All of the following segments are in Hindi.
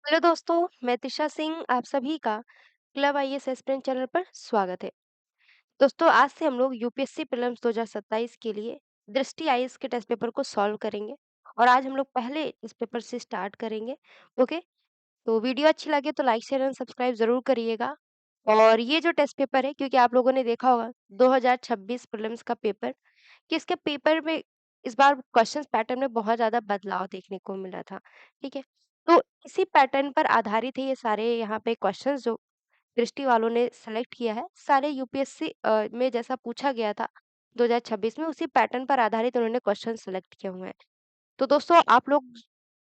हेलो दोस्तों, मैं तिशा सिंह आप सभी का क्लब आईएएस एस्पिरेंट चैनल पर स्वागत है। दोस्तों आज से हम लोग यूपीएससी प्रीलिम्स 2027 के लिए दृष्टि आईएएस के टेस्ट पेपर को सॉल्व करेंगे और आज हम लोग पहले इस पेपर से स्टार्ट करेंगे। ओके, तो वीडियो अच्छी लगे तो लाइक शेयर एंड सब्सक्राइब जरूर करिएगा। और ये जो टेस्ट पेपर है, क्योंकि आप लोगों ने देखा होगा 2026 प्रीलिम्स का पेपर, कि इसके पेपर में इस बार क्वेश्चंस पैटर्न में बहुत ज़्यादा बदलाव देखने को मिला था, ठीक है? तो इसी पैटर्न पर आधारित है ये सारे यहाँ पे क्वेश्चंस जो दृष्टि वालों ने सेलेक्ट किया है, सारे यूपीएससी में जैसा पूछा गया था 2026 में, उसी पैटर्न पर आधारित उन्होंने क्वेश्चन सेलेक्ट किए हुए हैं। तो दोस्तों आप लोग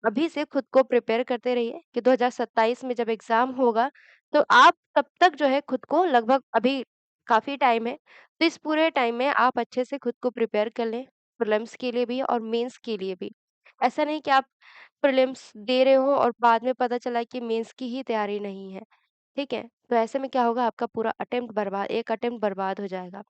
अभी से खुद को प्रिपेयर करते रहिए कि 2027 में जब एग्ज़ाम होगा, तो आप तब तक जो है खुद को लगभग अभी काफ़ी टाइम है, तो इस पूरे टाइम में आप अच्छे से खुद को प्रिपेयर कर लें, प्रीलिम्स के लिए भी और मेंस के लिए भी। ऐसा नहीं कि आप प्रीलिम्स दे रहे हो और बाद में पता चला कि मेंस की ही तैयारी नहीं है, ठीक है? तो ऐसे में क्या होगा, आपका पूरा एक अटेम्प्ट बर्बाद हो जाएगा।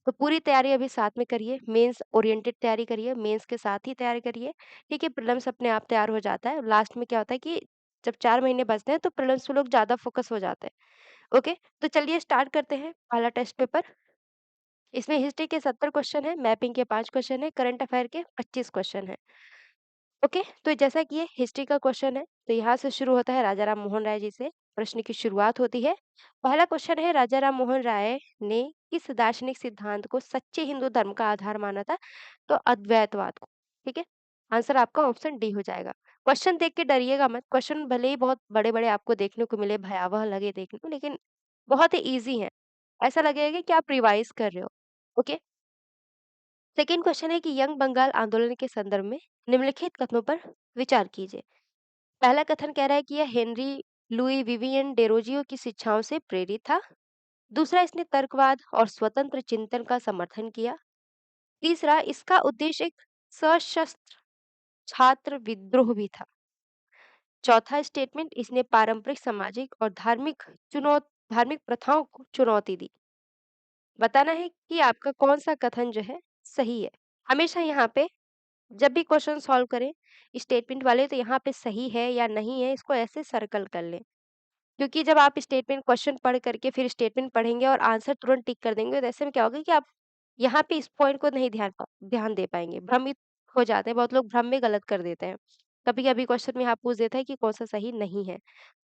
तो पूरी तैयारी अभी साथ में करिए, मेंस ओरिएंटेड तैयारी करिए, मेंस के साथ ही तैयारी करिए, ठीक है? प्रीलिम्स अपने आप तैयार हो जाता है, लास्ट में क्या होता है कि जब 4 महीने बचते हैं तो प्रीलिम्स पे लोग ज़्यादा फोकस हो जाते हैं, ओके? तो चलिए स्टार्ट करते हैं पहला टेस्ट पेपर। इसमें हिस्ट्री के 70 क्वेश्चन हैं, मैपिंग के 5 क्वेश्चन हैं, करंट अफेयर के 25 क्वेश्चन हैं, ओके? तो जैसा कि ये हिस्ट्री का क्वेश्चन है, तो यहाँ से शुरू होता है राजा राम मोहन राय जी से, प्रश्न की शुरुआत होती है। पहला क्वेश्चन है, राजा राम मोहन राय ने किस दार्शनिक सिद्धांत को सच्चे हिंदू धर्म का आधार माना था? तो अद्वैतवाद को, ठीक है? आंसर आपका ऑप्शन डी हो जाएगा। क्वेश्चन देख के डरिएगा मत, क्वेश्चन भले ही बहुत बड़े-बड़े आपको देखने को मिले, भयावह लगे देखने को, लेकिन बहुत ही ईज़ी है। ऐसा लगेगा कि आप रिवाइज़ कर रहे हो, ओके? सेकंड क्वेश्चन है कि यंग बंगाल आंदोलन के संदर्भ में निम्नलिखित कथनों पर विचार कीजिए। पहला कथन कह रहा है कि यह हेनरी लुई विवियन डेरोजियो की शिक्षाओं से प्रेरित था। दूसरा, इसने तर्कवाद और स्वतंत्र चिंतन का समर्थन किया। तीसरा, इसका उद्देश्य एक सशस्त्र छात्र विद्रोह भी था। चौथा स्टेटमेंट, इसने पारंपरिक सामाजिक और धार्मिक प्रथाओं को चुनौती दी। बताना है कि आपका कौन सा कथन जो है सही है। हमेशा यहाँ पे जब भी क्वेश्चन सॉल्व करें स्टेटमेंट वाले, तो यहाँ पे सही है या नहीं है इसको ऐसे सर्कल कर लें। क्योंकि जब आप स्टेटमेंट क्वेश्चन पढ़ करके फिर स्टेटमेंट पढ़ेंगे और आंसर तुरंत टिक कर देंगे, तो ऐसे में क्या होगा कि आप यहाँ पे इस पॉइंट को नहीं ध्यान दे पाएँगे, भ्रमित हो जाते हैं, बहुत लोग भ्रम में गलत कर देते हैं। कभी-कभी क्वेश्चन में यहाँ पूछ देता है कि कौन-सा सही नहीं है,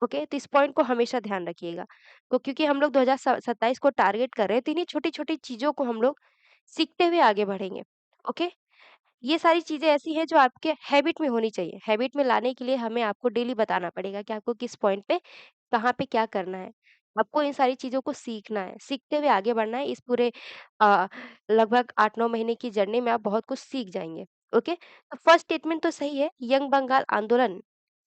ओके? तो इस पॉइंट को हमेशा ध्यान रखिएगा। तो क्योंकि हम लोग 2027 को टारगेट कर रहे हैं, तो इन्हीं छोटी-छोटी चीज़ों को हम लोग सीखते हुए आगे बढ़ेंगे, ओके? ये सारी चीज़ें ऐसी हैं जो आपके हैबिट में होनी चाहिए। हैबिट में लाने के लिए हमें आपको डेली बताना पड़ेगा कि आपको किस पॉइंट पे, कहाँ पे क्या करना है। आपको इन सारी चीज़ों को सीखना है, सीखते हुए आगे बढ़ना है। इस पूरे अ, लगभग 8-9 महीने की जर्नी में आप बहुत कुछ सीख जाएँगे, ओके? तो फर्स्ट स्टेटमेंट तो सही है, यंग बंगाल आंदोलन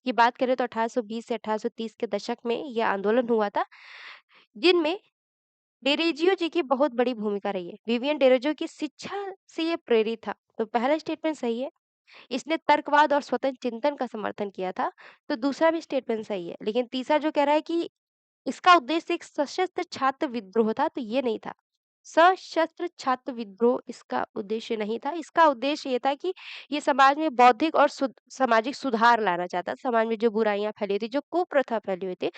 की बात करें तो 1820 से 1830 के दशक में ये आंदोलन हुआ था, जिनमें डेरोजियो जी की बहुत बड़ी भूमिका रही है। विवियन डेरोजियो की शिक्षा से ये प्रेरित था। तो पहला स्टेटमेंट सही है। इसने तर्कवाद और स्वतंत्र चिंतन का समर्थन किया था, तो दूसरा भी स्टेटमेंट सही है। लेकिन तीसरा जो कह रहा है कि इसका उद्देश्य एक सशस्त्र छात्र विद्रोह था, तो ये नहीं था। सशस्त्र छात्र विद्रोह इसका उद्देश्य नहीं था। इसका उद्देश्य ये था कि ये समाज में बौद्धिक और सामाजिक सुधार लाना चाहता था। समाज में जो बुराइयाँ फैली हुई थी, जो कुप्रथा फैली हुई थी,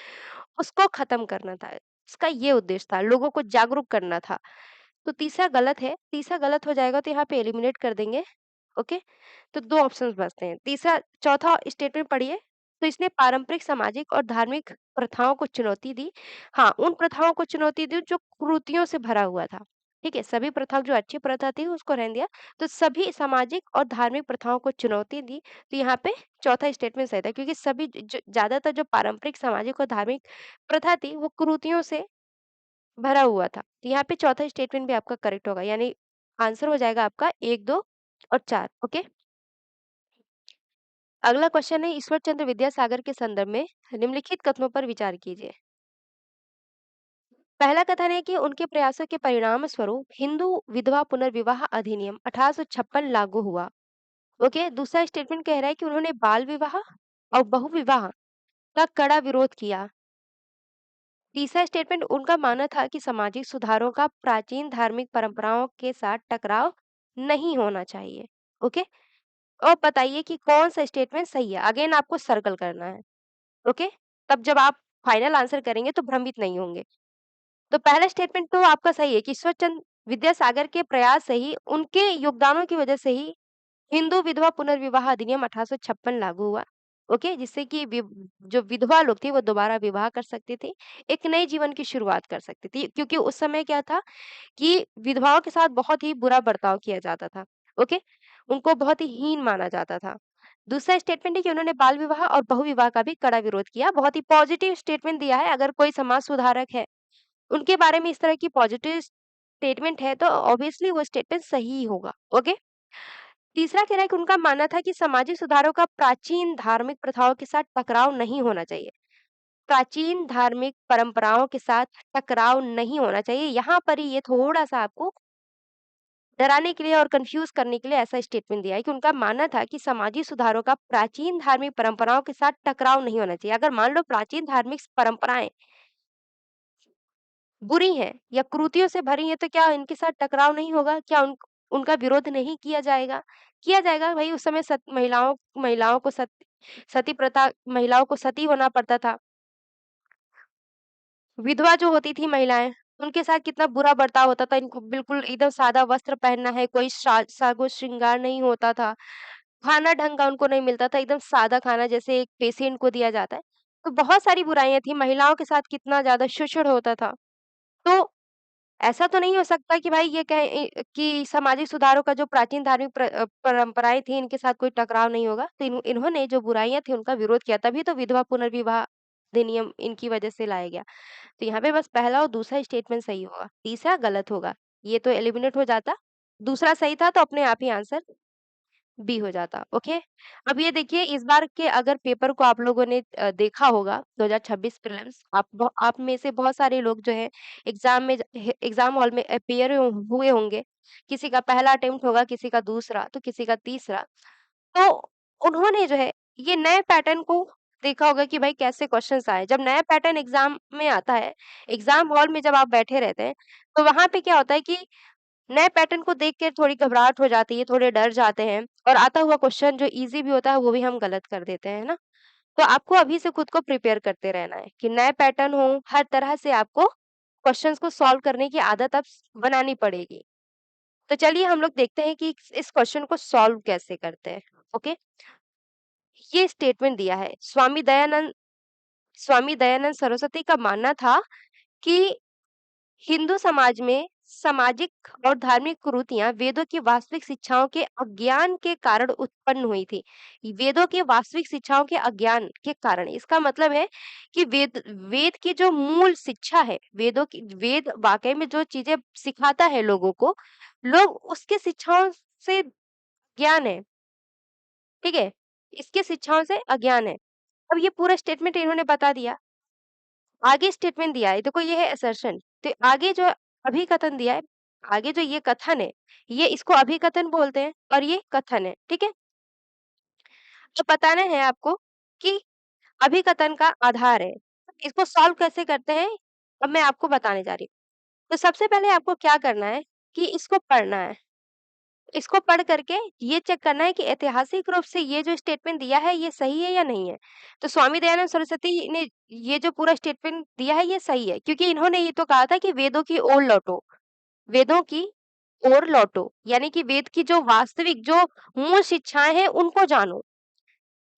उसको खत्म करना था। इसका ये उद्देश्य था, लोगों को जागरूक करना था। तो तीसरा गलत है, तीसरा गलत हो जाएगा तो यहाँ पे एलिमिनेट कर देंगे, ओके? तो 2 ऑप्शंस बचते हैं। चौथा स्टेटमेंट पढ़िए, तो इसने पारंपरिक, सामाजिक और धार्मिक प्रथाओं को चुनौती दी। हाँ, उन प्रथाओं को चुनौती दी जो कुरीतियों से भरा हुआ था, ठीक है? सभी प्रथा जो अच्छी प्रथा थी उसको रहने दिया, तो सभी सामाजिक और धार्मिक प्रथाओं को चुनौती दी। तो यहाँ पे चौथा स्टेटमेंट सही था, क्योंकि सभी ज ज़्यादातर जो पारंपरिक, सामाजिक और धार्मिक प्रथा थी वो कुरीतियों से भरा हुआ था। तो यहाँ पे चौथा स्टेटमेंट भी आपका करेक्ट होगा, यानी आंसर हो जाएगा आपका 1, 2 और 4, ओके? अगला क्वेश्चन है, ईश्वर चंद्र विद्यासागर के संदर्भ में निम्नलिखित कथनों पर विचार कीजिए। पहला कथन है कि उनके प्रयासों के परिणाम स्वरूप हिंदू विधवा पुनर्विवाह अधिनियम 1856 लागू हुआ। ओके, दूसरा स्टेटमेंट कह रहा है कि उन्होंने बाल विवाह और बहुविवाह का कड़ा विरोध किया। तीसरा स्टेटमेंट, उनका मानना था कि सामाजिक सुधारों का प्राचीन धार्मिक परंपराओं के साथ टकराव नहीं होना चाहिए। ओके, और बताइए कि कौन सा स्टेटमेंट सही है। अगेन आपको सर्कल करना है, ओके? तब जब आप फाइनल आंसर करेंगे तो भ्रमित नहीं होंगे। तो पहला स्टेटमेंट तो आपका सही है कि ईश्वरचंद विद्यासागर के प्रयास से ही, उनके योगदानों की वजह से ही हिंदू विधवा पुनर्विवाह अधिनियम 1856 लागू हुआ। ओके, जिससे कि जो विधवा लोग थे वो दोबारा विवाह कर सकती थी, एक नए जीवन की शुरुआत कर सकती थी, क्योंकि उस समय क्या था कि विधवाओं के साथ बहुत ही बुरा बर्ताव किया जाता था। ओके, उनको बहुत ही हीन माना जाता था। दूसरा स्टेटमेंट है कि उन्होंने बाल विवाह और बहुविवाह का भी कड़ा विरोध किया। बहुत ही पॉजिटिव स्टेटमेंट दिया है। अगर कोई समाज सुधारक है, उनके बारे में इस तरह की पॉजिटिव स्टेटमेंट है, तो ऑब्वियसली वो स्टेटमेंट सही ही होगा। ओके, तीसरा कह रहा है कि उनका मानना था कि सामाजिक सुधारों का प्राचीन धार्मिक प्रथाओं के साथ टकराव नहीं होना चाहिए। प्राचीन धार्मिक परंपराओं के साथ टकराव नहीं होना चाहिए। यहाँ पर ही ये थोड़ा-सा आपको डराने के लिए और कन्फ्यूज़ करने के लिए ऐसा स्टेटमेंट दिया है कि उनका मानना था कि सामाजिक सुधारों का प्राचीन धार्मिक परंपराओं के साथ टकराव नहीं होना चाहिए। अगर मान लो प्राचीन धार्मिक परंपराएँ बुरी हैं या कुरीतियों से भरी हैं, तो क्या इनके साथ टकराव नहीं होगा? क्या उनका विरोध नहीं किया जाएगा? किया जाएगा। भई उस समय महिलाओं महिलाओं को सती प्रथा, महिलाओं को सती होना पड़ता था। विधवा जो होती थी महिलाएँ, उनके साथ कितना बुरा बर्ताव होता था। इनको बिल्कुल एकदम सादा वस्त्र पहनना है, कोई सागो श्रृंगार नहीं होता था। खाना ढंग का उनको नहीं मिलता था, एकदम सादा खाना जैसे एक पेशेंट को दिया जाता है। तो बहुत सारी बुराइयाँ थी, महिलाओं के साथ कितना ज़्यादा शोषण होता था। तो ऐसा तो नहीं हो सकता कि भाई ये कि सामाजिक सुधारों का जो प्राचीन धार्मिक परंपराएँ थी, इनके साथ कोई टकराव नहीं होगा। तो इन्होंने जो बुराइयाँ थी उनका विरोध किया, तभी तो विधवा पुनर्विवाह अधिनियम इनकी वजह से लाया गया। तो यहाँ पे बस पहला और दूसरा स्टेटमेंट सही होगा, तीसरा गलत होगा। ये तो एलिमिनेट हो जाता। दूसरा सही था तो अपने आप ही आंसर बी हो जाता। ओके, अब ये देखिए, इस बार के अगर पेपर को आप लोगों ने देखा होगा 2026 प्रीलिम्स, आप में से बहुत सारे लोग जो है एग्जाम हॉल में अपीयर हुए होंगे। किसी का पहला अटेम्प्ट होगा, किसी का दूसरा, तो किसी का तीसरा। तो उन्होंने जो है ये नए पैटर्न को देखा होगा कि भाई कैसे क्वेश्चंस आए। जब नया पैटर्न एग्जाम में आता है, एग्जाम हॉल में जब आप बैठे रहते हैं, तो वहां पे क्या होता है कि नए पैटर्न को देख के थोड़ी घबराहट हो जाती है, थोड़े डर जाते हैं, और आता हुआ क्वेश्चन जो ईज़ी भी होता है वो भी हम गलत कर देते हैं, है ना? तो आपको अभी से खुद को प्रिपेयर करते रहना है कि नए पैटर्न हो, हर तरह से आपको क्वेश्चंस को सॉल्व करने की आदत अब बनानी पड़ेगी। तो चलिए हम लोग देखते हैं कि इस क्वेश्चन को सॉल्व कैसे करते हैं। ओके? ये स्टेटमेंट दिया है, स्वामी दयानंद सरस्वती का मानना था कि हिंदू समाज में सामाजिक और धार्मिक कुरीतियां वेदों की वास्तविक शिक्षाओं के अज्ञान के कारण उत्पन्न हुई थी। वेदों के वास्तविक शिक्षाओं के अज्ञान के कारण, इसका मतलब है कि वेद वेद की जो मूल शिक्षा है, वेद वाकई में जो चीजें सिखाता है लोगों को, लोग उसके शिक्षाओं से ज्ञान है। ठीक है, इसके शिक्षाओं से अज्ञान है। अब ये पूरा स्टेटमेंट इन्होंने बता दिया। आगे स्टेटमेंट दिया है, देखो ये है असर्शन। तो आगे जो अभिकथन दिया है, आगे जो ये कथन है, ये इसको अभिकथन बोलते हैं और ये कथन है। ठीक है, तो बताना है आपको कि अभिकथन का आधार है। इसको सॉल्व कैसे करते हैं, अब मैं आपको बताने जा रही हूँ। तो सबसे पहले आपको क्या करना है कि इसको पढ़ना है। इसको पढ़ करके ये चेक करना है कि ऐतिहासिक रूप से ये जो स्टेटमेंट दिया है ये सही है या नहीं है। तो स्वामी दयानंद सरस्वती ने ये जो पूरा स्टेटमेंट दिया है ये सही है, क्योंकि इन्होंने ये तो कहा था कि वेदों की ओर लौटो, वेदों की ओर लौटो, यानी कि वेद की जो वास्तविक जो मूल शिक्षाएं हैं उनको जानो।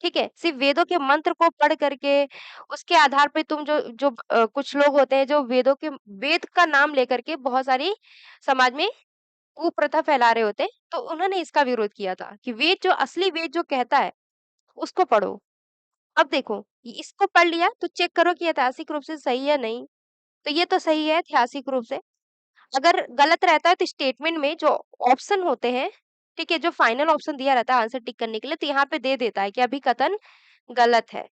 ठीक है, सिर्फ वेदों के मंत्र को पढ़ करके उसके आधार पे तुम कुछ लोग होते हैं जो वेद का नाम लेकर के बहुत सारी समाज में कुप्रथा फैला रहे होते, तो उन्होंने इसका विरोध किया था कि असली वेद जो कहता है, उसको पढ़ो। अब देखो, इसको पढ़ लिया तो चेक करो कि ऐतिहासिक रूप से सही है नहीं, तो ये तो सही है ऐतिहासिक रूप से। अगर गलत रहता है तो स्टेटमेंट में जो ऑप्शन होते हैं, ठीक है, जो फाइनल ऑप्शन दिया रहता है आंसर टिक करने के लिए, तो यहाँ पे दे देता है कि अभी कथन गलत है।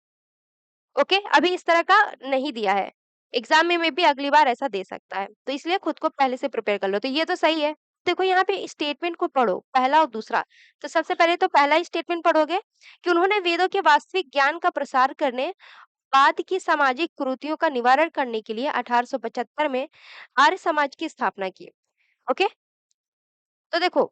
ओके, अभी इस तरह का नहीं दिया है। एग्ज़ाम में भी अगली बार ऐसा दे सकता है। तो इसलिए खुद को पहले से प्रिपेयर कर लो। तो ये तो सही है। देखो यहाँ पे स्टेटमेंट को पढ़ो, पहला और दूसरा। तो सबसे पहले तो पहला ही स्टेटमेंट पढ़ोगे कि उन्होंने वेदों के वास्तविक ज्ञान का प्रसार करने, बाद की सामाजिक कुरीतियों का निवारण करने के लिए 1875 में आर्य समाज की स्थापना की। ओके? तो देखो,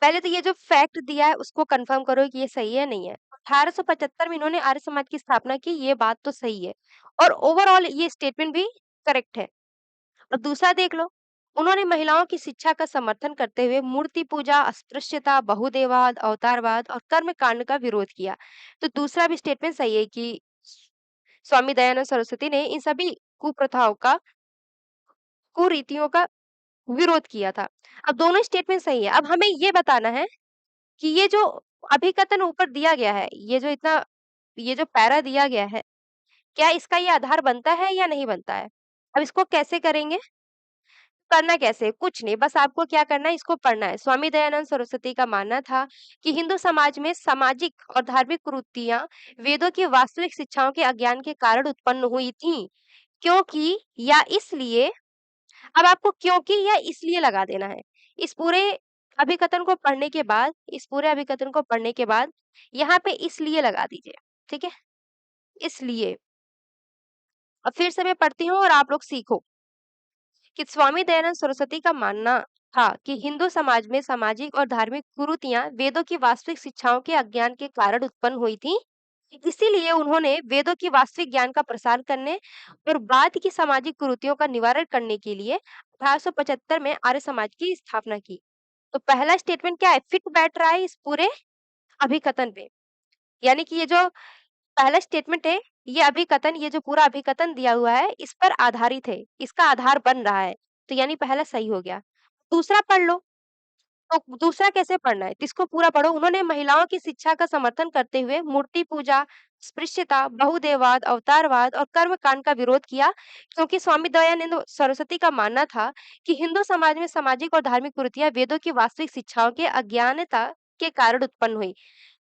पहले तो ये जो फैक्ट दिया है उसको कंफर्म करो कि ये सही है, नहीं है। 1875 में इन्होंने आर्य समाज की स्थापना की, ये बात तो सही है और ओवरऑल ये स्टेटमेंट भी करेक्ट है। अब दूसरा देख लो, उन्होंने महिलाओं की शिक्षा का समर्थन करते हुए मूर्ति पूजा, अस्पृश्यता, बहुदेववाद, अवतारवाद और कर्मकांड का विरोध किया। तो दूसरा भी स्टेटमेंट सही है कि स्वामी दयानंद सरस्वती ने इन सभी कुप्रथाओं का, कुरीतियों का विरोध किया था। अब दोनों स्टेटमेंट सही है। अब हमें ये बताना है कि ये जो अभिकथन ऊपर दिया गया है, ये जो पैरा दिया गया है, क्या इसका ये आधार बनता है या नहीं बनता है? अब इसको कैसे करेंगे? करना कैसे? कुछ नहीं, बस आपको क्या करना है, इसको पढ़ना है। स्वामी दयानंद सरस्वती का मानना था कि हिंदू समाज में सामाजिक और धार्मिक कुरीतियाँ वेदों की वास्तविक शिक्षाओं के अज्ञान के कारण उत्पन्न हुई थीं, क्योंकि या इसलिए। अब आपको क्योंकि या इसलिए लगा देना है। इस पूरे इस पूरे अभिकथन को पढ़ने के बाद यहाँ पे इसलिए लगा दीजिए, ठीक है? इसलिए। अब फिर से मैं पढ़ती हूँ और आप लोग सीखो कि स्वामी दयानंद सरस्वती का मानना था कि हिंदू समाज में सामाजिक और धार्मिक कुरीतियां वेदों की वास्तविक शिक्षाओं के अज्ञान के कारण उत्पन्न हुई थी। इसीलिए उन्होंने वेदों की वास्तविक ज्ञान का प्रसार करने और बाद की सामाजिक कुरीतियों का निवारण करने के लिए 1875 में आर्य समाज की स्थापना की। तो पहला स्टेटमेंट क्या है, फिट बैठ रहा है इस पूरे अभिकथन पे। यानी कि ये जो पहला स्टेटमेंट है, ये जो पूरा अभिकथन दिया हुआ है, इस पर आधारित है, इसका आधार बन रहा है। तो यानी पहला सही हो गया। दूसरा पढ़ लो, तो दूसरा कैसे पढ़ना है? तो इसको पूरा पढ़ो। उन्होंने महिलाओं की शिक्षा का समर्थन करते हुए मूर्ति पूजा, स्पृश्यता, बहुदेववाद, अवतारवाद और कर्मकांड का विरोध किया, क्योंकि स्वामी दयानंद सरस्वती का मानना था कि हिंदू समाज में सामाजिक और धार्मिक कुरीतियां वेदों की वास्तविक शिक्षाओं के अज्ञानता के कारण उत्पन्न हुई।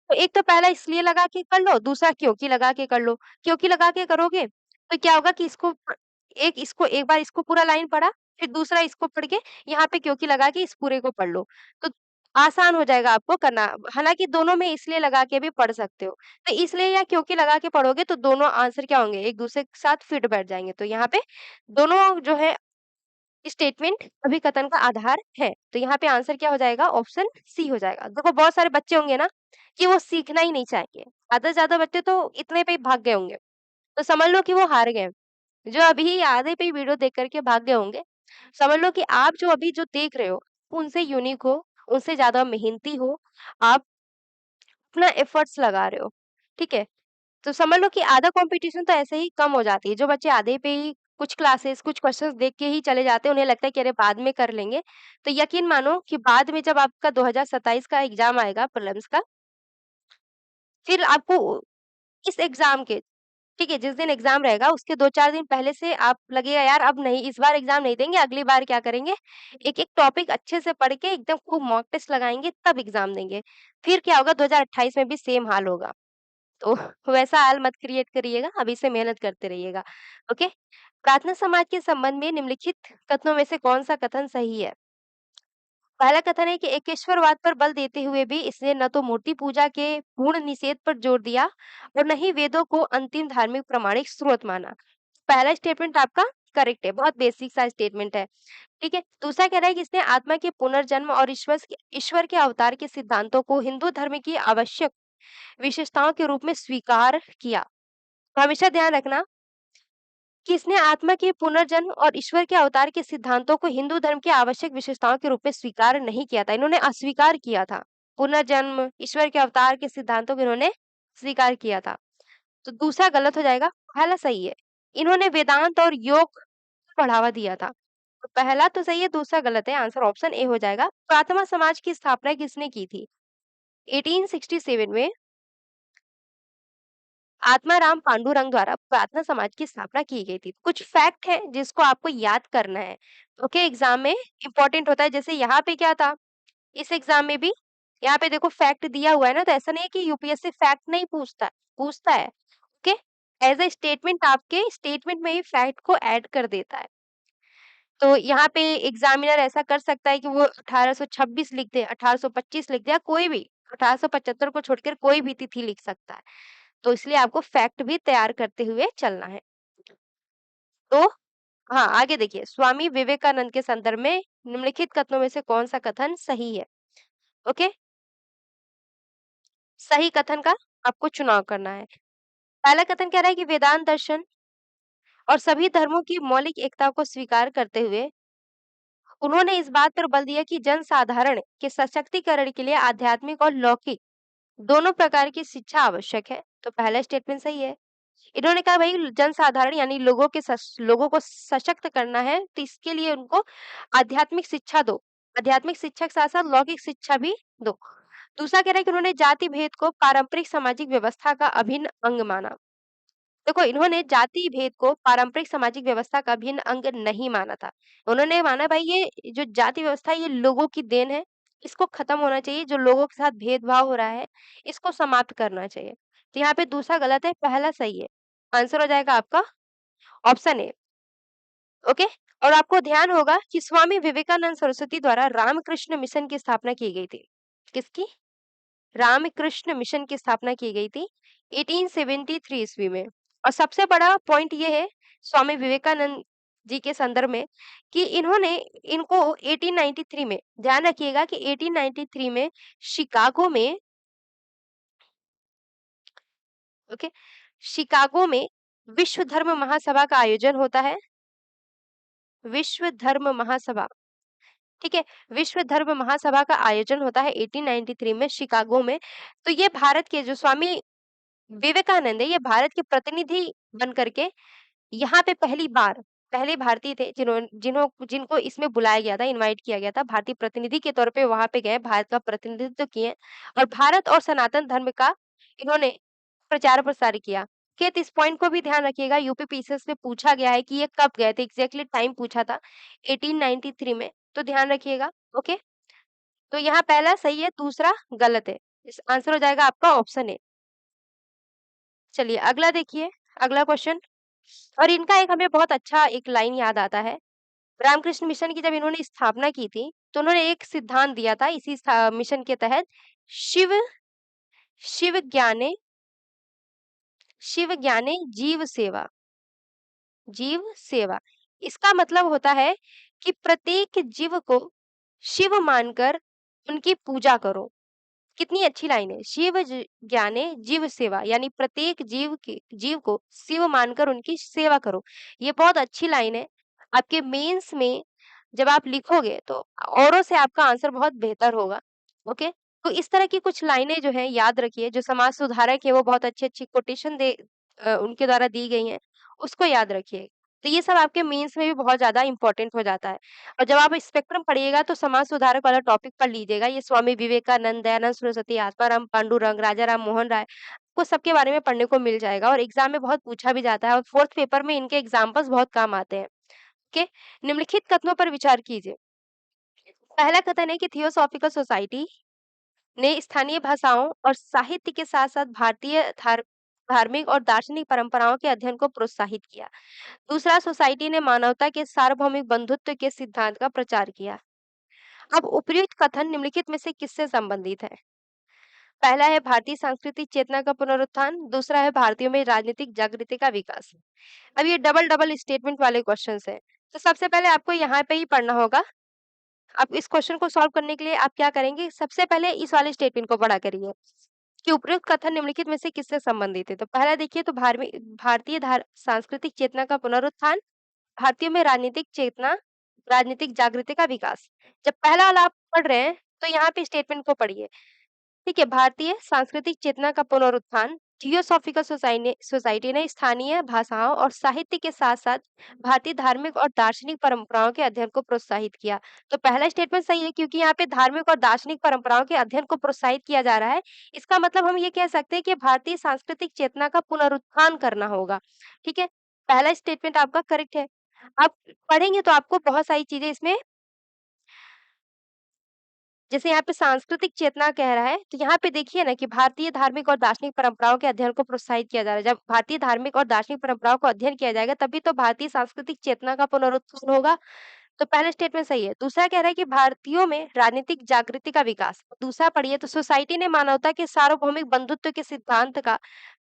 तो एक तो पहला इसलिए लगा के कर लो, दूसरा क्योंकि लगा के कर लो। क्योंकि लगा के करोगे तो क्या होगा कि एक बार इसको पूरा लाइन पढ़ा, फिर दूसरा इसको पढ़ के यहाँ पे क्योंकि लगा के इस पूरे को पढ़ लो। तो आसान हो जाएगा आपको करना। हालाँकि दोनों में इसलिए लगा के भी पढ़ सकते हो। तो इसलिए या क्योंकि लगा के पढ़ोगे तो दोनों आंसर क्या होंगे, एक-दूसरे के साथ फिट बैठ जाएँगे। तो यहाँ पे दोनों जो है स्टेटमेंट अभिकथन का आधार है। तो यहाँ पे आंसर क्या हो जाएगा? ऑप्शन सी हो जाएगा। देखो बहुत सारे बच्चे होंगे ना कि वो सीखना ही नहीं चाहेंगे। आधे से ज़्यादा बच्चे तो इतने पे ही भाग गए होंगे। तो समझ लो कि वो हार गए। जो अभी आधे पे ही वीडियो देख कर के भाग गए होंगे, समझ लो कि आप जो अभी जो देख रहे हो, उनसे यूनिक हो, उनसे ज़्यादा मेहनती हो, आप अपना एफर्ट्स लगा रहे हो। ठीक है? तो समझ लो कि आधा कॉम्पिटिशन तो ऐसे ही कम हो जाती है। जो बच्चे आधे पे ही कुछ क्लासेस, कुछ क्वेश्चंस देख के ही चले जाते हैं, उन्हें लगता है कि अरे बाद में कर लेंगे। तो यकीन मानो कि बाद में जब आपका 2027 का एग्ज़ाम आएगा प्रीलिम्स का, फिर आपको इस एग्ज़ाम के, ठीक है, जिस दिन एग्ज़ाम रहेगा उसके 2-4 दिन पहले से आप लगेगा यार अब नहीं, इस बार एग्ज़ाम नहीं देंगे, अगली बार क्या करेंगे, एक-एक टॉपिक अच्छे से पढ़ के एकदम खूब मॉक टेस्ट लगाएँगे तब एग्ज़ाम देंगे। फिर क्या होगा 2028 में भी सेम हाल होगा। तो वैसा हाल मत क्रिएट करिएगा, अभी से मेहनत करते रहिएगा। ओके? प्रार्थना समाज के संबंध में निम्नलिखित कथनों में से कौन-सा कथन सही है? पहला कथन है कि एकेश्वरवाद पर बल देते हुए भी इसने न तो मूर्ति पूजा के पूर्ण निषेध पर जोर दिया और न ही वेदों को अंतिम धार्मिक प्रमाणिक स्रोत माना। पहला स्टेटमेंट आपका करेक्ट है, बहुत बेसिक सा स्टेटमेंट है। ठीक है? दूसरा कह रहा है कि इसने आत्मा के पुनर्जन्म और ईश्वर के अवतार के सिद्धांतों को हिंदू धर्म की आवश्यक विशेषताओं के रूप में स्वीकार किया। तो हमेशा ध्यान रखना कि इसने आत्मा के पुनर्जन्म और ईश्वर के अवतार के सिद्धांतों को हिंदू धर्म की आवश्यक विशेषताओं के रूप में स्वीकार नहीं किया था, इन्होंने अस्वीकार किया था। पुनर्जन्म, ईश्वर के अवतार के सिद्धांतों को इन्होंने स्वीकार किया था। तो दूसरा गलत हो जाएगा, पहला सही है। इन्होंने वेदांत और योग को बढ़ावा दिया था। तो पहला तो सही है, दूसरा गलत है, आंसर ऑप्शन ए हो जाएगा। प्रार्थना समाज की स्थापना किसने की थी? 1867 में आत्माराम पांडुरंग द्वारा प्रार्थना समाज की स्थापना की गई थी। कुछ फैक्ट है जिसको आपको याद करना है। ओके, एग्जाम में इंपॉर्टेंट होता है। जैसे यहाँ पे क्या था, इस एग्जाम में भी यहाँ पे देखो फैक्ट दिया हुआ है ना, तो ऐसा नहीं है कि यूपीएससी फैक्ट नहीं पूछता, पूछता है। ओके, एज ए स्टेटमेंट आपके स्टेटमेंट में ही फैक्ट को ऐड कर देता है। तो यहाँ पे एग्जामिनर ऐसा कर सकता है कि वो 1826 लिख दे, 1825 लिख दे, या कोई भी 1875 को छोड़कर कोई भी तिथि लिख सकता है। तो इसलिए आपको फैक्ट भी तैयार करते हुए चलना है। तो हाँ, आगे देखिए, स्वामी विवेकानंद के संदर्भ में निम्नलिखित कथनों में से कौन-सा कथन सही है? ओके? सही कथन का आपको चुनाव करना है। पहला कथन कह रहा है कि वेदांत दर्शन और सभी धर्मों की मौलिक एकता को स्वीकार करते हुए उन्होंने इस बात पर बल दिया कि जनसाधारण के सशक्तिकरण के लिए आध्यात्मिक और लौकिक दोनों प्रकार की शिक्षा आवश्यक है। तो पहला स्टेटमेंट सही है। इन्होंने कहा भाई जनसाधारण यानी लोगों को सशक्त करना है, तो इसके लिए उनको आध्यात्मिक शिक्षा दो। आध्यात्मिक शिक्षा के साथ-साथ लौकिक शिक्षा भी दो। दूसरा कह रहा है कि उन्होंने जाति भेद को पारंपरिक सामाजिक व्यवस्था का अभिन्न अंग माना। देखो इन्होंने जाति भेद को पारंपरिक सामाजिक व्यवस्था का अभिन्न अंग नहीं माना था। उन्होंने माना भाई ये जो जाति व्यवस्था है ये लोगों की देन है, इसको खत्म होना चाहिए, जो लोगों के साथ भेदभाव हो रहा है, इसको समाप्त करना चाहिए। तो यहाँ पे दूसरा गलत है, पहला सही है। आंसर हो जाएगा आपका ऑप्शन ए। ओके? और आपको ध्यान होगा कि स्वामी विवेकानंद सरस्वती द्वारा रामकृष्ण मिशन की स्थापना की गई थी। किसकी? रामकृष्ण मिशन की स्थापना की गई थी 1873 ईस्वी में। और सबसे बड़ा पॉइंट ये है स्वामी विवेकानंद जी के संदर्भ में कि इन्होंने इनको 1893 में, ध्यान रखिएगा कि 1893 में शिकागो में, ओके, शिकागो में विश्व धर्म महासभा का आयोजन होता है। विश्व धर्म महासभा, ठीक है, विश्व धर्म महासभा का आयोजन होता है 1893 में शिकागो में। तो ये भारत के जो स्वामी विवेकानंद है, ये भारत के प्रतिनिधि बन करके यहाँ पे पहली बार, पहले भारतीय थे जिनको इसमें बुलाया गया था, इनवाइट किया गया था, भारतीय प्रतिनिधि के तौर पे वहाँ पे गए, भारत का प्रतिनिधित्व किए और भारत और सनातन धर्म का इन्होंने प्रचार-प्रसार किया। ठीक है, तो इस पॉइंट को भी ध्यान रखिएगा, यूपी पीसीएस में पूछा गया है कि ये कब गए थे, एग्ज़ैक्टली टाइम पूछा था 1893 में, तो ध्यान रखिएगा, ओके? तो यहाँ पहला सही है, दूसरा गलत है। इस आंसर हो जाएगा आपका ऑप्शन ए। चलिए अगला देखिए, अगला क्वेश्चन। और इनका एक हमें बहुत अच्छा एक लाइन याद आता है। रामकृष्ण मिशन की जब इन्होंने स्थापना की थी, तो उन्होंने एक सिद्धांत दिया था इसी मिशन के तहत, शिव शिव ज्ञाने शिव ज्ञाने जीव सेवा, जीव सेवा। इसका मतलब होता है कि प्रत्येक जीव को शिव मानकर उनकी पूजा करो। कितनी अच्छी लाइन है, शिव ज्ञाने जीव सेवा, यानी प्रत्येक जीव को शिव मानकर उनकी सेवा करो। ये बहुत अच्छी लाइन है। आपके मेंस में जब आप लिखोगे तो औरों से आपका आंसर बहुत बेहतर होगा। ओके, तो इस तरह की कुछ लाइनें जो है याद रखिए, जो समाज सुधारक है वो बहुत अच्छी अच्छी कोटेशन उनके द्वारा दी गई हैं, उसको याद रखिए। तो ये सब आपके मेंस में भी बहुत ज्यादा इंपॉर्टेंट हो जाता है। और जब आप स्पेक्ट्रम पढ़िएगा तो समाज सुधारक वाला टॉपिक पढ़ लीजिएगा। ये स्वामी विवेकानंद, दयानंद सरस्वती, आत्माराम पांडुरंग, राजा राम मोहन राय, आपको सबके बारे में पढ़ने को मिल जाएगा और एग्जाम में बहुत पूछा भी जाता है और फोर्थ पेपर में इनके एग्जाम्पल्स बहुत काम आते हैं। ओके, निम्नलिखित कथनों पर विचार कीजिए। पहला कथन है कि थियोसॉफिकल सोसाइटी ने स्थानीय भाषाओं और साहित्य के साथ-साथ भारतीय धार्मिक और दार्शनिक परंपराओं के अध्ययन को प्रोत्साहित किया। दूसरा, सोसाइटी ने मानवता के सार्वभौमिक बंधुत्व के सिद्धांत का प्रचार किया। अब उपर्युक्त कथन निम्नलिखित में से किससे संबंधित है? पहला है भारतीय सांस्कृतिक चेतना का पुनरुत्थान, दूसरा है भारतीयों में राजनीतिक जागृति का विकास। अब ये डबल डबल स्टेटमेंट वाले क्वेश्चंस हैं। तो सबसे पहले आपको यहाँ पे ही पढ़ना होगा। अब इस क्वेश्चन को सॉल्व करने के लिए आप क्या करेंगे, सबसे पहले इस वाले स्टेटमेंट को पढ़ा करिए कि उपयुक्त कथन निम्नलिखित में से किससे संबंधित है। तो पहला देखिए, तो भारतीय सांस्कृतिक चेतना का पुनरुत्थान, भारतीयों में राजनीतिक चेतना, राजनीतिक जागृति का विकास। जब पहला वाला आप पढ़ रहे हैं तो यहाँ पे स्टेटमेंट को पढ़िए। ठीक है, भारतीय सांस्कृतिक चेतना का पुनरुत्थान, थियोसॉफिकल सोसाइटी ने स्थानीय भाषाओं और साहित्य के साथ-साथ भारतीय धार्मिक और दार्शनिक परंपराओं के अध्ययन को प्रोत्साहित किया। तो पहला स्टेटमेंट सही है क्योंकि यहाँ पे धार्मिक और दार्शनिक परंपराओं के अध्ययन को प्रोत्साहित किया जा रहा है। इसका मतलब हम ये कह सकते हैं कि भारतीय सांस्कृतिक चेतना का पुनरुत्थान करना होगा। ठीक है, पहला स्टेटमेंट आपका करेक्ट है। आप पढ़ेंगे तो आपको बहुत सारी चीजें इसमें, जैसे यहाँ पे सांस्कृतिक चेतना कह रहा है, तो यहाँ पे देखिए ना कि भारतीय धार्मिक और दार्शनिक परंपराओं के अध्ययन को प्रोत्साहित किया जा रहा है। जब भारतीय धार्मिक और दार्शनिक परंपराओं को अध्ययन किया जाएगा, तभी तो भारतीय सांस्कृतिक चेतना का पुनरुत्थान होगा। तो पहला स्टेटमेंट सही है। दूसरा कह रहा है कि भारतीयों में राजनीतिक जागृति का विकास। दूसरा पढ़िए, तो सोसाइटी ने मानवता के सार्वभौमिक बंधुत्व के सिद्धांत का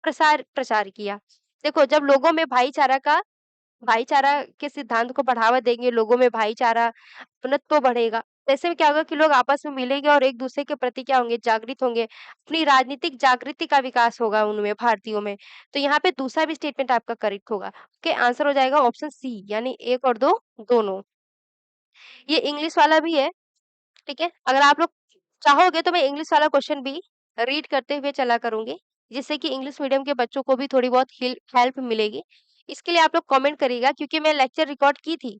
प्रचार किया। देखो, जब लोगों में भाईचारा के सिद्धांत को बढ़ावा देंगे, लोगों में भाईचारा, अपनत्व बढ़ेगा। ऐसे में क्या होगा कि लोग आपस में मिलेंगे और एक-दूसरे के प्रति क्या होंगे, जागृत होंगे। अपनी राजनीतिक जागृति का विकास होगा उनमें, भारतीयों में। तो यहाँ पे दूसरा भी स्टेटमेंट आपका करेक्ट होगा। ओके, आंसर हो जाएगा ऑप्शन सी, यानी 1 और 2 दोनों। ये इंग्लिश वाला भी है, ठीक है? अगर आप लोग चाहोगे तो मैं इंग्लिश वाला क्वेश्चन भी रीड करते हुए चला करूँगी, जिससे कि इंग्लिश मीडियम के बच्चों को भी थोड़ी बहुत हेल्प मिलेगी। इसके लिए आप लोग कमेंट करिएगा, क्योंकि मैं लेक्चर रिकॉर्ड की थी,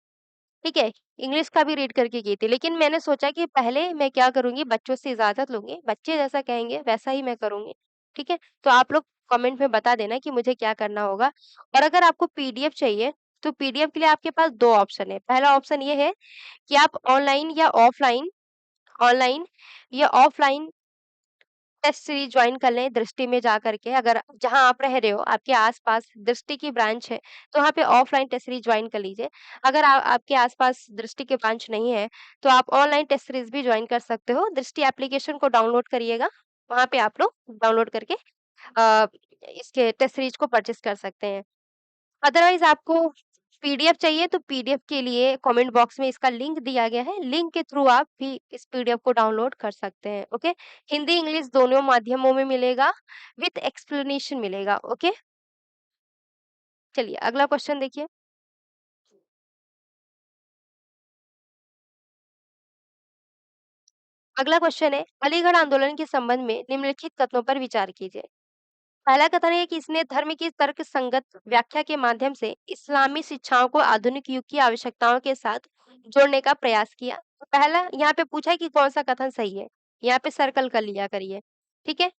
ठीक है? इंग्लिश का भी रीड करके की थी, लेकिन मैंने सोचा कि पहले मैं क्या करूँगी, बच्चों से इजाज़त लूँगी, बच्चे जैसा कहेंगे वैसा ही मैं करूँगी, ठीक है? तो आप लोग कमेंट में बता देना कि मुझे क्या करना होगा। और अगर आपको पीडीएफ चाहिए, तो पीडीएफ के लिए आपके पास 2 ऑप्शन है। पहला ऑप्शन ये है कि आप ऑनलाइन या ऑफलाइन टेस्ट सीरीज ज्वाइन कर लें दृष्टि में जा करके। अगर जहाँ आप रह रहे हो, आपके आस-पास दृष्टि की ब्रांच है, तो वहाँ पे ऑफलाइन टेस्ट सीरीज ज्वाइन कर लीजिए। अगर आपके आस-पास दृष्टि के ब्रांच नहीं है, तो आप ऑनलाइन टेस्ट सीरीज भी ज्वाइन कर सकते हो। दृष्टि एप्लीकेशन को डाउनलोड करिएगा, वहाँ पे आप लोग डाउनलोड करके अ, इसके टेस्ट सीरीज को परचेज़ कर सकते हैं। अदरवाइज़ आपको पीडीएफ चाहिए, तो पीडीएफ के लिए कमेंट बॉक्स में इसका लिंक दिया गया है। लिंक के थ्रू आप भी इस पीडीएफ को डाउनलोड कर सकते हैं, ओके? हिंदी, इंग्लिश दोनों माध्यमों में मिलेगा, विथ एक्सप्लेनेशन मिलेगा, ओके? चलिए अगला क्वेश्चन देखिए। अगला क्वेश्चन है, अलीगढ़ आंदोलन के संबंध में निम्नलिखित कथनों पर विचार कीजिए। पहला कथन है कि इसने धर्म की तर्कसंगत व्याख्या के माध्यम से इस्लामी शिक्षाओं को आधुनिक युग की आवश्यकताओं के साथ जोड़ने का प्रयास किया। तो पहला यहाँ पे पूछा है कि कौन सा कथन सही है। यहाँ पे सर्कल कर लिया करिए, ठीक है?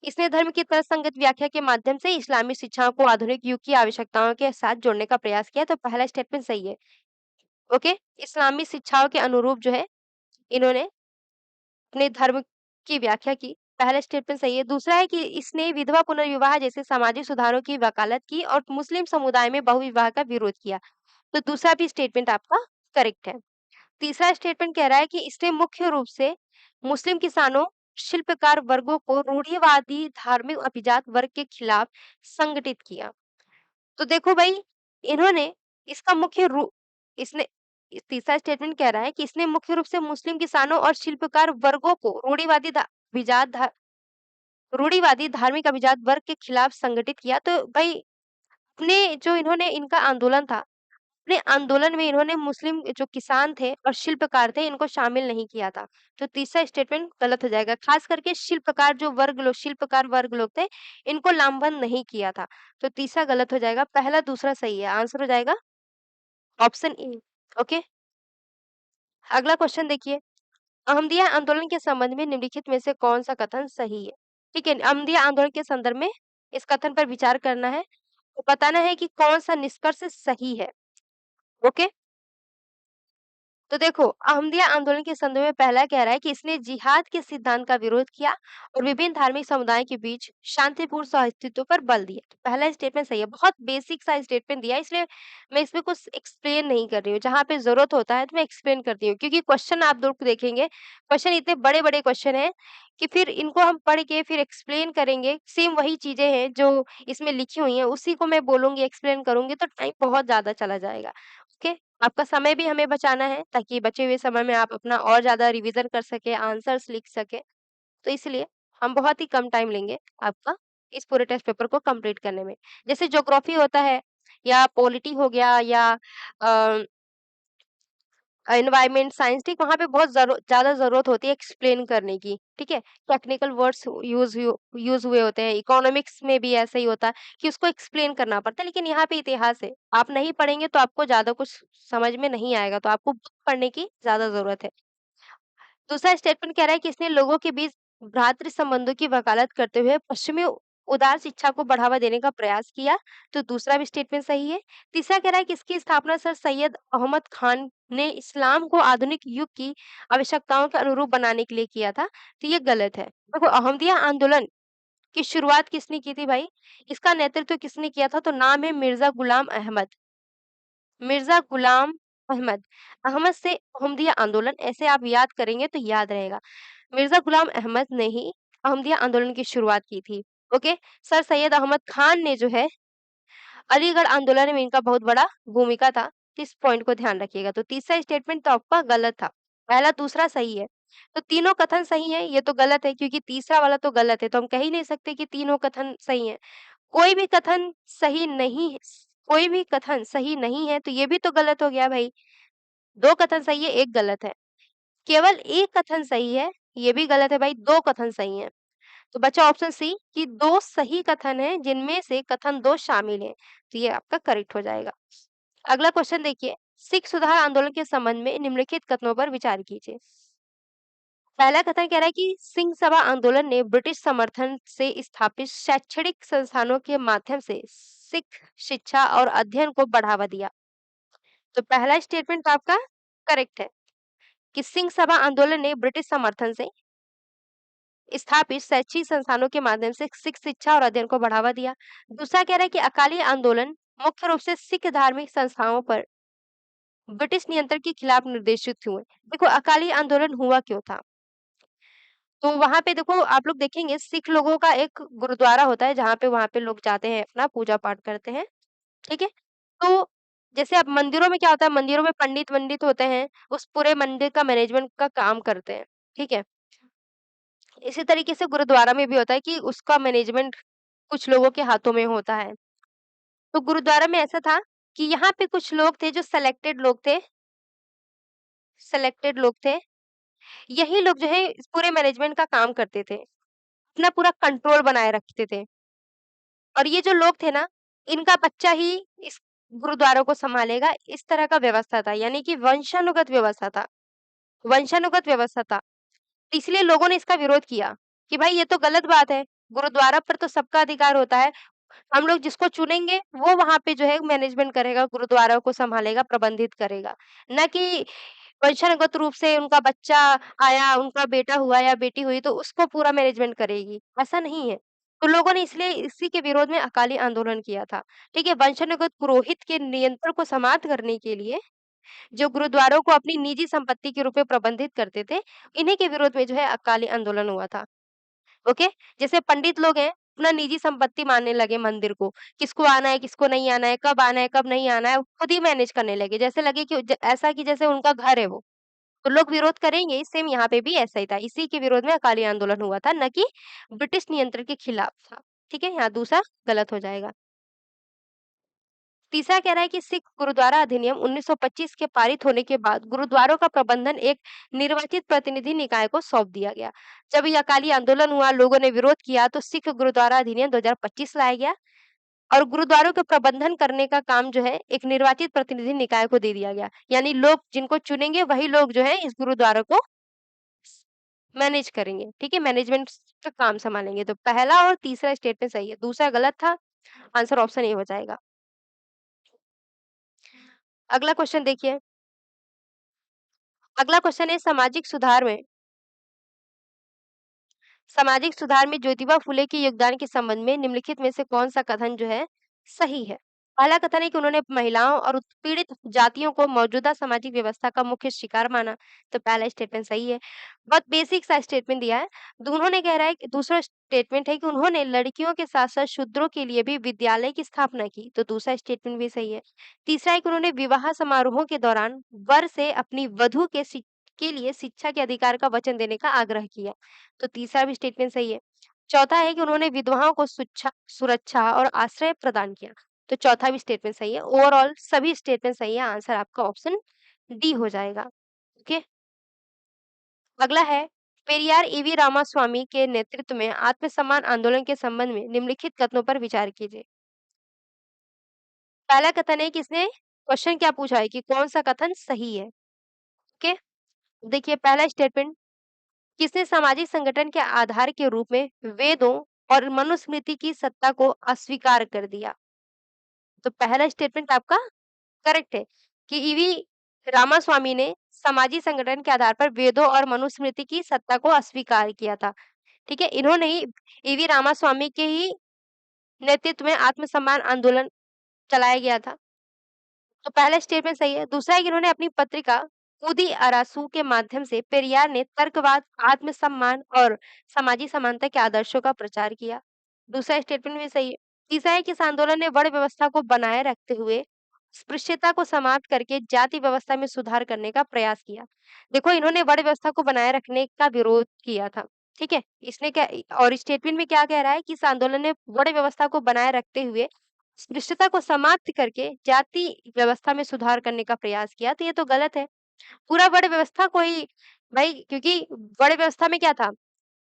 इसने धर्म की तर्कसंगत व्याख्या के माध्यम से इस्लामी शिक्षाओं को आधुनिक युग की आवश्यकताओं के साथ जोड़ने का प्रयास किया। तो पहला स्टेटमेंट सही है। ओके, इस्लामी शिक्षाओं के अनुरूप जो है, इन्होंने अपने धर्म की व्याख्या की, पहला स्टेटमेंट सही है। दूसरा है कि इसने विधवा पुनर्विवाह जैसे सामाजिक सुधारों की वकालत की और मुस्लिम समुदाय में बहुविवाह का विरोध किया। तो दूसरा भी स्टेटमेंट आपका करेक्ट है। तीसरा स्टेटमेंट कह रहा है कि इसने मुख्य रूप से मुस्लिम किसानों, शिल्पकार वर्गों को रूढ़िवादी धार्मिक अभिजात वर्ग के खिलाफ संगठित किया। तो देखो भाई, इन्होंने इसका मुख्य रू इसने तीसरा स्टेटमेंट कह रहा है कि इसने मुख्य रूप से मुस्लिम किसानों और शिल्पकार वर्गों को रूढ़िवादी धार्मिक अभिजात वर्ग के खिलाफ संगठित किया। तो भाई, अपने जो इन्होंने इनका आंदोलन था, अपने आंदोलन में इन्होंने मुस्लिम जो किसान थे और शिल्पकार थे, इनको शामिल नहीं किया था। तो तीसरा स्टेटमेंट गलत हो जाएगा। खास करके शिल्पकार वर्ग लोग थे, इनको लामबंद नहीं किया था। तो तीसरा गलत हो जाएगा। पहला, दूसरा सही है। आंसर हो जाएगा ऑप्शन ए। ओके, अगला क्वेश्चन देखिए। अहमदिया आंदोलन के संबंध में निम्नलिखित में से कौन-सा कथन सही है? ठीक है, अहमदिया आंदोलन के संदर्भ में इस कथन पर विचार करना है, तो बताना है कि कौन-सा निष्कर्ष सही है। ओके? तो देखो, अहमदिया आंदोलन के संदर्भ में पहला कह रहा है कि इसने जिहाद के सिद्धांत का विरोध किया और विभिन्न धार्मिक समुदायों के बीच शांतिपूर्ण सह-अस्तित्व पर बल दिया। तो पहला स्टेटमेंट सही है। बहुत बेसिक सा स्टेटमेंट दिया है, इसलिए मैं इसमें कुछ एक्सप्लेन नहीं कर रही हूँ। जहाँ पे ज़रूरत होता है तो मैं एक्सप्लेन करती हूँ, क्योंकि क्वेश्चन आप लोग देखेंगे, क्वेश्चन इतने बड़े-बड़े क्वेश्चन हैं कि फिर इनको हम पढ़ के फिर एक्सप्लेन करेंगे। सेम वही चीज़ें हैं जो इसमें लिखी हुई हैं, उसी को मैं बोलूँगी, एक्सप्लेन करूँगी, तो टाइम बहुत ज़्यादा चला जाएगा। ओके? आपका समय भी हमें बचाना है, ताकि बचे हुए समय में आप अपना और ज़्यादा रिवीज़न कर सकें, आंसर्स लिख सकें। तो इसलिए हम बहुत ही कम टाइम लेंगे आपका इस पूरे टेस्ट पेपर को कंप्लीट करने में। जैसे ज्योग्राफी होता है, या पॉलिटी हो गया, या अ एनवायरनमेंट साइंस, ठीक, वहाँ पे बहुत ज़्यादा ज़रूरत होती है एक्सप्लेन करने की, ठीक है? टेक्निकल वर्ड्स यूज़ हुए होते हैं, इकोनॉमिक्स में भी ऐसा ही होता है कि उसको एक्सप्लेन करना पड़ता है, लेकिन यहाँ पे इतिहास है, आप नहीं पढ़ेंगे तो आपको ज़्यादा कुछ समझ में नहीं आएगा, तो आपको बुक पढ़ने की ज़्यादा ज़रूरत है। दूसरा स्टेटमेंट कह रहा है कि इसने लोगों के बीच भ्रातृ संबंधों की वकालत करते हुए पश्चिमी उदार शिक्षा को बढ़ावा देने का प्रयास किया। तो दूसरा भी स्टेटमेंट सही है। तीसरा कह रहा है कि इसकी स्थापना सर सैयद अहमद खान ने इस्लाम को आधुनिक युग की आवश्यकताओं के अनुरूप बनाने के लिए किया था। तो ये गलत है। देखो, अहमदिया आंदोलन की शुरुआत किसने की थी भाई? इसका नेतृत्व किसने किया था? तो नाम है मिर्जा गुलाम अहमद। मिर्जा गुलाम अहमद। अहमद से अहमदिया आंदोलन, ऐसे आप याद करेंगे तो याद रहेगा। मिर्जा गुलाम अहमद ने ही अहमदिया आंदोलन की शुरुआत की थी। ओके, सर सैयद अहमद खान ने जो है अलीगढ़ आंदोलन में इनका बहुत बड़ा भूमिका था। इस पॉइंट को ध्यान रखिएगा। तो तीसरा स्टेटमेंट तो आपका गलत था। पहला, दूसरा सही है। तो तीनों कथन सही हैं, ये तो गलत है क्योंकि तीसरा वाला तो गलत है, तो हम कह ही नहीं सकते कि तीनों कथन सही हैं। कोई भी कथन सही नहीं है कोई भी कथन सही नहीं है, तो ये भी तो गलत हो गया भाई। 2 कथन सही है, 1 गलत है। केवल 1 कथन सही है, ये भी गलत है भाई, 2 कथन सही हैं। तो बचा ऑप्शन सी कि 2 सही कथन हैं, जिनमें से कथन 2 शामिल हैं। तो ये आपका करेक्ट हो जाएगा। अगला क्वेश्चन देखिए, सिख सुधार आंदोलन के संबंध में निम्नलिखित कथनों पर विचार कीजिए। पहला कथन कह रहा है कि सिंह सभा आंदोलन ने ब्रिटिश समर्थन से स्थापित शैक्षणिक संस्थानों के माध्यम से सिख शिक्षा और अध्ययन को बढ़ावा दिया। तो पहला स्टेटमेंट आपका करेक्ट है कि सिंह सभा आंदोलन ने ब्रिटिश समर्थन से स्थापित शैक्षिक संस्थानों के माध्यम से सिख शिक्षा और अध्ययन को बढ़ावा दिया। दूसरा कह रहा है कि अकाली आंदोलन मुख्य रूप से सिख धार्मिक संस्थाओं पर ब्रिटिश नियंत्रण के खिलाफ निर्देशित हुए। देखो अकाली आंदोलन हुआ क्यों था? तो वहाँ पे देखो आप लोग देखेंगे सिख लोगों का एक गुरुद्वारा होता है जहाँ पे वहाँ पे लोग जाते हैं अपना पूजा-पाठ करते हैं, ठीक है? तो जैसे अब मंदिरों में क्या होता है मंदिरों में पंडित-वंडित होते हैं, उस पूरे मंदिर का मैनेजमेंट का काम करते हैं, ठीक है? इसी तरीके से गुरुद्वारा में भी होता है कि उसका मैनेजमेंट कुछ लोगों के हाथों में होता है। तो गुरुद्वारा में ऐसा था कि यहाँ पे कुछ लोग थे जो सेलेक्टेड लोग थे, यही लोग जो है इस पूरे मैनेजमेंट का काम करते थे, अपना पूरा कंट्रोल बनाए रखते थे। और ये जो लोग थे ना, इनका बच्चा ही इस गुरुद्वारों को सँभालेगा, इस तरह का व्यवस्था था, यानी कि वंशानुगत व्यवस्था था। इसलिए लोगों ने इसका विरोध किया कि भाई ये तो गलत बात है, गुरुद्वारा पर तो सबका अधिकार होता है। हम लोग जिसको चुनेंगे वो वहाँ पे जो है मैनेजमेंट करेगा, गुरुद्वारा को सँभालेगा, प्रबंधित करेगा। ना कि वंशानुगत रूप से उनका बच्चा आया, उनका बेटा हुआ या बेटी हुई तो उसको पूरा मैनेजमेंट करेगी, ऐसा नहीं है। तो लोगों ने इसलिए इसी के विरोध में अकाली आंदोलन किया था। ठीक है? वंशानुगत पुरोहित के नियंत्रण को समाप्त करने के लिए जो गुरुद्वारों को अपनी निजी संपत्ति के रूप में प्रबंधित करते थे, इन्हीं के विरोध में जो है अकाली आंदोलन हुआ था। ओके? जैसे पंडित लोग हैं, अपना निजी संपत्ति मानने लगे मंदिर को, किसको आना है, किसको नहीं आना है, कब नहीं आना है, खुद ही मैनेज करने लगे। जैसे लगे कि ऐसा कि जैसे उनका घर है वो। तो लोग विरोध करेंगे, सेम यहाँ पे भी ऐसा ही था। इसी के विरोध में अकाली आंदोलन हुआ था, ना कि ब्रिटिश नियंत्रण के खिलाफ था। ठीक है? यहाँ दूसरा गलत हो जाएगा। तीसरा कह रहा है कि सिख गुरुद्वारा अधिनियम 1925 के पारित होने के बाद गुरुद्वारों का प्रबंधन एक निर्वाचित प्रतिनिधि निकाय को सौंप दिया गया। जब ये अकाली आंदोलन हुआ, लोगों ने विरोध किया तो सिख गुरुद्वारा अधिनियम 2025 लाया गया और गुरुद्वारों के प्रबंधन करने का काम जो है एक निर्वाचित प्रतिनिधि निकाय को दे दिया गया। यानी लोग जिनको चुनेंगे वही लोग जो है इस गुरुद्वारों को मैनेज करेंगे। ठीक है? मैनेजमेंट का काम संभालेंगे। तो पहला और तीसरा स्टेटमेंट सही है, दूसरा गलत था। आंसर ऑप्शन ए हो जाएगा। अगला क्वेश्चन देखिए। अगला क्वेश्चन है सामाजिक सुधार में ज्योतिबा फुले के योगदान के संबंध में निम्नलिखित में से कौन-सा कथन जो है सही है? पहला कथन है कि उन्होंने महिलाओं और उत्पीड़ित जातियों को मौजूदा सामाजिक व्यवस्था का मुख्य शिकार माना, तो पहला स्टेटमेंट सही है। बहुत बेसिक सा स्टेटमेंट दिया है। उन्होंने कह रहा है कि दूसरा स्टेटमेंट है कि उन्होंने लड़कियों के साथ-साथ शूद्रों के लिए भी विद्यालय की स्थापना की, तो दूसरा स्टेटमेंट भी सही है। तीसरा है कि उन्होंने विवाह समारोहों के दौरान वर से अपनी वधू के लिए शिक्षा के अधिकार का वचन देने का आग्रह किया। तो तीसरा भी स्टेटमेंट सही है। चौथा है कि उन्होंने विधवाओं को सुरक्षा और आश्रय प्रदान किया। तो चौथा भी स्टेटमेंट सही है। ओवरऑल सभी स्टेटमेंट सही है। आंसर आपका ऑप्शन डी हो जाएगा। ओके। अगला है पेरियार ईवी रामास्वामी के नेतृत्व में आत्मसम्मान आंदोलन के संबंध में निम्नलिखित कथनों पर विचार कीजिए। पहला कथन है कि इसने क्वेश्चन क्या पूछा है कि कौन सा कथन सही है। ओके। देखिए पहला स्टेटमेंट किसने सामाजिक संगठन के आधार के रूप में वेदों और मनुस्मृति की सत्ता को अस्वीकार कर दिया। तो पहला स्टेटमेंट आपका करेक्ट है कि ईवी रामास्वामी ने सामाजिक संगठन के आधार पर वेदों और मनुस्मृति की सत्ता को अस्वीकार किया था। ठीक है? इन्होंने ही ईवी रामास्वामी के ही नेतृत्व में आत्मसम्मान आंदोलन चलाया गया था। तो पहला स्टेटमेंट सही है। दूसरा है कि इन्होंने अपनी पत्रिका कूदी अरासू के माध्यम से पेरियार ने तर्कवाद, आत्मसम्मान और सामाजिक समानता के आदर्शों का प्रचार किया। दूसरा स्टेटमेंट भी सही है। तीसरा है कि इस आंदोलन ने वर्ण व्यवस्था को बनाए रखते हुए स्पृश्यता को समाप्त करके जाति व्यवस्था में सुधार करने का प्रयास किया। देखो इन्होंने वर्ण व्यवस्था को बनाए रखने का विरोध किया था, ठीक है? इसने क्या और स्टेटमेंट में क्या कह रहा है कि इस आंदोलन ने वर्ण व्यवस्था को बनाए रखते हुए स्पृश्यता को समाप्त करके जाति व्यवस्था में सुधार करने का प्रयास किया, तो ये तो गलत है। पूरा वर्ण व्यवस्था को ही भाई क्योंकि वर्ण व्यवस्था में क्या था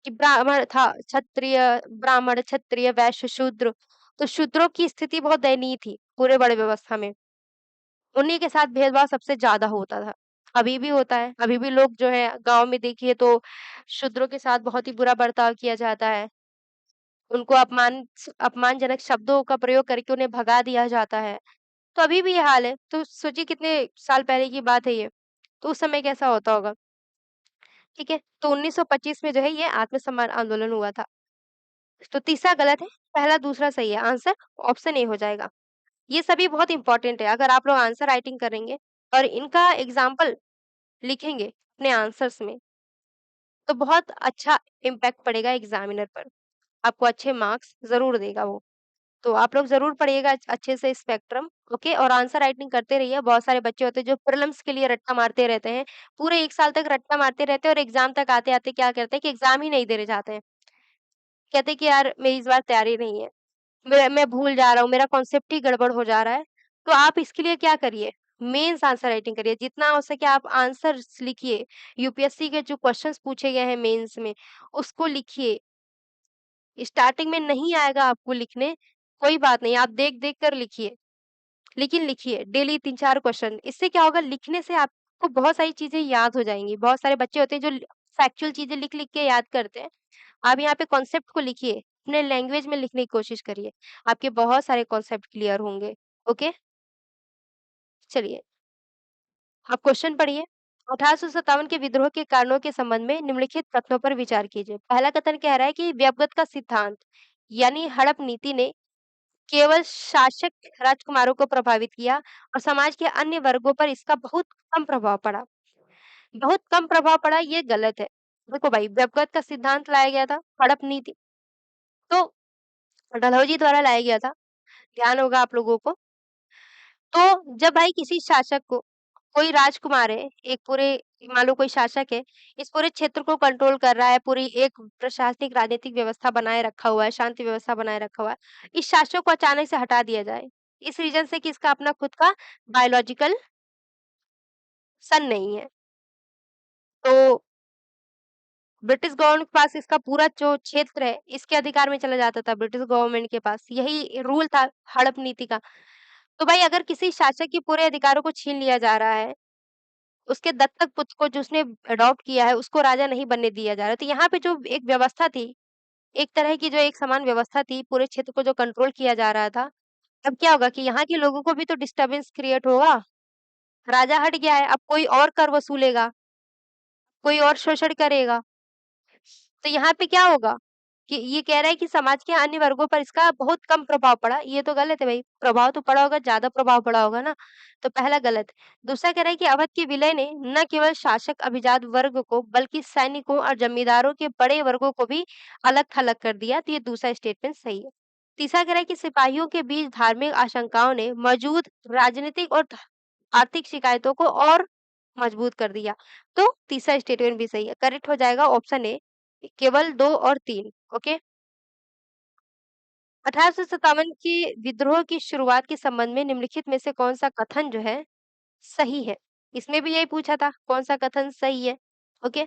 कि ब्राह्मण था, क्षत्रिय, ब्राह्मण, क्षत्रिय, वैश्य, शूद्र, तो शूद्रों की स्थिति बहुत दयनीय थी पूरे वर्ण व्यवस्था में। उन्हीं के साथ भेदभाव सबसे ज़्यादा होता था। अभी भी होता है, अभी भी लोग जो है गाँव में देखिए तो शूद्रों के साथ बहुत ही बुरा बर्ताव किया जाता है। उनको अपमानजनक शब्दों का प्रयोग करके उन्हें भगा दिया जाता है। तो अभी भी ये हाल है, तो सोचिए कितने साल पहले की बात है ये, तो उस समय कैसा होता होगा, ठीक है? तो 1925 में जो है ये आत्मसम्मान आंदोलन हुआ था। तो तीसरा गलत है, पहला दूसरा सही है, आंसर ऑप्शन ए हो जाएगा। ये सभी बहुत इम्पोर्टेंट है, अगर आप लोग आंसर राइटिंग करेंगे और इनका एग्ज़ाम्पल लिखेंगे अपने आंसर्स में, तो बहुत अच्छा इम्पैक्ट पड़ेगा एग्ज़ामिनर पर, आपको अच्छे मार्क्स ज़रूर देगा वो। तो आप लोग ज़रूर पढ़िएगा अच्छे से स्पेक्ट्रम, ओके? और आंसर राइटिंग करते रहिए, बहुत सारे बच्चे होते हैं जो प्रीलिम्स के लिए रट्टा मारते रहते हैं, पूरे 1 साल तक रट्टा मारते रहते हैं और एग्ज़ाम तक आते-आते क्या करते हैं कि एग्ज़ाम ही नहीं देने जाते हैं। कहते हैं कि यार मेरी इस बार तैयारी नहीं है, मैं भूल जा रहा हूँ, मेरा कॉन्सेप्ट ही गड़बड़ हो जा रहा है। तो आप इसके लिए क्या करिए, मेंस आंसर राइटिंग करिए, जितना हो सके आप आंसर्स लिखिए, यूपीएससी के जो क्वेश्चंस पूछे गए हैं मेंस में, उसको लिखिए। स्टार्टिंग में नहीं आएगा आपको लिखने, कोई बात नहीं, आप देख-देख कर लिखिए। लेकिन लिखिए डेली 3-4 क्वेश्चन, इससे क्या होगा लिखने से आपको बहुत सारी चीज़ें याद हो जाएँगी। बहुत सारे बच्चे होते हैं जो फैक्चुअल चीज़ें लिख-लिख के याद करते हैं। आप यहाँ पे कॉन्सेप्ट को लिखिए, अपने लैंग्वेज में लिखने की कोशिश करिए, आपके बहुत सारे कॉन्सेप्ट क्लियर होंगे। ओके? चलिए, आप क्वेश्चन पढ़िए। 1857 के विद्रोह के कारणों के संबंध में निम्नलिखित कथनों पर विचार कीजिए। पहला कथन कह रहा है कि व्यवगत का सिद्धांत यानी हड़प नीति ने केवल शासक राजकुमारों को प्रभावित किया और समाज के अन्य वर्गों पर इसका बहुत कम प्रभाव पड़ा। बहुत कम प्रभाव पड़ा ये गलत है। देखो भाई व्यवगत का सिद्धांत लाया गया था, हड़प नीति तो डलहौजी द्वारा लाया गया था, ध्यान होगा आप लोगों को। तो जब भाई किसी शासक को कोई राजकुमार है, एक पूरे मान लो कोई शासक है, इस पूरे क्षेत्र को कंट्रोल कर रहा है, पूरी एक प्रशासनिक राजनीतिक व्यवस्था बनाए रखा हुआ है, शांति व्यवस्था बनाए रखा हुआ है। इस शासक को अचानक से हटा दिया जाए, इस रीज़न से कि इसका अपना खुद का बायोलॉजिकल सन नहीं है। तो ब्रिटिश गवर्नमेंट के पास इसका पूरा जो क्षेत्र है, इसके अधिकार में चला जाता था ब्रिटिश गवर्नमेंट के पास, यही रूल था हड़प नीति का। तो भाई अगर किसी शासक के पूरे अधिकारों को छीन लिया जा रहा है, उसके दत्तक पुत्र को जिसने अडॉप्ट किया है, उसको राजा नहीं बनने दिया जा रहा है। तो यहाँ पे जो एक व्यवस्था थी, एक तरह की जो एक समान व्यवस्था थी, पूरे क्षेत्र को जो कंट्रोल किया जा रहा था, अब क्या होगा कि यहाँ के लोगों को भी तो डिस्टर्बेंस क्रिएट होगा। राजा हट गया है, अब कोई और कर वसूलेगा, कोई और शोषण करेगा। तो यहाँ पे क्या होगा कि ये कह रहा है कि समाज के अन्य वर्गों पर इसका बहुत कम प्रभाव पड़ा, ये तो गलत है भाई, प्रभाव तो पड़ा होगा, ज़्यादा प्रभाव पड़ा होगा ना, तो पहला गलत। दूसरा कह रहा है कि अवध के विलय ने न केवल शासक अभिजात वर्ग को बल्कि सैनिकों और जमींदारों के बड़े वर्गों को भी अलग-थलग कर दिया, तो ये दूसरा स्टेटमेंट सही है। तीसरा कह रहा है कि सिपाहियों के बीच धार्मिक आशंकाओं ने मौजूद राजनीतिक और आर्थिक शिकायतों को और मजबूत कर दिया, तो तीसरा स्टेटमेंट भी सही है, करेक्ट हो जाएगा ऑप्शन ए। केवल 2 और 3 ओके। 1857 के विद्रोह की शुरुआत के संबंध में निम्नलिखित में से कौन-सा कथन जो है सही है? इसमें भी यही पूछा था, कौन-सा कथन सही है? ओके।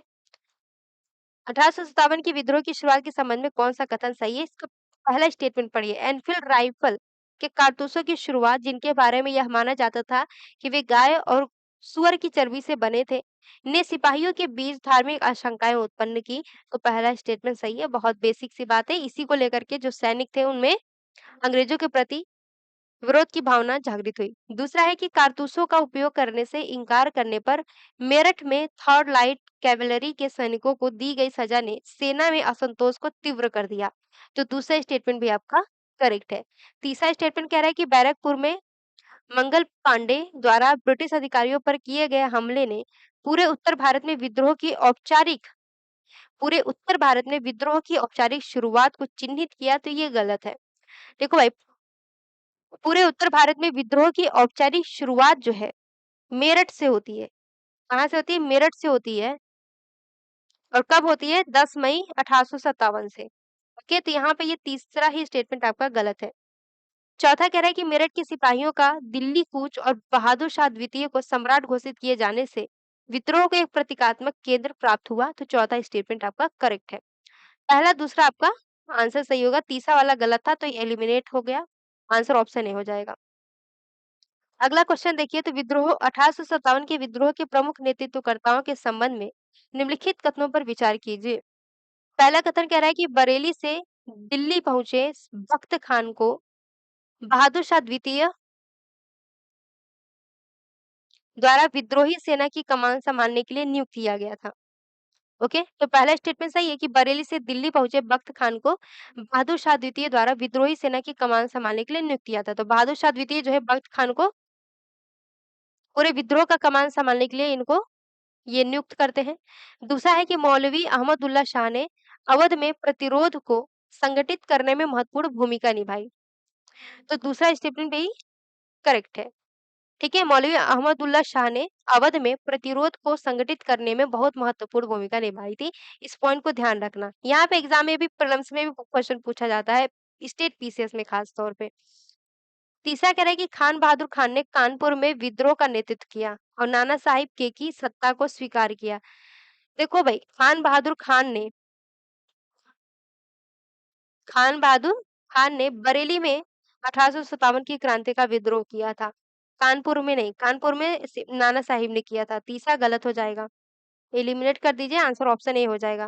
1857 के विद्रोह की शुरुआत के संबंध में कौन-सा कथन सही है? इसका पहला स्टेटमेंट पढ़िए। एनफील्ड राइफल के कारतूसों की शुरुआत जिनके बारे में यह माना जाता था कि वे गाय और सूअर की चर्बी से बने थे, ने सिपाहियों के बीच धार्मिक आशंकाएँ उत्पन्न की। तो पहला स्टेटमेंट सही है, बहुत बेसिक सी बात है। इसी को लेकर के जो सैनिक थे उनमें अंग्रेजों के प्रति विरोध की भावना जागृत हुई। दूसरा है कि कारतूसों का उपयोग करने से इनकार करने पर मेरठ में थर्ड लाइट कैवेलरी के सैनिकों को दी गई सजा ने सेना में असंतोष को तीव्र कर दिया। तो दूसरा स्टेटमेंट भी आपका करेक्ट है। तीसरा स्टेटमेंट कह रहा है कि बैरकपुर में मंगल पांडे द्वारा ब्रिटिश अधिकारियों पर किए गए हमले ने पूरे उत्तर भारत में विद्रोह की औपचारिक शुरुआत को चिन्हित किया, तो ये गलत है। देखो भाई पूरे उत्तर भारत में विद्रोह की औपचारिक शुरुआत जो है, मेरठ से होती है। कहाँ से होती है? मेरठ से होती है। और कब होती है? 10 मई 1857 से। ओके, तो यहाँ पे ये तीसरा ही स्टेटमेंट आपका गलत है। चौथा कह रहा है कि मेरठ के सिपाहियों का दिल्ली कूच और बहादुर शाह द्वितीय को सम्राट घोषित किए जाने से विद्रोह को एक प्रतीकात्मक केंद्र प्राप्त हुआ। तो चौथा स्टेटमेंट आपका करेक्ट है। पहला, दूसरा आपका आंसर सही होगा, तीसरा वाला गलत था तो ये एलिमिनेट हो गया। आंसर ऑप्शन ए हो जाएगा। अगला क्वेश्चन देखिए, तो विद्रोह 1857 के विद्रोह के प्रमुख नेतृत्वकर्ताओं के संबंध में निम्नलिखित कथनों पर विचार कीजिए। पहला कथन कह रहा है कि बरेली से दिल्ली पहुंचे बख्त खान को बहादुर शाह द्वितीय द्वारा विद्रोही सेना की कमान संभालने के लिए नियुक्त किया गया था। ओके, तो पहला स्टेटमेंट सही है कि बरेली से दिल्ली पहुंचे बख्त खान को बहादुर शाह द्वितीय द्वारा विद्रोही सेना की कमान संभालने के लिए नियुक्त किया था। तो बहादुर शाह द्वितीय जो है बख्त खान को पूरे विद्रोह का कमान संभालने के लिए इनको ये नियुक्त करते हैं। दूसरा है कि मौलवी अहमदुल्ला शाह ने अवध में प्रतिरोध को संगठित करने में महत्वपूर्ण भूमिका निभाई। तो दूसरा स्टेटमेंट भी करेक्ट है। ठीक है, मौलवी अहमदुल्ला शाह ने अवध में प्रतिरोध को संगठित करने में बहुत महत्वपूर्ण भूमिका निभाई थी। इस पॉइंट को ध्यान रखना। यहाँ पे एग्जाम में भी, प्रीलिम्स में भी क्वेश्चन पूछा जाता है, स्टेट पीसीएस में खास तौर पे। तीसरा कह रहा है कि खान बहादुर खान ने कानपुर में विद्रोह का नेतृत्व किया और नाना साहिब के की सत्ता को स्वीकार किया। देखो भाई, खान बहादुर खान ने बरेली में 1857 की क्रांति का विद्रोह किया था। कानपुर में नहीं, कानपुर में नाना साहिब ने किया था। तीसरा गलत हो जाएगा, एलिमिनेट कर दीजिए, आंसर ऑप्शन ए हो जाएगा।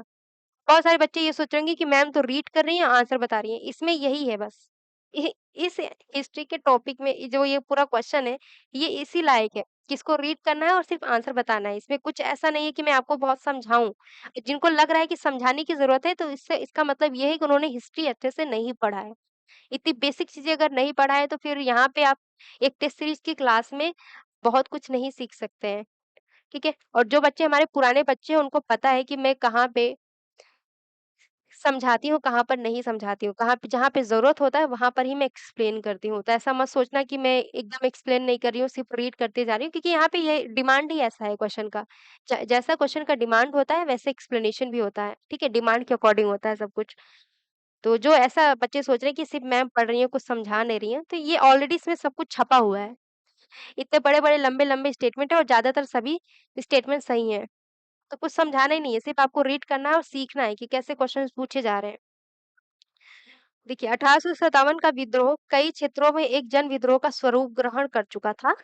बहुत सारे बच्चे ये सोचेंगे कि मैम तो रीड कर रही हैं, आंसर बता रही हैं। इसमें यही है बस। इस हिस्ट्री के टॉपिक में जो ये पूरा क्वेश्चन है, ये इसी लायक है कि इसको रीड करना है और सिर्फ आंसर बताना है। इसमें कुछ ऐसा नहीं है कि मैं आपको बहुत समझाऊं। जिनको लग रहा है कि समझाने की जरूरत है, तो इससे इसका मतलब ये है कि उन्होंने हिस्ट्री अच्छे से नहीं पढ़ा है। इतनी बेसिक चीजें अगर नहीं पढ़ा है, तो फिर यहाँ पे आप एक टेस्ट सीरीज की क्लास में बहुत कुछ नहीं सीख सकते हैं। ठीक है, और जो बच्चे हमारे पुराने बच्चे हैं, उनको पता है कि मैं कहाँ पे समझाती हूँ, कहाँ पर नहीं समझाती हूँ, कहाँ पे जहाँ पे ज़रूरत होता है, वहाँ पर ही मैं एक्सप्लेन करती हूँ। तो ऐसा मत सोचना कि मैं एकदम एक्सप्लेन नहीं कर रही हूँ, सिर्फ़ रीड करते जा रही हूँ, क्योंकि यहाँ पे ये डिमांड ही ऐसा है क्वेश्चन का। जैसा क्वेश्चन का डिमांड होता है, वैसे एक्सप्लेनेशन भी होता है, ठीक है? डिमांड के अकॉर्डिंग होता है सब कुछ। तो जो ऐसा बच्चे सोच रहे हैं कि सिर्फ़ मैम पढ़ रही हैं, कुछ समझा नहीं रही हैं, तो ये ऑलरेडी इसमें सब कुछ छपा हुआ है। इतने बड़े-बड़े, लंबे-लंबे स्टेटमेंट है और ज़्यादातर सभी स्टेटमेंट सही हैं। तो कुछ समझाना ही नहीं है, सिर्फ़ आपको रीड करना है और सीखना है कि कैसे क्वेश्चन्स पूछे जा रहे हैं। देखिए, 1857 का विद्रोह कई क्षेत्रों में एक जन विद्रोह का स्वरूप ग्रहण कर चुका था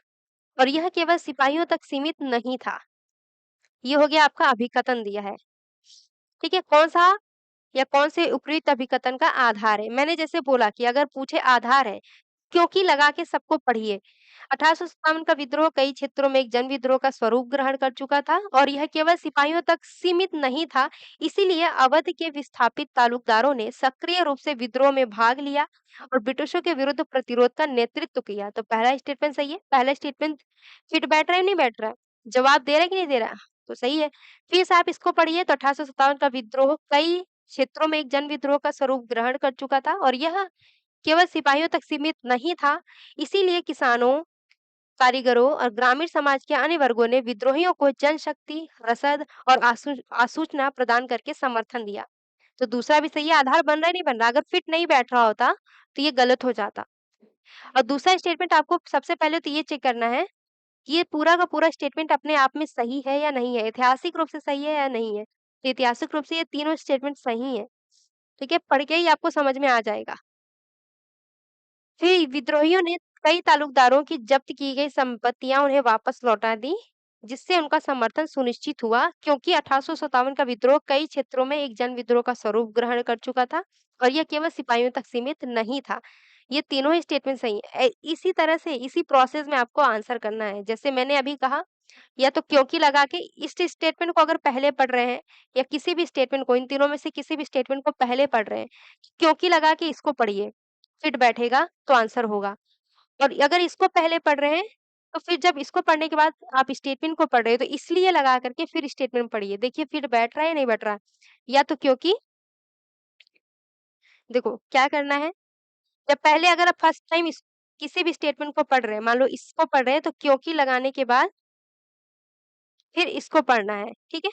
और यह केवल सिपाहियों तक सीमित नहीं था। ये हो गया आपका अभिकथन दिया है। ठीक है, कौन-सा या कौन से उपयुक्त अभिकथन का आधार है? मैंने जैसे बोला कि अगर पूछे आधार है, क्योंकि लगा के सबको पढ़िए। 1857 का विद्रोह कई क्षेत्रों में एक जन विद्रोह का स्वरूप ग्रहण कर चुका था और यह केवल सिपाहियों तक सीमित नहीं था। इसीलिए अवध के विस्थापित तालुकदारों ने सक्रिय रूप से विद्रोह में भाग लिया और ब्रिटिशों के विरुद्ध प्रतिरोध का नेतृत्व किया। तो पहला स्टेटमेंट सही है। पहला स्टेटमेंट फिट बैठ रहा है, नहीं बैठ रहा है? जवाब दे रहा है कि नहीं दे रहा? तो सही है। फिर से आप इसको पढ़िए, तो 1857 का विद्रोह कई क्षेत्रों में एक जन विद्रोह का स्वरूप ग्रहण कर चुका था और यह केवल सिपाहियों तक सीमित नहीं था। इसीलिए किसानों, कारीगरों और ग्रामीण समाज के अन्य वर्गों ने विद्रोहियों को जनशक्ति, रसद और आसूचना प्रदान करके समर्थन दिया। तो दूसरा भी सही है, आधार बन रहा है, नहीं बन रहा? अगर फिट नहीं बैठ रहा होता, तो ये गलत हो जाता। और दूसरा स्टेटमेंट आपको सबसे पहले तो ये चेक करना है कि ये पूरा का पूरा स्टेटमेंट अपने आप में सही है या नहीं है, ऐतिहासिक रूप से सही है या नहीं है। तो ऐतिहासिक रूप से ये तीनों स्टेटमेंट सही है। ठीक है, पढ़ के ही आपको समझ में आ जाएगा। फिर विद्रोहियों ने कई तालुकदारों की जब्त की गई संपत्तियां उन्हें वापस लौटा दी, जिससे उनका समर्थन सुनिश्चित हुआ, क्योंकि 1857 का विद्रोह कई क्षेत्रों में एक जन विद्रोह का स्वरूप ग्रहण कर चुका था और यह केवल सिपाहियों तक सीमित नहीं था। ये तीनों ही स्टेटमेंट सही है। इसी तरह से इसी प्रोसेस में आपको आंसर करना है। जैसे मैंने अभी कहा, या तो क्योंकि लगा के इस स्टेटमेंट को अगर पहले पढ़ रहे हैं, या किसी भी स्टेटमेंट को, इन तीनों में से किसी भी स्टेटमेंट को पहले पढ़ रहे हैं, क्योंकि लगा के इसको पढ़िए, फिट बैठेगा तो आंसर होगा। और अगर इसको पहले पढ़ रहे हैं, तो फिर जब इसको पढ़ने के बाद आप स्टेटमेंट को पढ़ रहे हो, तो इसलिए लगा करके फिर स्टेटमेंट पढ़िए। देखिए फिट बैठ रहा है या नहीं बैठ रहा? या तो क्योंकि, देखो क्या करना है, जब पहले अगर आप फर्स्ट टाइम किसी भी स्टेटमेंट को पढ़ रहे हैं, मान लो इसको पढ़ रहे हैं तो क्योंकि लगाने के बाद फिर इसको पढ़ना है, ठीक है?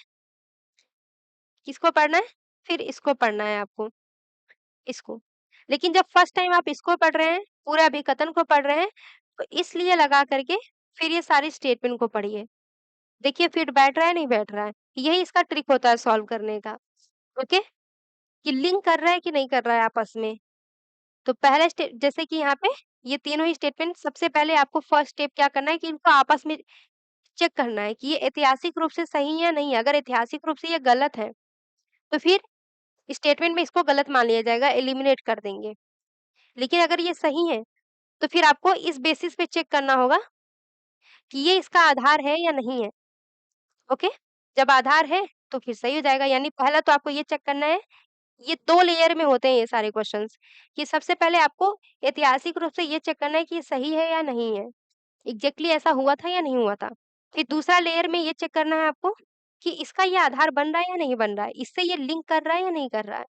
किसको पढ़ना है? फिर इसको पढ़ना है आपको, इसको। लेकिन जब फर्स्ट टाइम आप इसको पढ़ रहे हैं, पूरे अभिकथन को पढ़ रहे हैं, तो इसलिए लगा करके फिर ये सारी स्टेटमेंट को पढ़िए। देखिए फिट बैठ रहा है, नहीं बैठ रहा है? यही इसका ट्रिक होता है सॉल्व करने का, ओके? कि लिंक कर रहा है कि नहीं कर रहा है आपस में। तो पहला स्टेप जैसे कि यहाँ पे ये तीनों ही स्टेटमेंट सबसे पहले आपको फर्स्ट स्टेप क्या करना है कि इनको आपस में चेक करना है कि ये ऐतिहासिक रूप से सही है या नहीं है। अगर ऐतिहासिक रूप से ये गलत है, तो फिर स्टेटमेंट में इसको गलत मान लिया जाएगा, एलिमिनेट कर देंगे। लेकिन अगर ये सही है, तो फिर आपको इस बेसिस पे चेक करना होगा कि ये इसका आधार है या नहीं है, ओके? जब आधार है, तो फिर सही हो जाएगा। यानी पहला तो आपको ये चेक करना है, ये 2 लेयर में होते हैं ये सारे क्वेश्चंस, कि सबसे पहले आपको ऐतिहासिक रूप से ये चेक करना है कि ये सही है या नहीं है। एग्ज़ैक्टली ऐसा हुआ था या नहीं हुआ था। फिर दूसरा लेयर में ये चेक करना है आपको कि इसका ये आधार बन रहा है या नहीं बन रहा है, इससे ये लिंक कर रहा है या नहीं कर रहा है,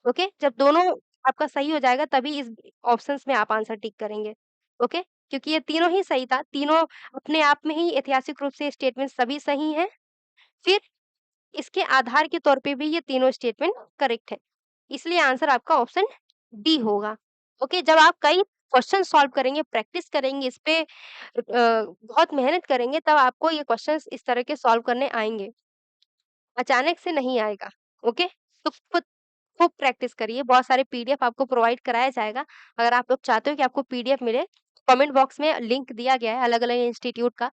ओके? जब दोनों आपका सही हो जाएगा तभी इस ऑप्शंस में आप आंसर टिक करेंगे, ओके? क्योंकि ये तीनों ही सही था, तीनों अपने आप में ही ऐतिहासिक रूप से स्टेटमेंट सभी सही हैं, फिर इसके आधार के तौर पे भी ये तीनों स्टेटमेंट करेक्ट है। इसलिए आंसर आपका ऑप्शन डी होगा, ओके? जब आप कई क्वेश्चन सॉल्व करेंगे, प्रैक्टिस करेंगे, इस पे बहुत मेहनत करेंगे, तब आपको ये क्वेश्चंस इस तरह के सॉल्व करने आएँगे। अचानक से नहीं आएगा, ओके? तो खुद खूब प्रैक्टिस करिए, बहुत सारे पीडीएफ आपको प्रोवाइड कराया जाएगा। अगर आप लोग चाहते हो कि आपको पीडीएफ मिले, कमेंट बॉक्स में लिंक दिया गया है अलग-अलग इंस्टीट्यूट का,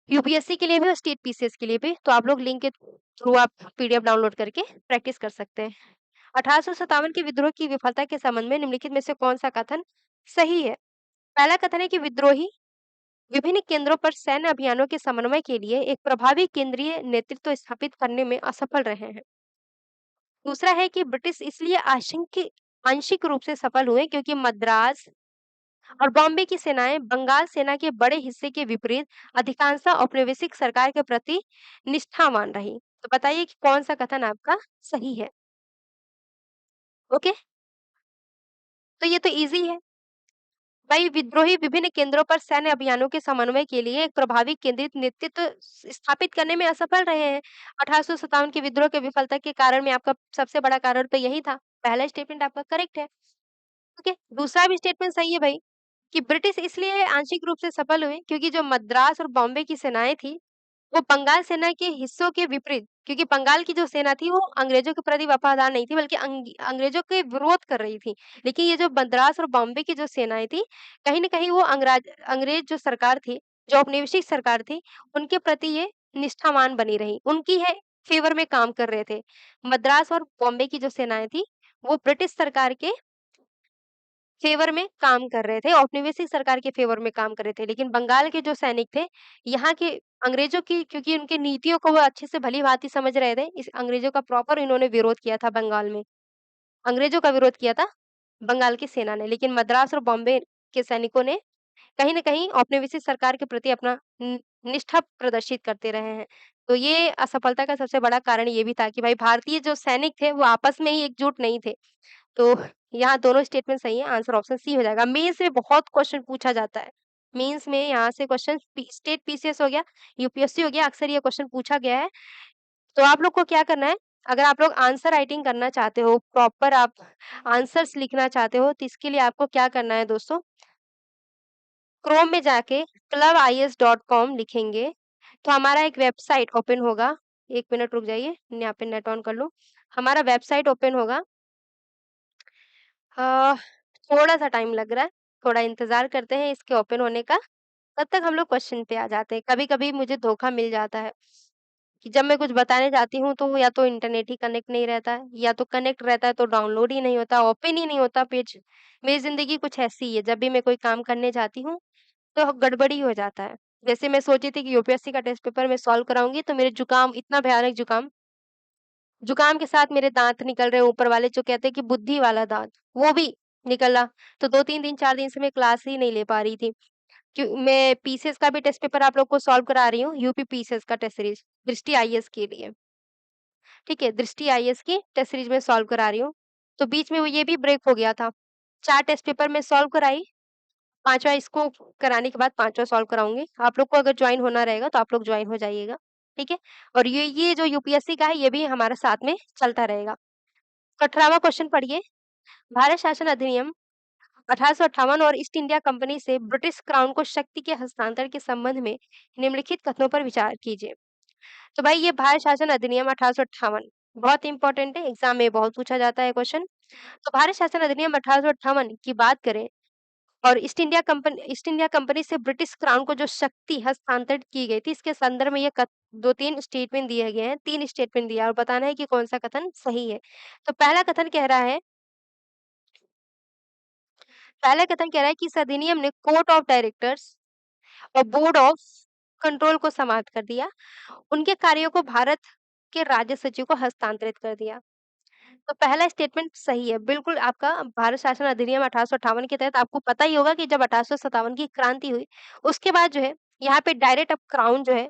यूपीएससी के लिए भी और स्टेट पीसीएस के लिए भी, तो आप लोग लिंक के थ्रू आप पीडीएफ डाउनलोड करके प्रैक्टिस कर सकते हैं। 1857 के विद्रोह की विफलता के संबंध में निम्नलिखित में से कौन-सा कथन सही है? पहला कथन है कि विद्रोही विभिन्न केंद्रों पर सैन्य अभियानों के समन्वय के लिए एक प्रभावी केंद्रीय नेतृत्व स्थापित करने में असफल रहे हैं। दूसरा है कि ब्रिटिश इसलिए आंशिक रूप से सफल हुए क्योंकि मद्रास और बॉम्बे की सेनाएं बंगाल सेना के बड़े हिस्से के विपरीत अधिकांशतः औपनिवेशिक सरकार के प्रति निष्ठावान रही। तो बताइए कि कौन सा कथन आपका सही है? ओके, तो ये तो इजी है। भाई विद्रोही विभिन्न केंद्रों पर सैन्य अभियानों के समन्वय के लिए एक प्रभावी केंद्रित नेतृत्व स्थापित करने में असफल रहे हैं। 1857 के विद्रोह के विफलता के कारण में आपका सबसे बड़ा कारण तो यही था। पहला स्टेटमेंट आपका करेक्ट है। ओके, दूसरा भी स्टेटमेंट सही है भाई कि ब्रिटिश इसलिए आंशिक रूप से सफल हुए क्योंकि जो मद्रास और बॉम्बे की सेनाएं थी वो बंगाल सेना के हिस्सों के विपरीत, क्योंकि बंगाल की जो सेना थी वो अंग्रेजों के प्रति वफादार नहीं थी बल्कि अंग्रेजों के विरोध कर रही थी। लेकिन ये जो मद्रास और बॉम्बे की जो सेनाएँ थी, कहीं न कहीं वो अंग्रेज जो सरकार थी, जो औपनिवेशिक सरकार थी, उनके प्रति ये निष्ठावान बनी रही। उनकी है फ़ेवर में काम कर रहे थे। मद्रास और बॉम्बे की जो सेनाएँ थी, वो ब्रिटिश सरकार के फ़ेवर में काम कर रहे थे, औपनिवेशिक सरकार के फ़ेवर में काम कर रहे थे। लेकिन बंगाल के जो सैनिक थे, यहाँ के अंग्रेज़ों की क्योंकि उनकी नीतियों को वो अच्छे से भली-भाँति समझ रहे थे, इस अंग्रेज़ों का प्रॉपर इन्होंने विरोध किया था बंगाल में। अंग्रेज़ों का विरोध किया था बंगाल की सेना ने, लेकिन मद्रास और बॉम्बे के सैनिकों ने कहीं न कहीं औपनिवेशिक सरकार के प्रति अपना निष्ठा प्रदर्शित करते रहे हैं। तो ये असफलता का सबसे बड़ा कारण ये भी था कि भाई भारतीय जो सैनिक थे, वो आपस में ही एकजुट नहीं थे। तो यहाँ दोनों स्टेटमेंट सही है, आंसर ऑप्शन सी हो जाएगा। मेंस में बहुत क्वेश्चन पूछा जाता है। मेंस में यहाँ से क्वेश्चन स्टेट पीसीएस हो गया, यूपीएससी हो गया, अक्सर ये क्वेश्चन पूछा गया है। तो आप लोग को क्या करना है, अगर आप लोग आंसर राइटिंग करना चाहते हो, प्रॉपर आप आंसर्स लिखना चाहते हो, तो इसके लिए आपको क्या करना है दोस्तों, क्रोम में जाके clubis.com लिखेंगे, तो हमारा एक वेबसाइट ओपन होगा। 1 मिनट रुक जाइए, मैं यहाँ पे नेट ऑन कर लूँ। हमारा वेबसाइट ओपन होगा। अ, थोड़ा-सा टाइम लग रहा है, थोड़ा इंतज़ार करते हैं इसके ओपन होने का, तब तक हम लोग क्वेश्चन पे आ जाते हैं। कभी-कभी मुझे धोखा मिल जाता है कि जब मैं कुछ बताने जाती हूँ, तो या तो इंटरनेट ही कनेक्ट नहीं रहता है, या तो कनेक्ट रहता है तो डाउनलोड ही नहीं होता, ओपन ही नहीं होता पेज। मेरी ज़िंदगी कुछ ऐसी ही है, जब भी मैं कोई काम करने जाती हूँ, तो गड़बड़ी हो जाता है। जैसे मैं सोची थी कि यूपीएससी का टेस्ट पेपर मैं सॉल्व कराऊँगी, तो मेरे जुकाम इतना भयानक जुकाम जुकाम के साथ मेरे दाँत निकल रहे हैं ऊपर वाले जो कहते हैं कि बुद्धि वाला दाँत, वो भी निकला। तो 2-3 दिन 4 दिन से मैं क्लास ही नहीं ले पा रही थी। मैं पीसीएस का भी टेस्ट पेपर आप लोग को सॉल्व करा रही हूँ, यूपी पीसीएस का टेस्ट सीरीज़, दृष्टि आईएएस के लिए, ठीक है? दृष्टि आईएएस की टेस्ट सीरीज़ मैं सॉल्व करा रही हूँ। तो बीच में वो ये भी ब्रेक हो गया था। 4 टेस्ट पेपर मैं सॉल्व कराई, 5वाँ इसको कराने के बाद 5वाँ सॉल्व कराऊँगी। आप लोग को अगर जॉइन होना रहेगा तो आप लोग जॉइन हो जाइएगा, ठीक है? और ये जो यूपीएससी का है ये भी हमारे साथ में चलता रहेगा। तो 18वाँ क्वेश्चन पढ़िए, भारत शासन अधिनियम 1858 और ईस्ट इंडिया कंपनी से ब्रिटिश क्राउन को शक्ति के हस्तांतरण के संबंध में निम्नलिखित कथनों पर विचार कीजिए। तो भाई ये भारत शासन अधिनियम 1858 बहुत इंपॉर्टेंट है, एग्जाम में बहुत पूछा जाता है क्वेश्चन। तो भारत शासन अधिनियम 1858 की बात करें और ईस्ट इंडिया कंपनी से ब्रिटिश क्राउन को जो शक्ति हस्तांतरित की गई थी, इसके संदर्भ में ये 2-3 स्टेटमेंट दिए गए हैं, 3 स्टेटमेंट दिया है और बताना है कि कौन-सा कथन सही है। तो पहला कथन कह रहा है कि इस अधिनियम ने कोर्ट ऑफ डायरेक्टर्स और बोर्ड ऑफ कंट्रोल को समाप्त कर दिया। उनके कार्यों को भारत के राज्य सचिव को हस्तांतरित कर दिया। तो पहला स्टेटमेंट सही है। बिल्कुल आपका भारत शासन अधिनियम 1858 के तहत आपको पता ही होगा कि जब 1857 की क्रांति हुई, उसके बाद जो है यहाँ पे डायरेक्ट अब क्राउन जो है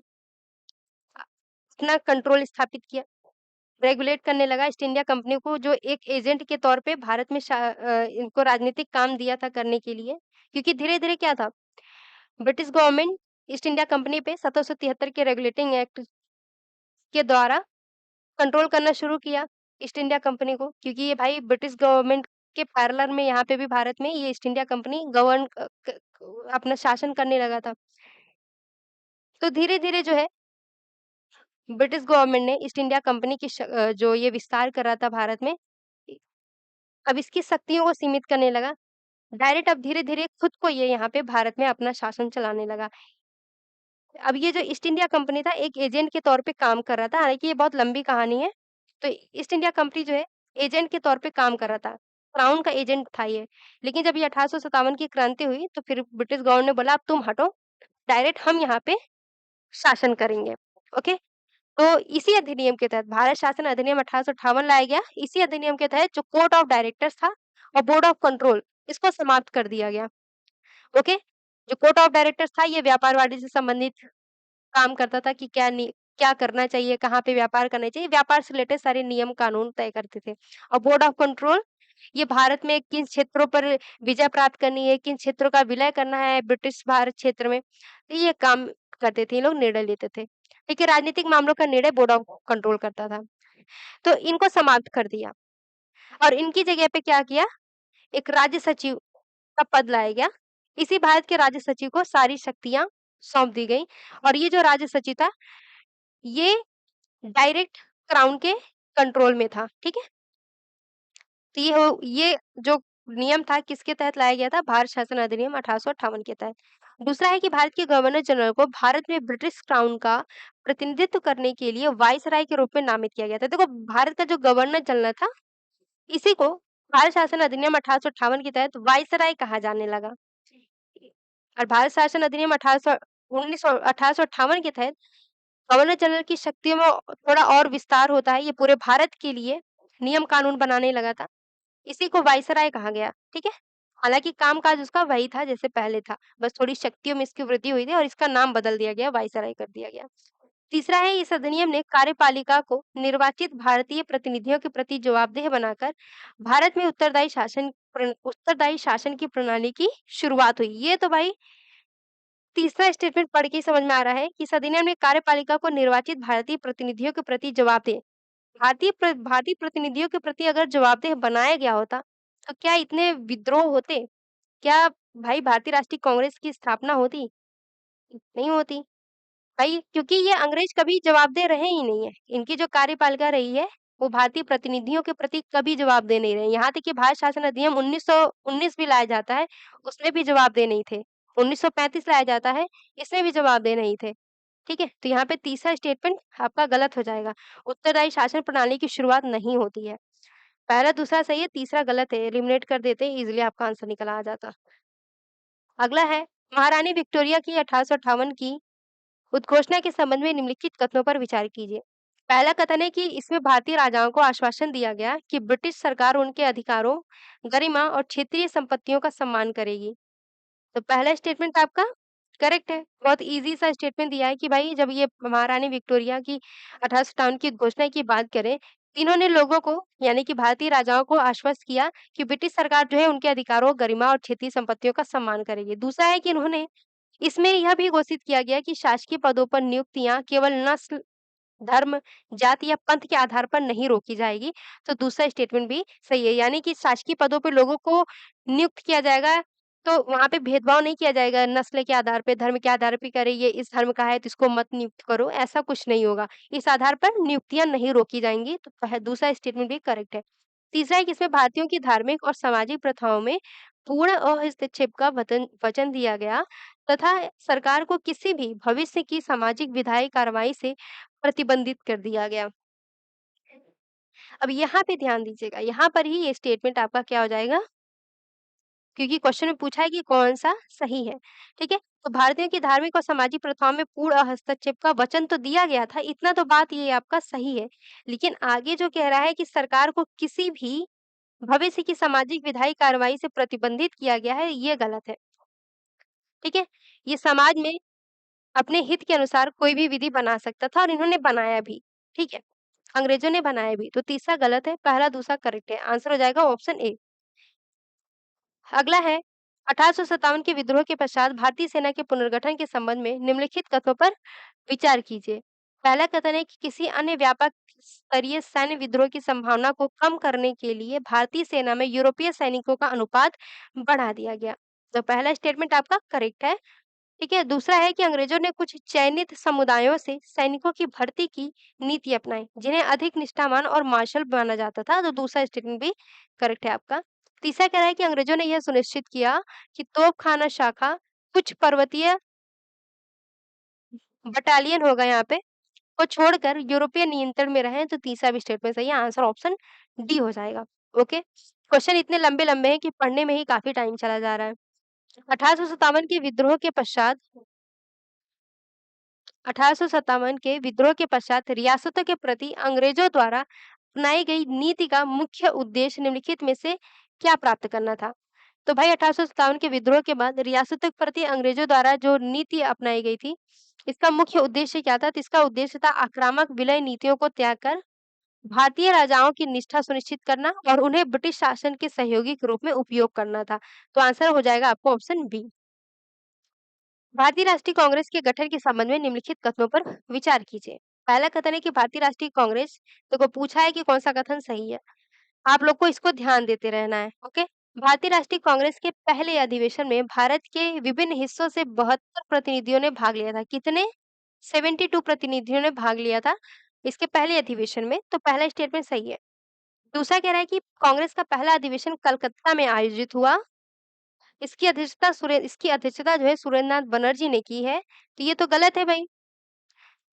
अपना कंट्रोल स्थापित किया, रेगुलेट करने लगा ईस्ट इंडिया कंपनी को जो एक एजेंट के तौर पे भारत में इनको राजनीतिक काम दिया था करने के लिए। क्योंकि धीरे-धीरे क्या था, British government east India company पे 1773 के रेगुलेटिंग एक्ट के द्वारा कंट्रोल करना शुरू किया ईस्ट इंडिया कंपनी को, क्योंकि ये भाई ब्रिटिश गवर्नमेंट के पैरेलल में यहाँ पे भी भारत में ये ईस्ट इंडिया कंपनी गवर्न अपना शासन करने लगा था। तो धीरे-धीरे जो है ब्रिटिश गवर्नमेंट ने ईस्ट इंडिया कंपनी की जो ये विस्तार कर रहा था भारत में, अब इसकी शक्तियों को सीमित करने लगा। डायरेक्ट अब धीरे-धीरे खुद को ये यहाँ पे भारत में अपना शासन चलाने लगा। अब ये जो ईस्ट इंडिया कंपनी था एक एजेंट के तौर पे काम कर रहा था, हालाँकि ये बहुत लंबी कहानी है। तो ईस्ट इंडिया कंपनी जो है एजेंट के तौर पे काम कर रहा था, क्राउन का एजेंट था ये। लेकिन जब ये 1857 की क्रांति हुई तो फिर ब्रिटिश गवर्नमेंट ने बोला अब तुम हटो, डायरेक्ट हम यहाँ पे शासन करेंगे। ओके? तो इसी अधिनियम के तहत भारत शासन अधिनियम 1858 लाया गया। इसी अधिनियम के तहत जो कोर्ट ऑफ डायरेक्टर्स था और बोर्ड ऑफ कंट्रोल इसको समाप्त कर दिया गया। ओके? जो कोर्ट ऑफ डायरेक्टर्स था ये व्यापार वाणिज्य से संबंधित काम करता था कि क्या करना चाहिए, कहाँ पे व्यापार करना चाहिए, व्यापार से रिलेटेड सारे नियम कानून तय करते थे। और बोर्ड ऑफ कंट्रोल ये भारत में किन क्षेत्रों पर विजय प्राप्त करनी है, किन क्षेत्रों का विलय करना है ब्रिटिश भारत क्षेत्र में, तो ये काम करते थे, ये लोग निर्णय लेते थे। ठीक है, राजनीतिक मामलों का निर्णय बोर्ड ऑफ कंट्रोल करता था। तो इनको समाप्त कर दिया और इनकी जगह पे क्या किया, एक राज्य सचिव का पद लाया गया। इसी भारत के राज्य सचिव को सारी शक्तियाँ सौंप दी गई और ये जो राज्य सचिव था, ये डायरेक्ट क्राउन के कंट्रोल में था, ठीक है? तो ये जो नियम था किसके तहत लाया गया था? भारत शासन अधिनियम 1858 के तहत। दूसरा है कि भारत के गवर्नर जनरल को भारत में ब्रिटिश क्राउन का प्रतिनिधित्व करने के लिए वाइसराय के रूप में नामित किया गया था। देखो भारत का जो गवर्नर जनरल था, इसी को भारत शासन अधिनियम 1858 के तहत वाइसराय कहा जाने लगा। और भारत शासन अधिनियम 1858 के तहत गवर्नर जनरल की शक्तियों में थोड़ा और विस्तार होता है, ये पूरे भारत के लिए नियम कानून बनाने लगा था। इसी को वाइसराय कहा गया, ठीक है? हालाँकि काम-काज उसका वही था जैसे पहले था, बस थोड़ी शक्तियों में इसकी वृद्धि हुई थी और इसका नाम बदल दिया गया, वाइसराय कर दिया गया। तीसरा है इस अधिनियम ने कार्यपालिका को निर्वाचित भारतीय प्रतिनिधियों के प्रति जवाबदेह बनाकर भारत में उत्तरदायी शासन की प्रणाली की शुरुआत हुई। ये तो भाई तीसरा स्टेटमेंट पढ़ के ही समझ में आ रहा है कि इस अधिनियम ने कार्यपालिका को निर्वाचित भारतीय प्रतिनिधियों के प्रति जवाबदेह भारतीय प्रतिनिधियों के प्रति अगर जवाबदेह बनाया गया होता, तो क्या इतने विद्रोह होते? क्या भाई भारतीय राष्ट्रीय कांग्रेस की स्थापना होती? नहीं होती। भाई क्योंककि ये अंग्रेज कभी जवाबदेह रहे ही नहीं है। इनकी जो कार्यपालिका रही है, वो भारतीय प्रतिनिधियों के प्रति कभी जवाबदेह नहीं रहे। यहाँ तक कि भारत शासन अधिनियम 1919 भी लाया जाता है, उसमें भी जवाबदेह नहीं थे। 1935 लाया जाता है, इसमें भी जवाबदेह नहीं थे। ठीक है? तो यहाँ पे तीसरा स्टेटमेंट आपका गलत हो जाएगा। उत्तरदायी शासन प्रणाली की शुरुआत नहीं होती है। पहला, दूसरा सही है, तीसरा गलत है। एलिमिनेट कर देते, ईज़िली आपका आंसर निकल आ जाता। अगला है महारानी विक्टोरिया की 1858 की उद्घोषणा के संबंध में निम्नलिखित कथनों पर विचार कीजिए। पहला कथन है कि इसमें भारतीय राजाओं को आश्वासन दिया गया कि ब्रिटिश सरकार उनके अधिकारों, गरिमा और क्षेत्रीय संपत्तियों का सम्मान करेगी। तो पहला स्टेटमेंट आपका करेक्ट है। बहुत ईज़ी सा स्टेटमेंट दिया है कि भाई जब ये महारानी विक्टोरिया की 1857 की घोषणा की बात करें, इन्होंने लोगों को यानी कि भारतीय राजाओं को आश्वस्त किया कि ब्रिटिश सरकार जो है उनके अधिकारों, गरिमा और क्षेत्रीय संपत्तियों का सम्मान करेगी। दूसरा है कि इन्होंने इसमें यह भी घोषित किया गया कि शासकीय पदों पर नियुक्तियाँ केवल नस्ल, धर्म, जाति या पंथ के आधार पर नहीं रोकी जाएगी। तो दूसरा स्टेटमेंट भी सही है, यानी कि शासकीय पदों पे लोगों को नियुक्त किया जाएगा, तो वहाँ पे भेदभाव नहीं किया जाएगा नस्ल के आधार पे, धर्म के आधार पे करे ये इस धर्म का है तो इसको मत नियुक्त करो, ऐसा कुछ नहीं होगा। इस आधार पर नियुक्तियाँ नहीं रोकी जाएँगी, तो दूसरा स्टेटमेंट भी करेक्ट है। तीसरा है कि इसमें भारतीयों की धार्मिक और सामाजिक प्रथाओं में पूर्ण हस्तक्षेप का वचन दिया गया तथा सरकार को किसी भी भविष्य की सामाजिक विधायी कार्रवाई से प्रतिबंधित कर दिया गया। अब यहाँ पे ध्यान दीजिएगा, यहाँ पर ही ये स्टेटमेंट आपका क्या हो जाएगा, क्योंकि क्वेश्चन में पूछा है कि कौन-सा सही है, ठीक है? तो भारतीयों की धार्मिक और सामाजिक प्रथाओं में पूर्ण हस्तक्षेप का वचन तो दिया गया था, इतना तो बात ये आपका सही है। लेकिन आगे जो कह रहा है कि सरकार को किसी भी भविष्य की सामाजिक विधायी कार्रवाई से प्रतिबंधित किया गया है, ये गलत है, ठीक है? ये समाज में अपने हित के अनुसार कोई भी विधि बना सकता था और इन्होंने बनाया भी, ठीक है? अंग्रेजों ने बनाया भी, तो तीसरा गलत है, पहला दूसरा करेक्ट है। आंसर हो जाएगा ऑप्शन ए। अगला है 1857 के विद्रोह के पश्चात भारतीय सेना के पुनर्गठन के संबंध में निम्नलिखित कथनों पर विचार कीजिए। पहला कथन है कि किसी अन्य व्यापक स्तरीय सैन्य विद्रोह की संभावना को कम करने के लिए भारतीय सेना में यूरोपीय सैनिकों का अनुपात बढ़ा दिया गया। तो पहला स्टेटमेंट आपका करेक्ट है। ठीक है, दूसरा है कि अंग्रेजों ने कुछ चयनित समुदायों से सैनिकों की भर्ती की नीति अपनाई, जिन्हें अधिक निष्ठावान और मार्शल माना जाता था, तो दूसरा स्टेटमेंट भी करेक्ट है आपका। तीसरा कह रहा है कि अंग्रेजों ने यह सुनिश्चित किया कि तोपखाना शाखा कुछ पर्वतीय बटालियन होगा यहाँ पे, को छोड़कर यूरोपीय नियंत्रण में रहे, तो तीसरा भी स्टेटमेंट सही है, आंसर ऑप्शन डी हो जाएगा। ओके, क्वेश्चन इतने लंबे-लंबे हैं कि पढ़ने में ही काफ़ी टाइम चला जा रहा है। 1857 के विद्रोह के पश्चात 1857 के विद्रोह के पश्चात रियासतों के प्रति अंग्रेजों द्वारा अपनाई गई नीति का मुख्य उद्देश्य निम्नलिखित में से क्या प्राप्त करना था? तो भाई 1857 के विद्रोह के बाद रियासतों के प्रति अंग्रेजों द्वारा जो नीति अपनाई गई थी, इसका मुख्य उद्देश्य क्या था? तो इसका उद्देश्य था आक्रामक विलय नीतियों को त्याग कर भारतीय राजाओं की निष्ठा सुनिश्चित करना और उन्हें ब्रिटिश शासन के सहयोगी के रूप में उपयोग करना था। तो आंसर हो जाएगा आपको ऑप्शन बी। भारतीय राष्ट्रीय कांग्रेस के गठन के संबंध में निम्नलिखित कथनों पर विचार कीजिए। पहला कथन है कि भारतीय राष्ट्रीय कांग्रेस, देखो पूछा है कि कौन सा कथन सही है। आप लोग को इसको ध्यान देते रहना है, ओके? भारतीय राष्ट्रीय कांग्रेस के पहले अधिवेशन में भारत के विभिन्न हिस्सों से 72 प्रतिनिधियों ने भाग लिया था। कितने? 72 प्रतिनिधियों ने भाग लिया था इसके पहले अधिवेशन में, तो पहला स्टेटमेंट सही है। दूसरा कह रहा है कि कांग्रेस का पहला अधिवेशन कलकत्ता में आयोजित हुआ। इसकी अध्यक्षता जो है सुरेंद्रनाथ बनर्जी ने की है, तो ये तो गलत है भई।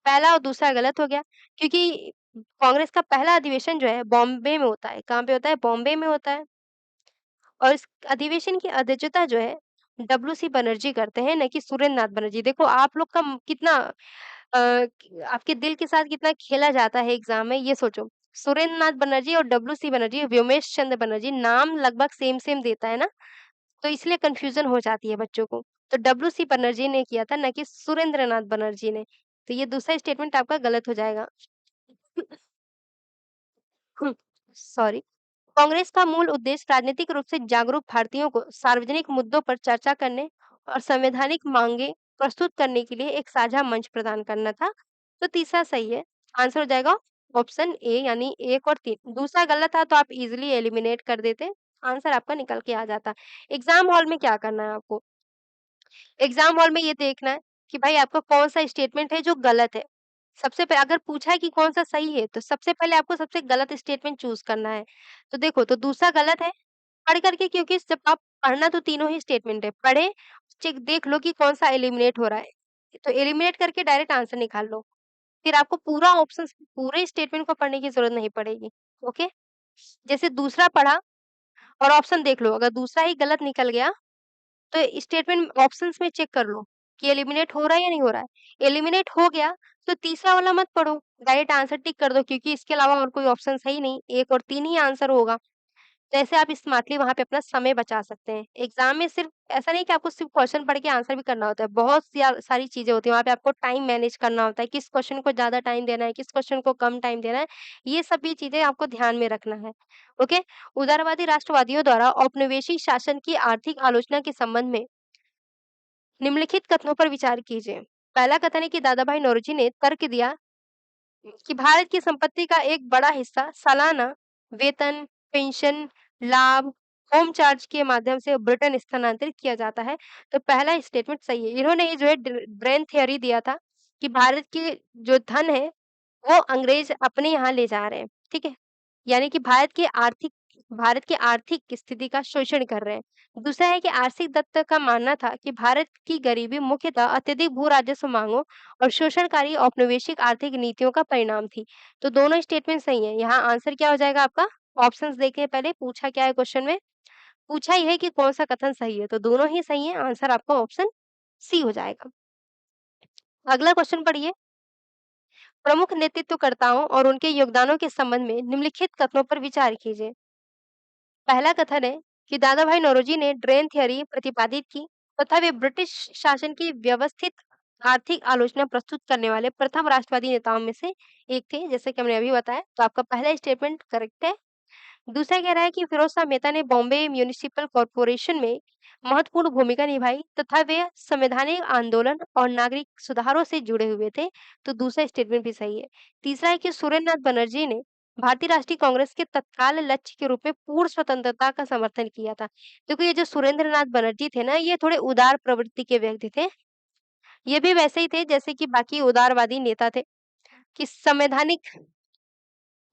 पहला और दूसरा गलत हो गया, क्योंकि कांग्रेस का पहला अधिवेशन जो है बॉम्बे में होता है। कहाँ पे होता है? बॉम्बे में होता है। और इस अधिवेशन की अध्यक्षता जो है डब्ल्यूसी बनर्जी करते हैं, ना कि सुरेंद्रनाथ बनर्जी। देखो आप लोग का कितना आपके दिल के साथ कितना खेला जाता है एग्ज़ाम में, ये सोचो। सुरेंद्रनाथ बनर्जी और डब्ल्यूसी बनर्जी, व्योमेश चंद्र बनर्जी, नाम लगभग सेम-सेम देता है ना, तो इसलिए कन्फ्यूज़न हो जाती है बच्चों को। तो डब्ल्यूसी बनर्जी ने किया था, ना कि सुरेंद्रनाथ बनर्जी ने। तो ये दूसरा स्टेटमेंट आपका गलत हो जाएगा। सॉरी। कांग्रेस का मूल उद्देश्य राजनीतिक रूप से जागरूक भारतीयों को सार्वजनिक मुद्दों पर चर्चा करने और संवैधानिक मांगे प्रस्तुत करने के लिए एक साझा मंच प्रदान करना था। तो तीसरा सही है। आंसर हो जाएगा ऑप्शन ए, यानी 1 और 3। दूसरा गलत था तो आप इजीली एलिमिनेट कर देते। आंसर आपका निकल के आ जाता। एग्जाम हॉल में क्या करना है आपको? एग्जाम हॉल में ये देखना है कि भाई आपका कौन-सा स्टेटमेंट है जो गलत है। सबसे पह अगर पूछा है कि कौन-सा सही है, तो सबसे पहले आपको सबसे गलत स्टेटमेंट चूज़ करना है। तो देखो, तो दूसरा गलत है, पढ़ कर के, क्योंकि जब आप पढ़ना तो तीनों ही स्टेटमेंट है, पढ़े, चेक देख लो कि कौन-सा एलिमिनेट हो रहा है। तो एलिमिनेट करके डायरेक्ट आंसर निकाल लो। फिर आपको पूरा ऑप्शंस पूरे स्टेटमेंट को पढ़ने की ज़रूरत नहीं पड़ेगी। ओके? जैसे दूसरा पढ़ा और ऑप्शन देख लो, अगर दूसरा ही गलत निकल गया तो स्टेटमेंट ऑप्शंस में चेक कर लो कि एलिमिनेट हो रहा है या नहीं हो रहा है। एलिमिनेट हो गया तो तीसरा वाला मत पढ़ो, डायरेक्ट आंसर टिक कर दो, क्योंकि इसके अलावा और कोई ऑप्शन है ही नहीं, 1 और 3 ही आंसर होगा। जैसे आप स्मार्टली वहाँ पे अपना समय बचा सकते हैं। एग्ज़ाम में सिर्फ़ ऐसा नहीं कि आपको सिर्फ़ क्वेश्चन पढ़ के आंसर भी करना होता है, बहुत सारी चीज़ें होती हैं, वहाँ पे आपको टाइम मैनेज करना होता है, किस क्वेश्चन को ज़्यादा टाइम देना है, किस क्वेश्चन को कम टाइम देना है, ये सभी चीज़ें आपको ध्यान में रखना है, ओके? उदारवादी राष्ट्रवादियों द्वारा औपनिवेशिक शासन की आर्थिक आलोचना के संबंध में निम्नलिखित कथनों पर विचार कीजिए। पहला कथन है कि दादा भाई नौरोजी ने तर्क दिया कि भारत की संपत्ति का एक बड़ा हिस्सा सालाना वेतन, पेंशन, लाभ, होम चार्ज के माध्यम से ब्रिटेन स्थानांतरित किया जाता है। तो पहला स्टेटमेंट सही है। इन्होंने ये जो है ब्रेन थ्योरी दिया था कि भारत की जो धन है वो अंग्रेज अपने यहाँ ले जा रहे हैं, ठीक है? यानी कि भारत की आर्थिक स्थिति का शोषण कर रहे हैं। दूसरा है कि आर्थिक दत्त का मानना था कि भारत की गरीबी मुख्यतः अत्यधिक भू राजस्व मांगों और शोषणकारी औपनिवेशिक आर्थिक नीतियों का परिणाम थी। तो दोनों स्टेटमेंट सही हैं। यहाँ आंसर क्या हो जाएगा आपका? ऑप्शंस देखें पहले, पूछा क्या है क्वेश्चन में? पूछा ये है कि कौन-सा कथन सही है, तो दोनों ही सही हैं, आंसर आपका ऑप्शन सी हो जाएगा। अगला क्वेश्चन पढ़िए। प्रमुख नेतृत्वकर्ताओं और उनके योगदानों के संबंध में निम्नलिखित कथनों पर विचार कीजिए। पहला कथन है कि दादा भाई नौरोजी ने ड्रेन थ्योरी प्रतिपादित की तथा वे ब्रिटिश शासन की व्यवस्थित आर्थिक आलोचना प्रस्तुत करने वाले प्रथम राष्ट्रवादी नेताओं में से एक थे, जैसे कि हमने अभी बताया। तो आपका पहला स्टेटमेंट करेक्ट है। दूसरा कह रहा है कि फिरोज शाह मेहता ने बॉम्बे म्युनिसिपल कॉर्पोरेशन में महत्वपूर्ण भूमिका निभाई तथा वे संवैधानिक आंदोलन और नागरिक सुधारों से जुड़े हुए थे। तो दूसरा स्टेटमेंट भी सही है। तीसरा है कि सुरेंद्र नाथ बनर्जी ने भारतीय राष्ट्रीय कांग्रेस के तत्काल लक्ष्य के रूप में पूर्ण स्वतंत्रता का समर्थन किया था। क्योंकि ये जो सुरेंद्र नाथ बनर्जी थे ना, ये थोड़े उदार प्रवृत्ति के व्यक्ति थे। ये भी वैसे ही थे जैसे कि बाकी उदारवादी नेता थे, कि संवैधानिक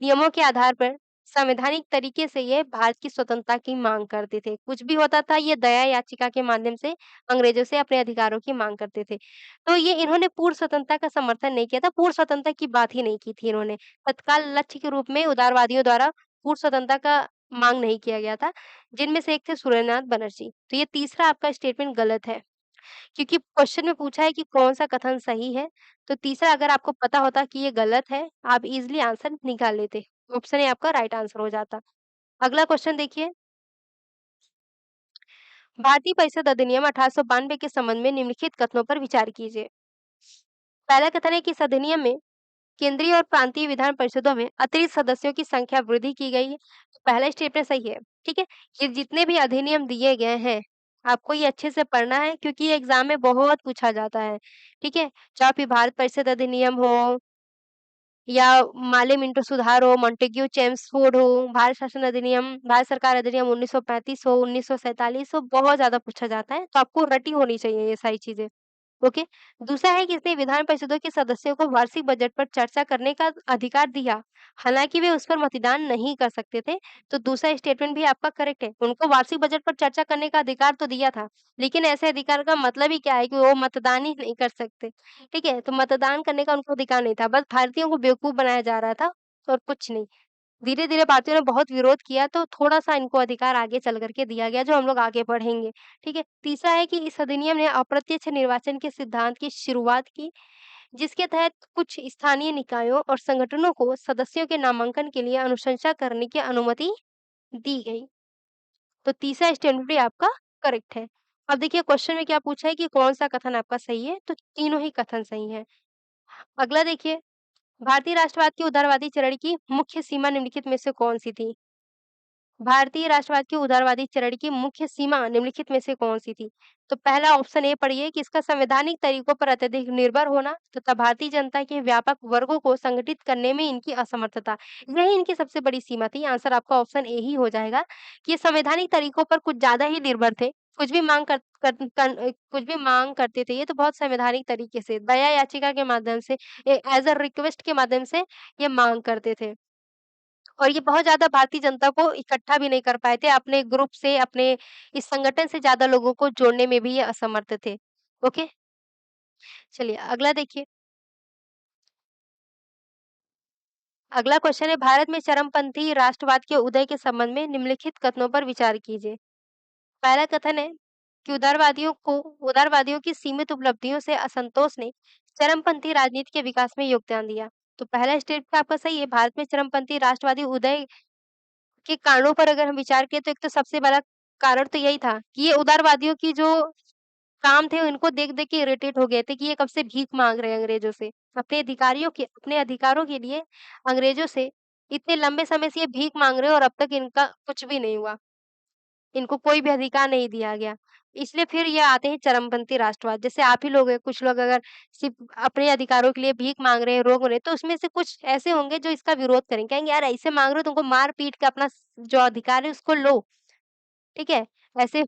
नियमों के आधार पर संवैधानिक तरीके से ये भारत की स्वतंत्रता की मांग करते थे। कुछ भी होता था, ये दया याचिका के माध्यम से अंग्रेजों से अपने अधिकारों की मांग करते थे। तो ये इन्होंने पूर्ण स्वतंत्रता का समर्थन नहीं किया था, पूर्ण स्वतंत्रता की बात ही नहीं की थी इन्होंने। तत्काल लक्ष्य के रूप में उदारवादियों द्वारा पूर्ण स्वतंत्रता का मांग नहीं किया गया था, जिनमें से एक थे सुरेंद्रनाथ बनर्जी। तो ये तीसरा आपका स्टेटमेंट गलत है। क्योंकि क्वेश्चन में पूछा है कि कौन-सा कथन सही है, तो तीसरा अगर आपको पता होता कि ये गलत है, आप ईज़िली आंसर निकाल लेते। ऑप्शन ए आपका राइट आंसर हो जाता। अगला क्वेश्चन देखिए, भारतीय परिषद अधिनियम 1892 के संबंध में निम्नलिखित कथनों पर विचार कीजिए। पहला कथन है कि इस अधिनियम में केंद्रीय और प्रांतीय विधान परिषदों में अतिरिक्त सदस्यों की संख्या वृद्धि की गई है। तो पहला स्टेटमेंट सही है, ठीक है? ये जितने भी अधिनियम दिए गए हैं, आपको ये अच्छे से पढ़ना है क्योंकि ये एग्ज़ाम में बहुत पूछा जाता है, ठीक है? चाहे फिर भारत परिषद अधिनियम हो या माले मिंटो सुधार हो, मॉन्टेग्यू चेम्सफोर्ड हो, भारत शासन अधिनियम, भारत सरकार अधिनियम 1935 हो, 1947 हो, बहुत ज़्यादा पूछा जाता है, तो आपको रटी होनी चाहिए ये सारी चीज़ें। ओके। दूसरा है कि इसने विधान परिषदों के सदस्यों को वार्षिक बजट पर चर्चा करने का अधिकार दिया। हालाँकि वे उस पर मतदान नहीं कर सकते थे, तो दूसरा स्टेटमेंट भी आपका करेक्ट है। उनको वार्षिक बजट पर चर्चा करने का अधिकार तो दिया था, लेकिन ऐसे अधिकार का मतलब ही क्या है कि वो मतदान ही नहीं कर सकते, ठीक है? तो मतदान करने का उनको अधिकार नहीं था, बस भारतीयों को बेवकूफ़ बनाया जा रहा था और कुछ नहीं। धीरे-धीरे भारतीयों ने बहुत विरोध किया तो थोड़ा-सा इनको अधिकार आगे चल कर के दिया गया, जो हम लोग आगे पढ़ेंगे, ठीक है? तीसरा है कि इस अधिनियम ने अप्रत्यक्ष निर्वाचन के सिद्धांत की शुरुआत की, जिसके तहत कुछ स्थानीय निकायों और संगठनों को सदस्यों के नामांकन के लिए अनुशंसा करने की अनुमति दी गई। तो तीसरा स्टेटमेंट भी आपका करेक्ट है। अब देखिए क्वेश्चन में क्या पूछा है कि कौन-सा कथन आपका सही है, तो तीनों ही कथन सही हैं। अगला देखिए, भारतीय राष्ट्रवाद के उदारवादी चरण की मुख्य सीमा निम्नलिखित में से कौन-सी थी? भारतीय राष्ट्रवाद के उदारवादी चरण की मुख्य सीमा निम्नलिखित में से कौन-सी थी? तो पहला ऑप्शन ए पढ़िए कि इसका संवैधानिक तरीकों पर अत्यधिक निर्भर होना तथा भारतीय जनता के व्यापक वर्गों को संगठित करने में इनकी असमर्थता। यही इनकी सबसे बड़ी सीमा थी। आंसर आपका ऑप्शन ए ही हो जाएगा कि ये संवैधानिक तरीकों पर कुछ ज़्यादा ही निर्भर थे। कुछ भी माँग करते थे ये तो बहुत संवैधानिक तरीके से, दया याचिका के माध्यम से, एज़ अ रिक्वेस्ट के माध्यम से ये माँग करते थे। और ये बहुत ज़्यादा भारतीय जनता को इकट्ठा भी नहीं कर पाए थे, अपने ग्रुप से, अपने इस संगठन से ज़्यादा लोगों को जोड़ने में भी ये असमर्थ थे। ओके? चलिए अगला देखिए। अगला क्वेश्चन है भारत में चरमपंथी राष्ट्रवाद के उदय के संबंध में निम्नलिखित कथनों पर विचार कीजिए। पहला कथन है कि उदारवादियों की सीमित उपलब्धियों से असंतोष ने चरमपंथी राजनीति के विकास में योगदान दिया। तो पहला स्टेटमेंट आपका सही है, भारत में चरमपंथी राष्ट्रवादी उदय के कारणों पर अगर हम विचार करें तो एक तो सबसे बड़ा कारण तो यही था कि ये उदारवादियों की जो काम थे उनको देख-देख के इरिटेट हो गए थे कि ये कब से भीख माँग रहे हैं अंग्रेज़ों से। अपने अधिकारों के लिए अंग्रेज़ों से इतने लंबे समय से ये भीख माँग रहे हैं और अब तक इनका कुछ भी नहीं हुआ। इनको कोई भी अधिकार नहीं दिया गया। इसलिए फिर ये आते हैं चरमपंथी राष्ट्रवाद। जैसे आप ही लोग हैं, कुछ लोग अगर सिर्फ़ अपने अधिकारों के लिए भीख माँग रहे हैं, रोक रहे हैं, तो उसमें से कुछ ऐसे होंगे जो इसका विरोध करेंगे। कहेंगे यार ऐसे माँग रहे हो तुमको मार-पीट के अपना जो अधिकार है उसको लो। ठीक है? ऐसे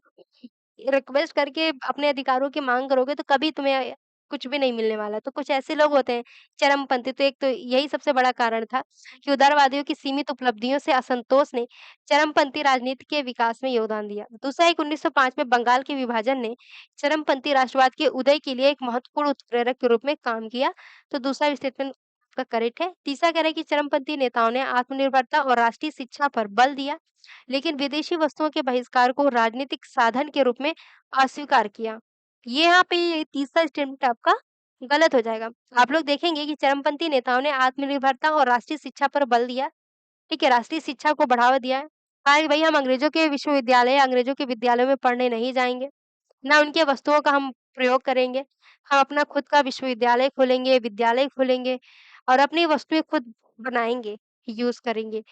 रिक्वेस्ट करके अपने अधिकारों की माँग करोगे तो कभी तुम्हें कुछ भी नहीं मिलने वाला। तो कुछ ऐसे लोग होते हैं चरमपंथी, तो एक तो यही सबसे बड़ा कारण था कि उदारवादियों की सीमित उपलब्धियों से असंतोष ने चरमपंथी राजनीति के विकास में योगदान दिया। दूसरा एक 1905 में बंगाल के विभाजन ने चरमपंथी राष्ट्रवाद के उदय के लिए एक महत्वपूर्ण उत्प्रेरक के रूप में काम किया। तो दूसरा स्टेटमेंट आपका करेक्ट है। तीसरा कह रहा है कि चरमपंथी नेताओं ने आत्मनिर्भरता और राष्ट्रीय शिक्षा पर बल दिया। लेकिन विदेशी वस्तुओं के बहिष्कार को राजनीतिक साधन के रूप में अस्वीकार किया। ये यहाँ पे ये तीसरा स्टेटमेंट आपका गलत हो जाएगा। आप लोग देखेंगे कि चरमपंथी नेताओं ने आत्मनिर्भरता और राष्ट्रीय शिक्षा पर बल दिया, ठीक है? राष्ट्रीय शिक्षा को बढ़ावा दिया है। कहा कि भई हम अंग्रेज़ों के विश्वविद्यालय, अंग्रेज़ों के विद्यालयों में पढ़ने नहीं जाएँगे, ना उनके वस्तुओं का हम प्रयोग करेंगे। हम अपना खुद का विश्वविद्यालय खोलेंगे, विद्यालय खोलेंगे और अपनी वस्तुएँ खुद बनाएँगे, यूज़ करेंगे।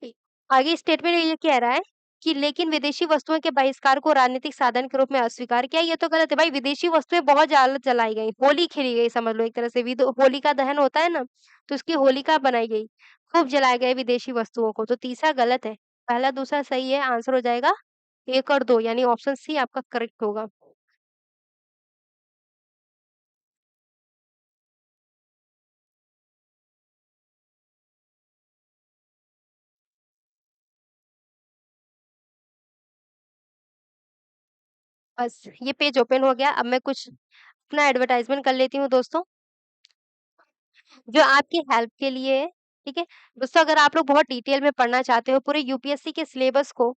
इ आगे स्टेटमेंट ये कह रहा है कि लेकिन विदेशी वस्तुओं के बहिष्कार को राजनीतिक साधन के रूप में अस्वीकार किया, ये तो गलत है। भाई विदेशी वस्तुएँ बहुत ज़्यादा चलाई गई, होली खेली गई समझ लो एक तरह से होलिका दहन होता है ना, तो उसकी होलिका बनाई गई। खूब जलाए गए विदेशी वस्तुओं को, तो तीसरा गलत है। पहला, दूसरा सही है, आंसर हो जाएगा 1 और 2 यानी ऑप्शन सी आपका करेक्ट होगा। बस ये पेज ओपन हो गया, अब मैं कुछ अपना एडवर्टाइज़मेंट कर लेती हूँ दोस्तों। जो आपकी हेल्प के लिए है, ठीक है? दोस्तों अगर आप लोग बहुत डिटेल में पढ़ना चाहते हो, पूरे यूपीएससी के सिलेबस को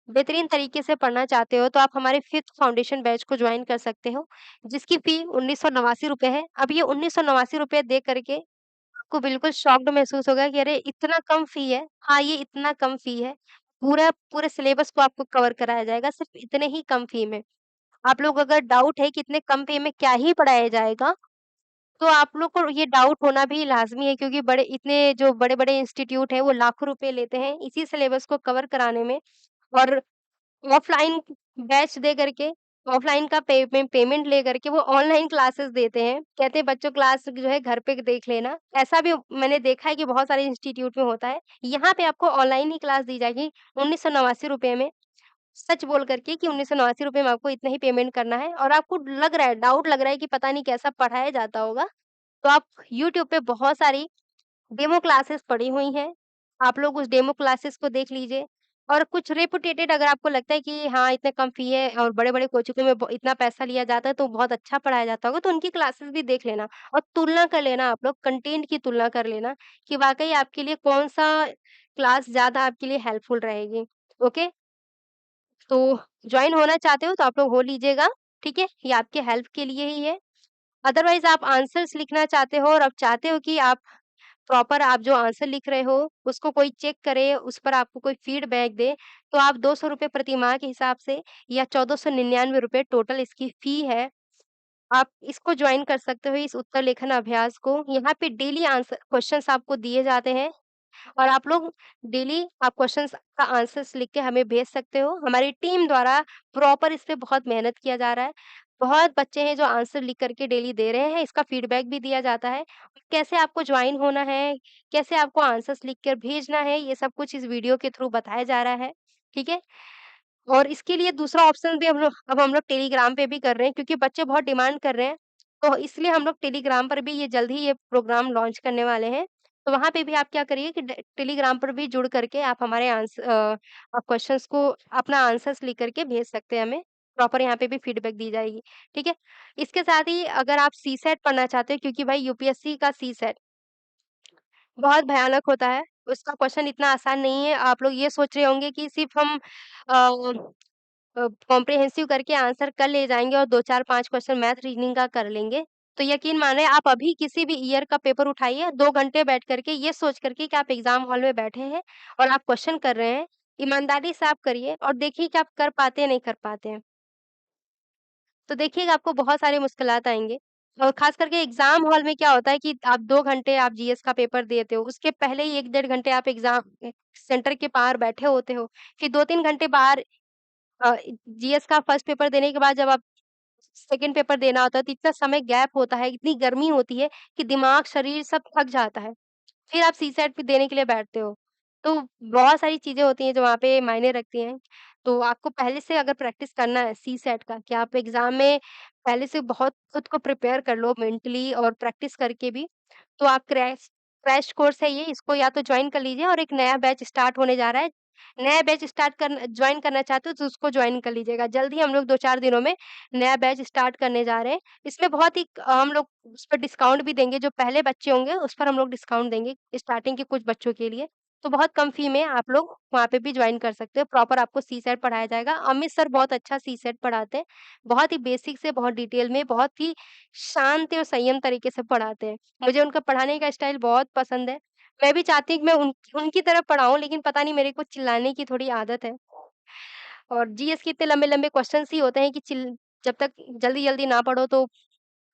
बेहतरीन तरीके से पढ़ना चाहते हो, तो आप हमारे 5th फाउंडेशन बैच को जॉइन कर सकते हो, जिसकी फ़ी ₹1989 है। अब ये ₹1989 दे करके आपको बिल्कुल शॉक्ड महसूस होगा कि अरे! इतना कम फ़ी है। हाँ, ये इतना कम फ़ी है। पूरे सिलेबस को आपको कवर कराया जाएगा सिर्फ़ इतने ही कम फ़ी में। आप लोग अगर डाउट है कि इतने कम फ़ी में क्या ही पढ़ाया जाएगा, तो आप लोग को ये डाउट होना भी लाज़मी है क्योंकि बड़े इतने जो बड़े-बड़े इंस्टीट्यूट हैं, वो लाखों रुपए लेते हैं इसी सिलेबस को कवर कराने में और ऑफ़लाइन बैच दे करके ऑफ़लाइन का पेमेंट ले करके वो ऑनलाइन क्लासेस देते हैं। कहते हैं बच्चों क्लास जो है घर पे देख लेना। ऐसा भी मैंने देखा है कि बहुत सारे इंस्टीट्यूट में होता है। यहाँ पे आपको ऑनलाइन ही क्लास दी जाएगी ₹1989 में। सच बोल कर के कि ₹1989 में आपको इतना ही पेमेंट करना है और आपको लग रहा है डाउट लग रहा है कि पता नहीं कैसा पढ़ाया जाता होगा, तो आप यूट्यूब पे बहुत सारी डेमो क्लासेस पड़ी हुई हैं। आप लोग उस डेमो क्लासेस को देख लीजिए और कुछ रेपुटेटेड अगर आपको लगता है कि हाँ, इतने कम फ़ी है और बड़े-बड़े कोचिंगों में ब इतना पैसा लिया जाता है तो बहुत अच्छा पढ़ाया जाता होगा, तो उनकी क्लासेस भी देख लेना और तुलना कर लेना आप लोग, कंटेंट की तुलना कर लेना कि वाक़ई आपके लिए कौन-सा क्लास ज़्यादा आपके लिए हेल्पफुल रहेगी। ओके? तो जॉइन होना चाहते हो तो आप लोग हो लीजिएगा, ठीक है? ये आपके हेल्प के लिए ही है। अदरवाइज़ आप आंसर्स लिखना चाहते हो और आप चाहते हो कि आप प्रॉपर आप जो आंसर लिख रहे हो, उसको कोई चेक करे, उस पर आपको कोई फीडबैक दे, तो आप ₹200 प्रति माह के हिसाब से या ₹1499 टोटल इसकी फ़ी है। आप इसको जॉइन कर सकते हो, इस उत्तर लेखन अभ्यास को। यहाँ पे डेली आंसर क्वेश्चन्स आपको दिए जाते हैं। और आप लोग डेली आप क्वेश्चंस का आंसर्स लिख के हमें भेज सकते हो। हमारी टीम द्वारा प्रॉपर इस पे बहुत मेहनत किया जा रहा है। बहुत बच्चे हैं जो आंसर लिख कर के डेली दे रहे हैं, इसका फीडबैक भी दिया जाता है। कैसे आपको जॉइन होना है, कैसे आपको आंसर्स लिख कर भेजना है, ये सब कुछ इस वीडियो के थ्रू बताया जा रहा है। ठीक है? और इसके लिए दूसरा ऑप्शन भी हम लोग टेलीग्राम पे भी कर रहे हैं क्योंकि बच्चे बहुत डिमांड कर रहे हैं। तो इसलिए हम लोग टेलीग्राम पर भी ये जल्द ही ये प्रोग्राम लॉन्च करने वाले हैं। तो वहाँ पे भी आप क्या करिए कि टेलीग्राम पर भी जुड़ करके आप हमारे आप क्वेश्चंस को अपना आंसर्स लिख करके भेज सकते हैं हमें। प्रॉपर यहाँ पे भी फीडबैक दी जाएगी। ठीक है? इसके साथ ही अगर आप सीसेट पढ़ना चाहते हो क्योंकि भाई यूपीएससी का सीसेट बहुत भयानक होता है। उसका क्वेश्चन इतना आसान नहीं है। आप लोग ये सोच रहे होंगे कि सिर्फ़ हम कॉम्प्रिहेंसिव करके आंसर कर ले जाएँगे और 2, 4, 5 क्वेश्चन मैथ रीज़निंग का कर लेंगे। तो यकीन मानिए आप अभी किसी भी ईयर का पेपर उठाइए, 2 घंटे बैठ कर के ये सोच कर के कि आप एग्ज़ाम हॉल में बैठे हैं और आप क्वेश्चन कर रहे हैं, ईमानदारी से आप करिए और देखिए कि आप कर पाते हैं, नहीं कर पाते हैं। तो देखिएगा आपको बहुत सारी मुश्किलात आएँगे और ख़ास करके एग्ज़ाम हॉल में क्या होता है कि आप 2 घंटे आप जीएस का पेपर देते हो, उसके पहले ही 1 डेढ़ घंटे आप एग्ज़ाम सेंटर के बाहर बैठे होते हो। फिर 2-3 घंटे बाहर जीएस का फर्स्ट पेपर देने के बाद जब आप सेकंड पेपर देना होता है, तो इतना समय गैप होता है, इतनी गर्मी होती है कि दिमाग, शरीर सब थक जाता है। फिर आप सीसैट भी देने के लिए बैठते हो। तो बहुत सारी चीज़ें होती हैं जो वहाँ पे मायने रखती हैं। तो आपको पहले से अगर प्रैक्टिस करना है सीसैट का कि आप एग्ज़ाम में पहले से बहुत खुद को प्रिपेयर कर लो मेंटली और प्रैक्टिस करके भी, तो आप क्रैश क्रैश कोर्स है ये, इसको या तो जॉइन कर लीजिए और एक नया बैच स्टार्ट होने जा रहा है। नया बैच स्टार्ट करना जॉइन करना चाहते हो तो उसको जॉइन कर लीजिएगा। जल्द ही हम लोग 2-4 दिनों में नया बैच स्टार्ट करने जा रहे हैं। इसमें बहुत ही हम लोग उस पर डिस्काउंट भी देंगे, जो पहले बच्चे होंगे उस पर हम लोग डिस्काउंट देंगे स्टार्टिंग के कुछ बच्चों के लिए। तो बहुत कम फी में आप लोग वहाँ पे भी जॉइन कर सकते हो। प्रॉपर आपको सीसैट पढ़ाया जाएगा। अमित सर बहुत अच्छा सीसैट पढ़ाते हैं। बहुत ही बेसिक से बहुत डिटेल में, बहुत ही शांत और संयम तरीके से पढ़ाते हैं। मुझे उनका पढ़ाने का स्टाइल बहुत पसंद है। मैं भी चाहती हूँ कि मैं उनकी तरह पढ़ाऊँ, लेकिन पता नहीं मेरे को चिल्लाने की थोड़ी आदत है। और जीएस के इतने लंबे-लंबे क्वेश्चन्स ही होते हैं कि जब तक जल्दी-जल्दी ना पढ़ो तो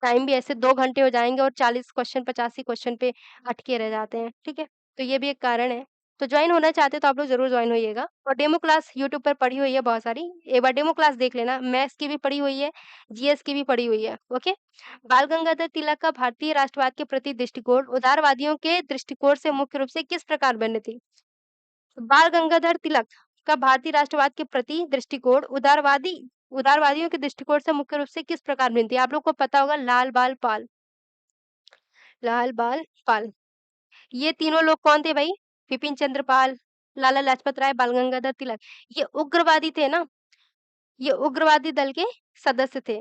टाइम भी ऐसे 2 घंटे हो जाएँगे और 40 क्वेश्चन 85 क्वेश्चन पे अटके रह जाते हैं, ठीक है? तो ये भी एक कारण है। तो जॉइन होना चाहते हो तो आप लोग ज़रूर जॉइन होइएगा और डेमो क्लास यूट्यूब पर पड़ी हुई है बहुत सारी, एक बार डेमो क्लास देख लेना, मैथ्स की भी पड़ी हुई है, जीएस की भी पड़ी हुई है, ओके? बाल गंगाधर तिलक का भारतीय राष्ट्रवाद के प्रति दृष्टिकोण उदारवादियों के दृष्टिकोण से मुख्य रूप से किस प्रकार भिन्न थी? बाल गंगाधर तिलक का भारतीय राष्ट्रवाद के प्रति दृष्टिकोण उदारवादियों के दृष्टिकोण से मुख्य रूप से किस प्रकार भिन्न थी? आप लोग को पता होगा लाल बाल पाल। ये तीनों लोग कौन थे भाई? विपिन चंद्र पाल, लाला लाजपत राय, बाल गंगाधर तिलक। ये उग्रवादी थे ना? ये उग्रवादी दल के सदस्य थे।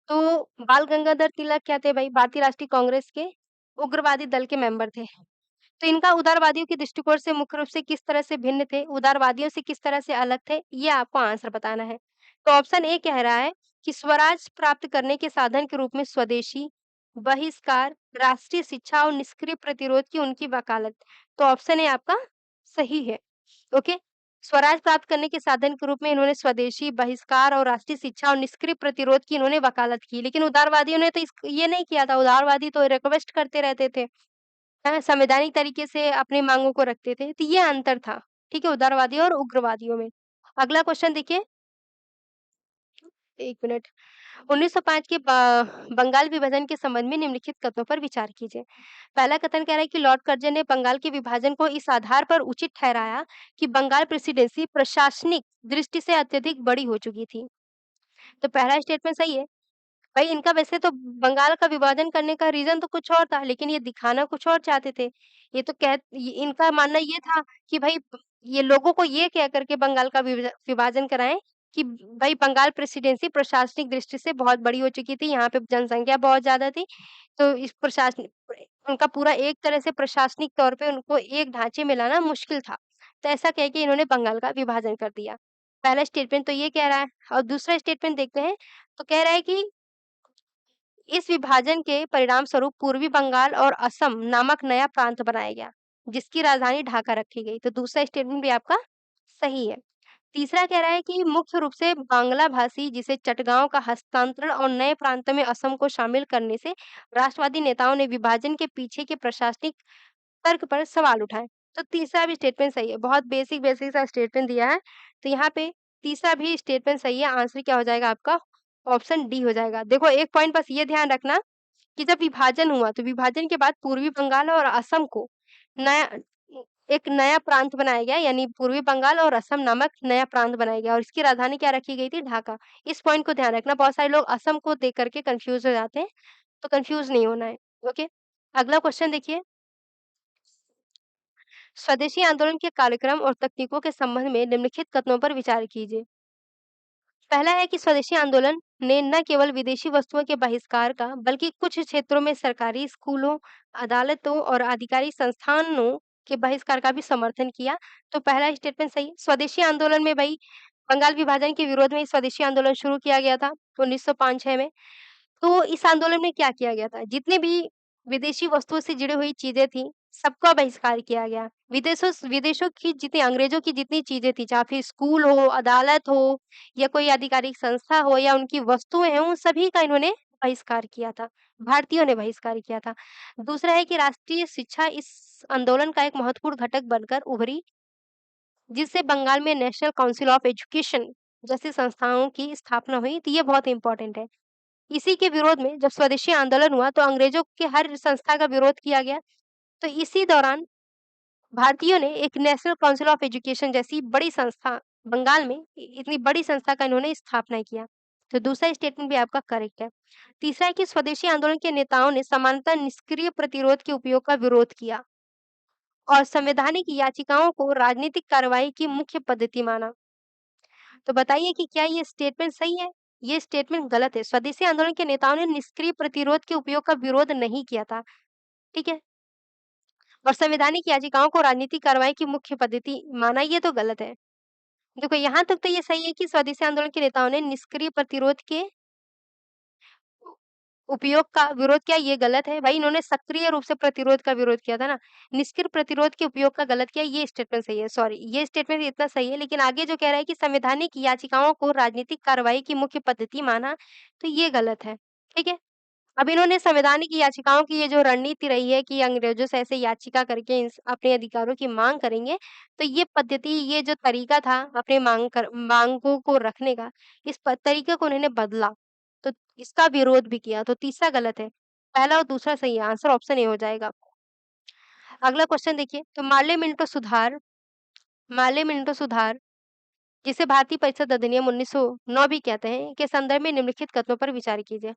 तो बाल गंगाधर तिलक क्या थे भाई? भारतीय राष्ट्रीय कांग्रेस के उग्रवादी दल के मेंबर थे। तो इनका उदारवादियों के दृष्टिकोण से मुख्य रूप से किस तरह से भिन्न थे? उदारवादियों से किस तरह से अलग थे? ये आपको आंसर बताना है। तो ऑप्शन ए कह रहा है कि स्वराज प्राप्त करने के साधन के रूप में स्वदेशी, बहिष्कार, राष्ट्रीय शिक्षा और निष्क्रिय प्रतिरोध की उनकी वकालत। तो ऑप्शन ए आपका सही है। ओके? स्वराज प्राप्त करने के साधन के रूप में इन्होंने स्वदेशी, बहिष्कार और राष्ट्रीय शिक्षा और निष्क्रिय प्रतिरोध की इन्होंने वकालत की। लेकिन उदारवादियों ने तो ये नहीं किया था। उदारवादी तो रिक्वेस्ट करते रहते थे। संवैधानिक तरीके से अपनी माँगों को रखते थे, तो ये अंतर था, ठीक है? उदारवादियों और उग्रवादियों में। अगला क्वेश्चन देखिए, 1 मिनट। 1905 के बंगाल विभाजन के संबंध में निम्नलिखित कथनों पर विचार कीजिए। पहला कथन कह रहा है कि लॉर्ड कर्ज़न ने बंगाल के विभाजन को इस आधार पर उचित ठहराया कि बंगाल प्रेसिडेंसी प्रशासनिक दृष्टि से अत्यधिक बड़ी हो चुकी थी। तो पहला स्टेटमेंट सही है। भाई इनका वैसे तो बंगाल का विभाजन करने का रीज़न तो कुछ और था, लेकिन ये दिखाना कुछ और चाहते थे। ये तो कह ये इनका मानना ये था कि भाई ये लोगों को ये कह कर के बंगाल का विभाजन कराएँ कि भाई बंगाल प्रेसिडेंसी प्रशासनिक दृष्टि से बहुत बड़ी हो चुकी थी, यहाँ पे जनसंख्या बहुत ज़्यादा थी, तो इस उनका पूरा एक तरह से प्रशासनिक तौर पे उनको एक ढाँचे में लाना मुश्किल था। तो ऐसा कह के इन्होंने बंगाल का विभाजन कर दिया। पहला स्टेटमेंट तो ये कह रहा है और दूसरा स्टेटमेंट देखते हैं, तो कह रहा है कि इस विभाजन के परिणामस्वरूप पूर्वी बंगाल और असम नामक नया प्रांत बनाया गया, जिसकी राजधानी ढाका रखी गई। तो दूसरा स्टेटमेंट भी आपका सही है। तीसरा कह रहा है कि मुख्य रूप से बांग्ला भाषी जिसे चटगांव का हस्तांतरण और नए प्रांत में असम को शामिल करने से राष्ट्रवादी नेताओं ने विभाजन के पीछे के प्रशासनिक तर्क पर सवाल उठाए। तो तीसरा भी स्टेटमेंट सही है। बहुत बेसिक बेसिक सा स्टेटमेंट दिया है। तो यहाँ पे तीसरा भी स्टेटमेंट सही है। आंसर क्या हो जाएगा आपका? ऑप्शन डी हो जाएगा। देखो एक पॉइंट बस ये ध्यान रखना कि जब विभाजन हुआ तो विभाजन के बाद पूर्वी बंगाल और असम को नया एक नया प्रांत बनाया गया, यानी पूर्वी बंगाल और असम नामक नया प्रांत बनाया गया और इसकी राजधानी क्या रखी गई थी? ढाका। इस पॉइंट को ध्यान रखना। बहुत सारे लोग असम को देख करके कंफ्यूज हो जाते हैं, तो कंफ्यूज नहीं होना है। ओके, अगला क्वेश्चन देखिए। स्वदेशी आंदोलन के कार्यक्रम और तकनीकों के संबंध में निम्नलिखित कथनों पर विचार कीजिए। पहला है कि स्वदेशी आंदोलन ने न केवल विदेशी वस्तुओं के बहिष्कार का, बल्कि कुछ क्षेत्रों में सरकारी स्कूलों, अदालतों और आधिकारिक संस्थानों के बहिष्कार का भी समर्थन किया। तो पहला स्टेटमेंट सही। स्वदेशी आंदोलन में भई बंगाल विभाजन के विरोध में स्वदेशी आंदोलन शुरू किया गया था 1905-6 में। तो इस आंदोलन में क्या किया गया था? जितने भी विदेशी वस्तुओं से जुड़ी हुई चीज़ें थी, सबका बहिष्कार किया गया। विदेशों की जितनी अंग्रेज़ों की जितनी चीज़ें थी, चाहे फिर स्कूल हो, अदालत हो या कोई आधिकारिक संस्था हो या उनकी वस्तुएँ हैं, उन सभी का इन्होंने बहिष्कार किया था। भारतीयों ने बहिष्कार किया था। दूसरा है कि राष्ट्रीय शिक्षा इस आंदोलन का एक महत्वपूर्ण घटक बनकर उभरी, जिससे बंगाल में नेशनल काउंसिल ऑफ एजुकेशन जैसी संस्थाओं की स्थापना हुई, तो ये बहुत इम्पोर्टेंट है। इसी के विरोध में जब स्वदेशी आंदोलन हुआ तो अंग्रेजों के हर संस्था का विरोध किया गया। तो इसी दौरान भारतीयों ने एक नेशनल काउंसिल ऑफ एजुकेशन जैसी बड़ी संस्था बंगाल में इतनी बड़ी संस्था का इन्होंने स्थापना किया। तो दूसरा स्टेटमेंट भी आपका करेक्ट है। तीसरा है कि स्वदेशी आंदोलन के नेताओं ने समानता निष्क्रिय प्रतिरोध के उपयोग का विरोध किया और संवैधानिक याचिकाओं को राजनीतिक कार्रवाई की मुख्य पद्धति माना। तो बताइए कि क्या ये स्टेटमेंट सही है? ये स्टेटमेंट गलत है। स्वदेशी आंदोलन के नेताओं ने निष्क्रिय प्रतिरोध के उपयोग का विरोध नहीं किया था, ठीक है? और संवैधानिक याचिकाओं को राजनीतिक कार्रवाई की मुख्य पद्धति माना, ये तो गलत है। देखो यहाँ तक तो ये सही है कि स्वदेशी आंदोलन के नेताओं ने निष्क्रिय प्रतिरोध के उपयोग का विरोध किया, ये गलत है। भाई इन्होंने सक्रिय रूप से प्रतिरोध का विरोध किया था ना, निष्क्रिय प्रतिरोध के उपयोग का गलत किया, ये स्टेटमेंट सही है। सॉरी, ये स्टेटमेंट इतना सही है, लेकिन आगे जो कह रहा है कि संवैधानिक याचिकाओं को राजनीतिक कार्रवाई की मुख्य पद्धति माना, तो ये गलत है, ठीक है? अब इन्होंने संवैधानिक याचिकाओं की ये जो रणनीति रही है कि अंग्रेजों से ऐसे याचिका करके अपने अधिकारों की मांग करेंगे, तो ये पद्धति, ये जो तरीका था अपने मांगों को रखने का, इस तरीके को उन्होंने बदला, तो इसका विरोध भी किया, तो तीसरा गलत है। पहला और दूसरा सही है, आंसर ऑप्शन ए हो जाएगा। अगला क्वेश्चन देखिए, तो मार्ले मिंटो सुधार जिसे भारतीय परिषद अधिनियम 1909 भी कहते हैं, के संदर्भ में निम्नलिखित कथनों पर विचार कीजिए।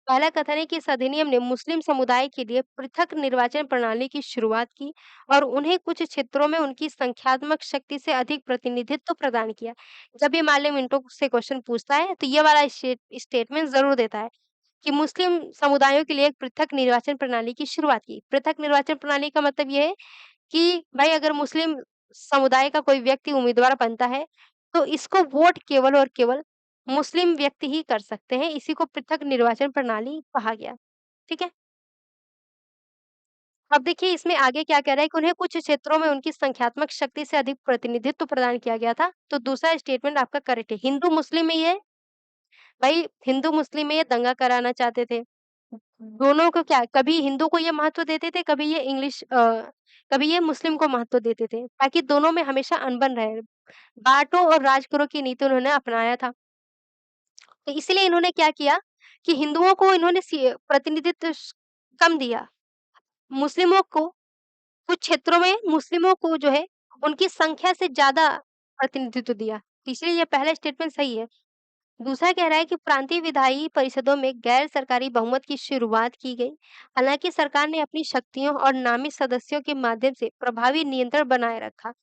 पहला कथन है कि इस अधिनियम ने मुस्लिम समुदाय के लिए पृथक निर्वाचन प्रणाली की शुरुआत की और उन्हें कुछ क्षेत्रों में उनकी संख्यात्मक शक्ति से अधिक प्रतिनिधित्व प्रदान किया। जब ये मार्ले मिंटो से क्वेश्चन पूछता है, तो ये वाला स्टेटमेंट ज़रूर देता है कि मुस्लिम समुदायों के लिए एक पृथक निर्वाचन प्रणाली की शुरुआत की। पृथक निर्वाचन प्रणाली का मतलब ये है कि भाई अगर मुस्लिम समुदाय का कोई व्यक्ति उम्मीदवार बनता है, तो इसको वोट केवल और केवल मुस्लिम व्यक्ति ही कर सकते हैं। इसी को पृथक निर्वाचन प्रणाली कहा गया। ठीक है? अब देखिए इसमें आगे क्या कह रहा है कि उन्हें कुछ क्षेत्रों में उनकी संख्यात्मक शक्ति से अधिक प्रतिनिधित्व प्रदान किया गया था। तो दूसरा स्टेटमेंट आपका करेक्ट है। हिंदू-मुस्लिम में ये भाई हिंदू-मुस्लिम में ये दंगा कराना चाहते थे। दोनों को क्या कभी हिंदू को ये महत्व देते थे, कभी ये कभी ये मुस्लिम को महत्व देते थे, ताकि दोनों में हमेशा अनबन रहे। बाँटो और राज करो की नीति उन्होंने अपनाया था। तो इसलिए इन्होंने क्या किया कि हिंदुओं को इन्होंने प्रतिनिधित्व कम दिया। मुस्लिमों को कुछ क्षेत्रों में मुस्लिमों को जो है उनकी संख्या से ज़्यादा प्रतिनिधित्व दिया। इसलिए ये पहला स्टेटमेंट सही है। दूसरा कह रहा है कि प्रांतीय विधायी परिषदों में गैर सरकारी बहुमत की शुरुआत की गई। हालांकि सरकार ने अपनी शक्तियों और नामित सदस्यों के माध्यम से प्रभावी नियंत्रण बनाए रखा।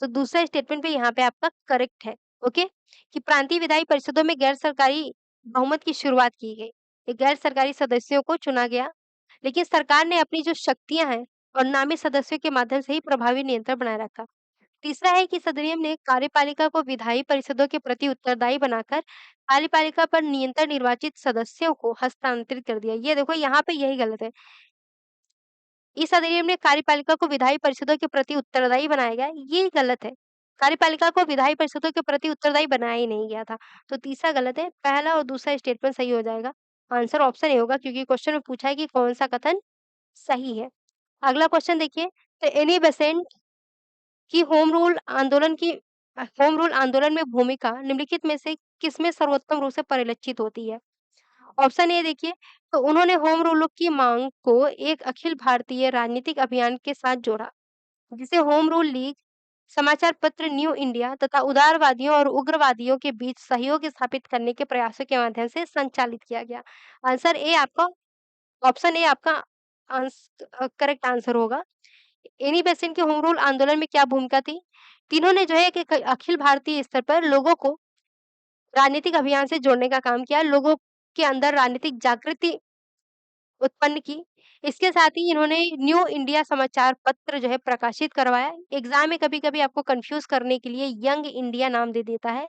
तो दूसरा स्टेटमेंट भी यहाँ पे आपका करेक्ट है। ओके, कि प्रांतीय विधायी परिषदों में गैर सरकारी बहुमत की शुरुआत की गई। ये गैर सरकारी सदस्यों को चुना गया, लेकिन सरकार ने अपनी जो शक्तियां हैं और नामित सदस्यों के माध्यम से ही प्रभावी नियंत्रण बनाए रखा। तीसरा है कि इस अधिनियम ने कार्यपालिका को विधायी परिषदों के प्रति उत्तरदायी बनाकर कार्यपालिका पर नियंत्रण निर्वाचित सदस्यों को हस्तांतरित कर दिया। ये देखो यहाँ पे यही गलत है। इस अधिनियम ने कार्यपालिका को विधायी परिषदों के प्रति उत्तरदायी बनाया गया, ये गलत है। कार्यपालिका को विधायी परिषदों के प्रति उत्तरदायी बनाया ही नहीं गया था। तो तीसरा गलत है, पहला और दूसरा स्टेटमेंट सही हो जाएगा। आंसर ऑप्शन ए होगा क्योंकि क्वेश्चन में पूछा है कि कौन-सा कथन सही है। अगला क्वेश्चन देखिए, तो एनी बेसेंट कि होम रूल आंदोलन में भूमिका निम्नलिखित में से किसमें सर्वोत्तम रूप से परिलक्षित होती है? ऑप्शन ए देखिए, तो उन्होंने होम रूल की मांग को एक अखिल भारतीय राजनीतिक अभियान के साथ जोड़ा, जिसे होम रूल लीग, समाचार पत्र न्यू इंडिया तथा उदारवादियों और उग्रवादियों के बीच सहयोग स्थापित करने के प्रयासों के माध्यम से संचालित किया गया। आंसर ए आपका ऑप्शन ए आपका करेक्ट आंसर होगा। एनी बेसेंट के होम रूल आंदोलन में क्या भूमिका थी? तीनों ने जो है कि अखिल भारतीय स्तर पर लोगों को राजनीतिक अभियान से जोड़ने का काम किया, लोगों के अंदर राजनीतिक जागृति उत्पन्न की। इसके साथ ही इन्होंने न्यू इंडिया समाचार पत्र जो है प्रकाशित करवाया। एग्ज़ाम में कभी-कभी आपको कन्फ्यूज़ करने के लिए यंग इंडिया नाम दे देता है।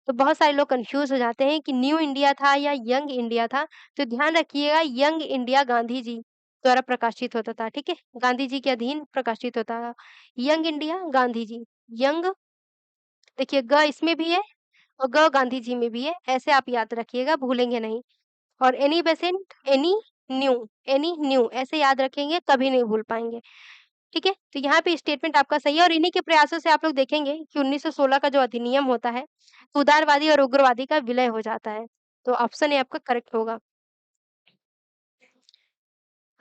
तो बहुत सारे लोग कन्फ्यूज़ हो जाते हैं कि न्यू इंडिया था या यंग इंडिया था, तो ध्यान रखिएगा यंग इंडिया गांधी जी द्वारा प्रकाशित होता था, ठीक है? गांधी जी के अधीन प्रकाशित होता था। Young India Gandhi ji, young देखिए ग इसमें भी है और ग गांधी जी में भी है, ऐसे आप याद रखिएगा, भूलेंगे नहीं। और Annie Besant, new any new ऐसे याद रखेंगे, कभी नहीं भूल पाएँगे, ठीक है? तो यहाँ पे स्टेटमेंट आपका सही है और इन्हीं के प्रयासों से आप लोग देखेंगे कि 1916 का जो अधिनियम होता है, उदारवादी और उग्रवादी का विलय हो जाता है। तो ऑप्शन ए आपका करेक्ट होगा।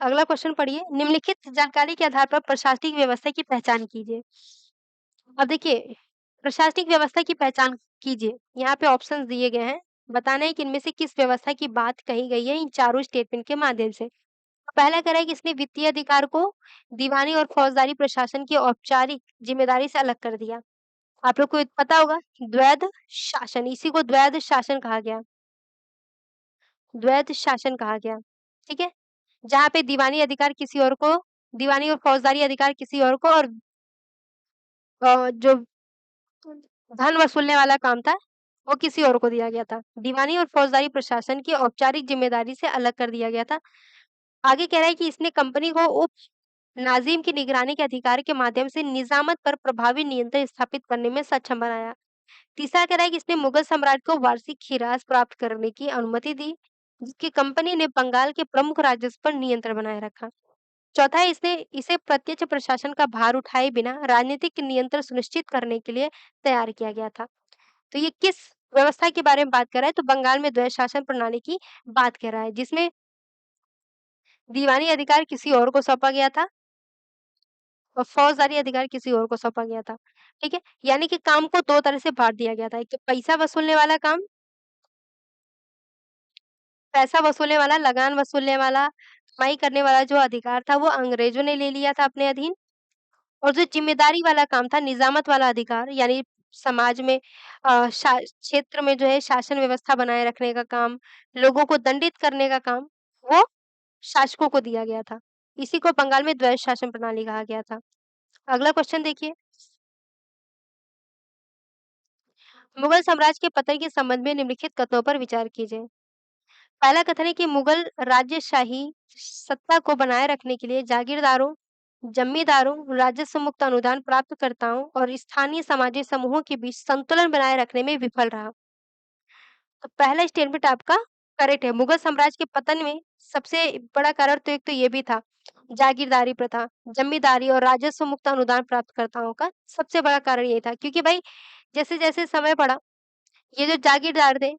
अगला क्वेश्चन पढ़िए, निम्नलिखित जानकारी के आधार पर प्रशासनिक व्यवस्था की पहचान कीजिए। अब देखिए, प्रशासनिक व्यवस्था की पहचान कीजिए। यहाँ पे ऑप्शंस दिए गए हैं। बताना है कि इनमें से किस व्यवस्था की बात कही गई है इन चारों स्टेटमेंट के माध्यम से। पहला कह रहा है कि इसने वित्तीय अधिकार को दीवानी और फौजदारी प्रशासन की औपचारिक जिम्मेदारी से अलग कर दिया। आप लोग को पता होगा द्वैध शासन, इसी को द्वैध शासन कहा गया। द्वैध शासन कहा गया, ठीक है? जहाँ पे दीवानी अधिकार किसी और को दीवानी और फौजदारी अधिकार किसी और को और जो धन वसूलने वाला काम था, वो किसी और को दिया गया था। दीवानी और फौजदारी प्रशासन की औपचारिक जिम्मेदारी से अलग कर दिया गया था। आगे कह रहा है कि इसने कंपनी को उप नाज़िम की निगरानी के अधिकार के माध्यम से निज़ामत पर प्रभावी नियंत्रण स्थापित करने में सक्षम बनाया। तीसरा कह रहा है कि इसने मुगल सम्राट को वार्षिक खीराज प्राप्त करने की अनुमति दी, जिसकी कंपनी ने बंगाल के प्रमुख राजस्व पर नियंत्रण बनाए रखा। चौथा है इसने इसे प्रत्यक्ष प्रशासन का भार उठाए बिना राजनीतिक नियंत्रण सुनिश्चित करने के लिए तैयार किया गया था। तो ये किस व्यवस्था के बारे में बात कर रहा है? तो बंगाल में द्वैध शासन प्रणाली की बात कर रहा है, जिसमें दीवानी अधिकार किसी और को सौंपा गया था और फौजदारी अधिकार किसी और को सौंपा गया था, ठीक है? यानी कि काम को 2 तरह से बाँट दिया गया था, एक तो पैसा वसूलने वाला काम, पैसा वसूलने वाला, लगान वसूलने वाला, कमाई करने वाला जो अधिकार था, वो अंग्रेजों ने ले लिया था अपने अधीन और जो ज़िम्मेदारी वाला काम था, निज़ामत वाला अधिकार यानी समाज में क्षेत्र में जो है शासन व्यवस्था बनाए रखने का काम, लोगों को दंडित करने का काम, वो शासकों को दिया गया था। इसी को बंगाल में द्वैध शासन प्रणाली कहा गया था। अगला क्वेश्चन देखिए, मुगल साम्राज्य के पतन के संबंध में निम्नलिखित कथनों पर विचार कीजिए। पहला कथन है कि मुगल राजशाही सत्ता को बनाए रखने के लिए जागीरदारों, जमींदारों, राजस्व मुक्त अनुदान प्राप्तकर्ताओं और स्थानीय सामाजिक समूहों के बीच संतुलन बनाए रखने में विफल रहा। तो पहला स्टेटमेंट आपका करेक्ट है। मुगल साम्राज्य के पतन में सबसे बड़ा कारण तो एक तो ये भी था, जागीरदारी प्रथा, जमींदारी और राजस्व मुक्त अनुदान प्राप्तकर्ताओं का सबसे बड़ा कारण ये था। क्योंकि भाई जैसे-जैसे समय बढ़ा, ये जो जागीरदार थे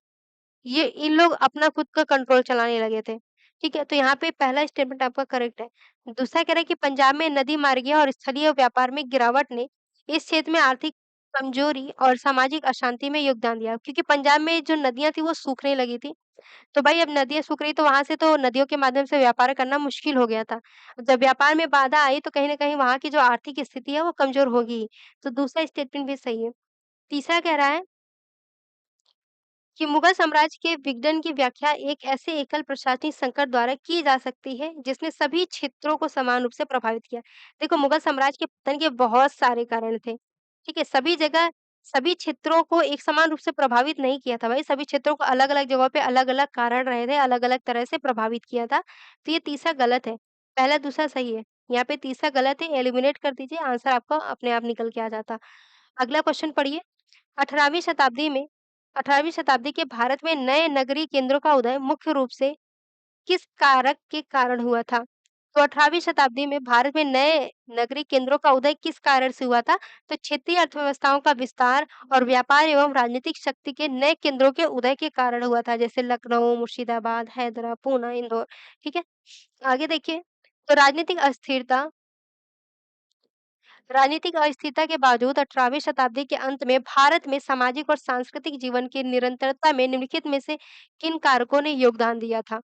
ये इन लोग अपना खुद का कंट्रोल चलाने लगे थे, ठीक है? तो यहाँ पे पहला स्टेटमेंट आपका करेक्ट है। दूसरा कह रहा है कि पंजाब में नदी मार्गीय और स्थलीय व्यापार में गिरावट ने इस क्षेत्र में आर्थिक कमजोरी और सामाजिक अशांति में योगदान दिया क्योंकि पंजाब में जो नदियाँ थी वो सूखने लगी थी। तो भाई अब नदियाँ सूख रही तो वहाँ से तो नदियों के माध्यम से व्यापार करना मुश्किल हो गया था। जब व्यापार में बाधा आई तो कहीं न कहीं वहाँ की जो आर्थिक स्थिति है वो कमजोर होगी ही। तो दूसरा स्टेटमेंट भी सही है। तीसरा कह रहा है कि मुगल साम्राज्य के विघटन की व्याख्या एक ऐसे एकल प्रशासनिक संकट द्वारा की जा सकती है जिसने सभी क्षेत्रों को समान रूप से प्रभावित किया। देखो मुगल साम्राज्य के पतन के बहुत सारे कारण थे, ठीक है? सभी जगह सभी क्षेत्रों को एक समान रूप से प्रभावित नहीं किया था भाई, सभी क्षेत्रों को अलग-अलग जगहों पे अलग-अलग कारण रहे थे, अलग-अलग तरह से प्रभावित किया था। तो ये तीसरा गलत है, पहला दूसरा सही है। यहाँ पे तीसरा गलत है, एलिमिनेट कर दीजिए, आंसर आपका अपने आप निकल के आ जाता। अगला क्वेश्चन पढ़िए। 18वीं शताब्दी में 18वीं शताब्दी के भारत में नए नगरीय केंद्रों का उदय मुख्य रूप से किस कारक के कारण हुआ था? तो 18वीं शताब्दी में भारत में नए नगरीय केंद्रों का उदय किस कारण से हुआ था? तो क्षेत्रीय अर्थव्यवस्थाओं का विस्तार और व्यापार एवं राजनीतिक शक्ति के नए केंद्रों के उदय के कारण हुआ था, जैसे लखनऊ, मुर्शिदाबाद, हैदरा, पूना, इंदौर, ठीक है? आगे देखिए, तो राजनीतिक अस्थिरता के बावजूद 18वीं शताब्दी के अंत में भारत में सामाजिक और सांस्कृतिक जीवन की निरंतरता में निम्नलिखित में से किन कारकों ने योगदान दिया था?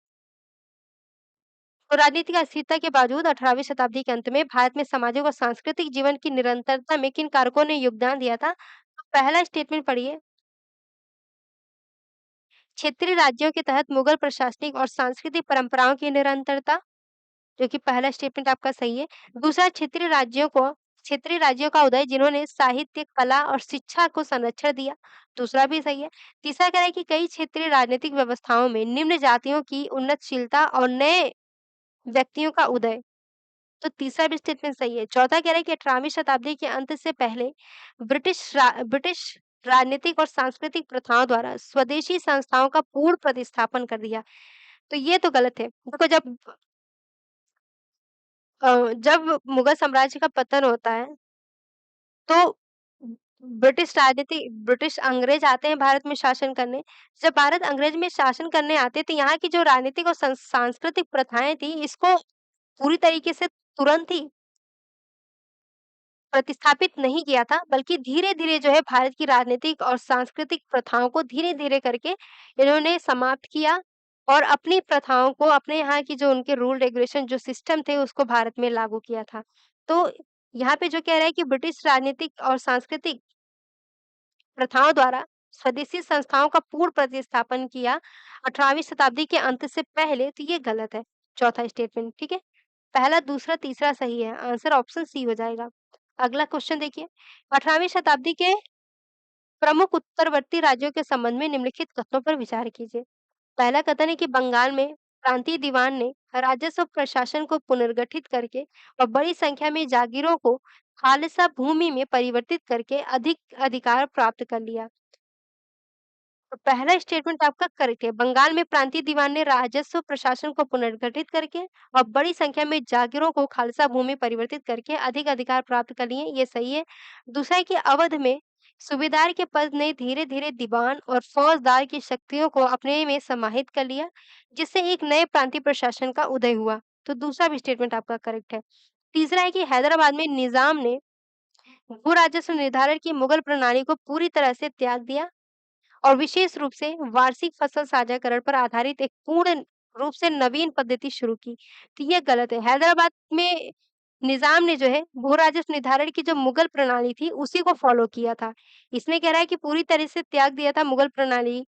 तो राजनीतिक अस्थिरता के बावजूद 18वीं शताब्दी के अंत में भारत में सामाजिक और सांस्कृतिक जीवन की निरंतरता में किन कारकों ने योगदान दिया था? तो पहला स्टेटमेंट पढ़िए, क्षेत्रीय राज्यों के तहत मुगल प्रशासनिक और सांस्कृतिक परंपराओं की निरंतरता, जो कि पहला स्टेटमेंट आपका सही है। दूसरा, क्षेत्रीय राज्यों को क्षेत्रीय राज्यों का उदय जिन्होंने साहित्य, कला और शिक्षा को संरक्षण दिया। दूसरा भी सही है। तीसरा कह रहा है कि कई क्षेत्रीय राजनीतिक व्यवस्थाओं में निम्न जातियों की उन्नतशीलता और नए व्यक्तियों का उदय। तो तीसरा भी स्टेटमेंट सही है। चौथा कह रहा है कि 18वीं शताब्दी के अंत से पहले ब्रिटिश राजनीतिक और सांस्कृतिक प्रथाओं द्वारा स्वदेशी संस्थाओं का पूर्ण प्रतिस्थापन कर दिया। तो ये तो गलत है। देखो जब मुगल साम्राज्य का पतन होता है, तो ब्रिटिश अंग्रेज आते हैं भारत में शासन करने। जब भारत अंग्रेज में शासन करने आते हैं, तो यहाँ की जो राजनीतिक और सांस्कृतिक प्रथाएँ थी, इसको पूरी तरीके से तुरंत ही प्रतिस्थापित नहीं किया था, बल्कि धीरे-धीरे जो है भारत की राजनीतिक और सांस्कृतिक प्रथाओं को धीरे-धीरे करके इन्होंने समाप्त किया और अपनी प्रथाओं को अपने यहाँ की जो उनके रूल रेगुलेशन जो सिस्टम थे उसको भारत में लागू किया था। तो यहाँ पे जो कह रहा है कि ब्रिटिश राजनीतिक और सांस्कृतिक प्रथाओं द्वारा स्वदेशी संस्थाओं का पूर्ण प्रतिस्थापन किया 18वीं शताब्दी के अंत से पहले, तो ये गलत है। चौथा स्टेटमेंट, ठीक है? पहला, दूसरा, तीसरा सही है। आंसर ऑप्शन सी हो जाएगा। अगला क्वेश्चन देखिए, 18वीं शताब्दी के प्रमुख उत्तरवर्ती राज्यों के संबंध में निम्नलिखित कथनों पर विचार कीजिए। पहला कथन है कि बंगाल में प्रांतीय दीवान ने राजस्व प्रशासन को पुनर्गठित करके और बड़ी संख्या में जागीरों को खालसा भूमि में परिवर्तित करके अधिक अधिकार प्राप्त कर लिया। तो पहला स्टेटमेंट आपका करेक्ट है। बंगाल में प्रांतीय दीवान ने राजस्व प्रशासन को पुनर्गठित करके और बड़ी संख्या में जागीरों को खालसा भूमि परिवर्तित करके अधिक अधिकार प्राप्त कर लिए, ये सही है। दूसरा है कि अवध में सूबेदार के पद ने धीरे-धीरे दीवान और फौजदार की शक्तियों को अपने में समाहित कर लिया, जिससे एक नए प्रांतीय प्रशासन का उदय हुआ। तो दूसरा भी स्टेटमेंट आपका करेक्ट है। तीसरा है कि हैदराबाद में निजाम ने भू राजस्व निर्धारण की मुगल प्रणाली को पूरी तरह से त्याग दिया और विशेष रूप से वार्षिक फसल साझाकरण पर आधारित एक पूर्ण रूप से नवीन पद्धति शुरू की। तो ये गलत है। हैदराबाद में निज़ाम ने जो है भू राजस्व निर्धारण की जो मुगल प्रणाली थी उसी को फ़ॉलो किया था। इसमें कह रहा है कि पूरी तरह से त्याग दिया था मुगल प्रणाली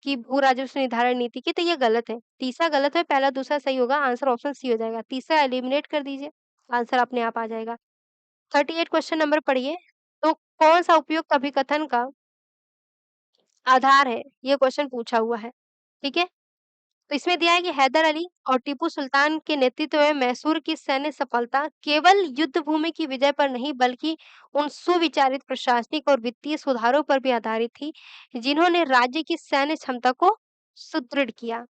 की भू राजस्व निर्धारण नीति की, तो ये गलत है। तीसरा गलत है, पहला दूसरा सही होगा, आंसर ऑप्शन सी हो जाएगा। तीसरा एलिमिनेट कर दीजिए, आंसर अपने आप आ जाएगा। 38 क्वेश्चन नंबर पढ़िए। तो कौन-सा उपयुक्त अभिकथन का आधार है? ये क्वेश्चन पूछा हुआ है, ठीक है? तो इसमें दिया है कि हैदर अली और टीपू सुल्तान के नेतृत्व में मैसूर की सैन्य सफलता केवल युद्ध भूमि की विजय पर नहीं बल्कि उन सुविचारित प्रशासनिक और वित्तीय सुधारों पर भी आधारित थी, जिन्होंने राज्य की सैन्य क्षमता को सुदृढ़ किया।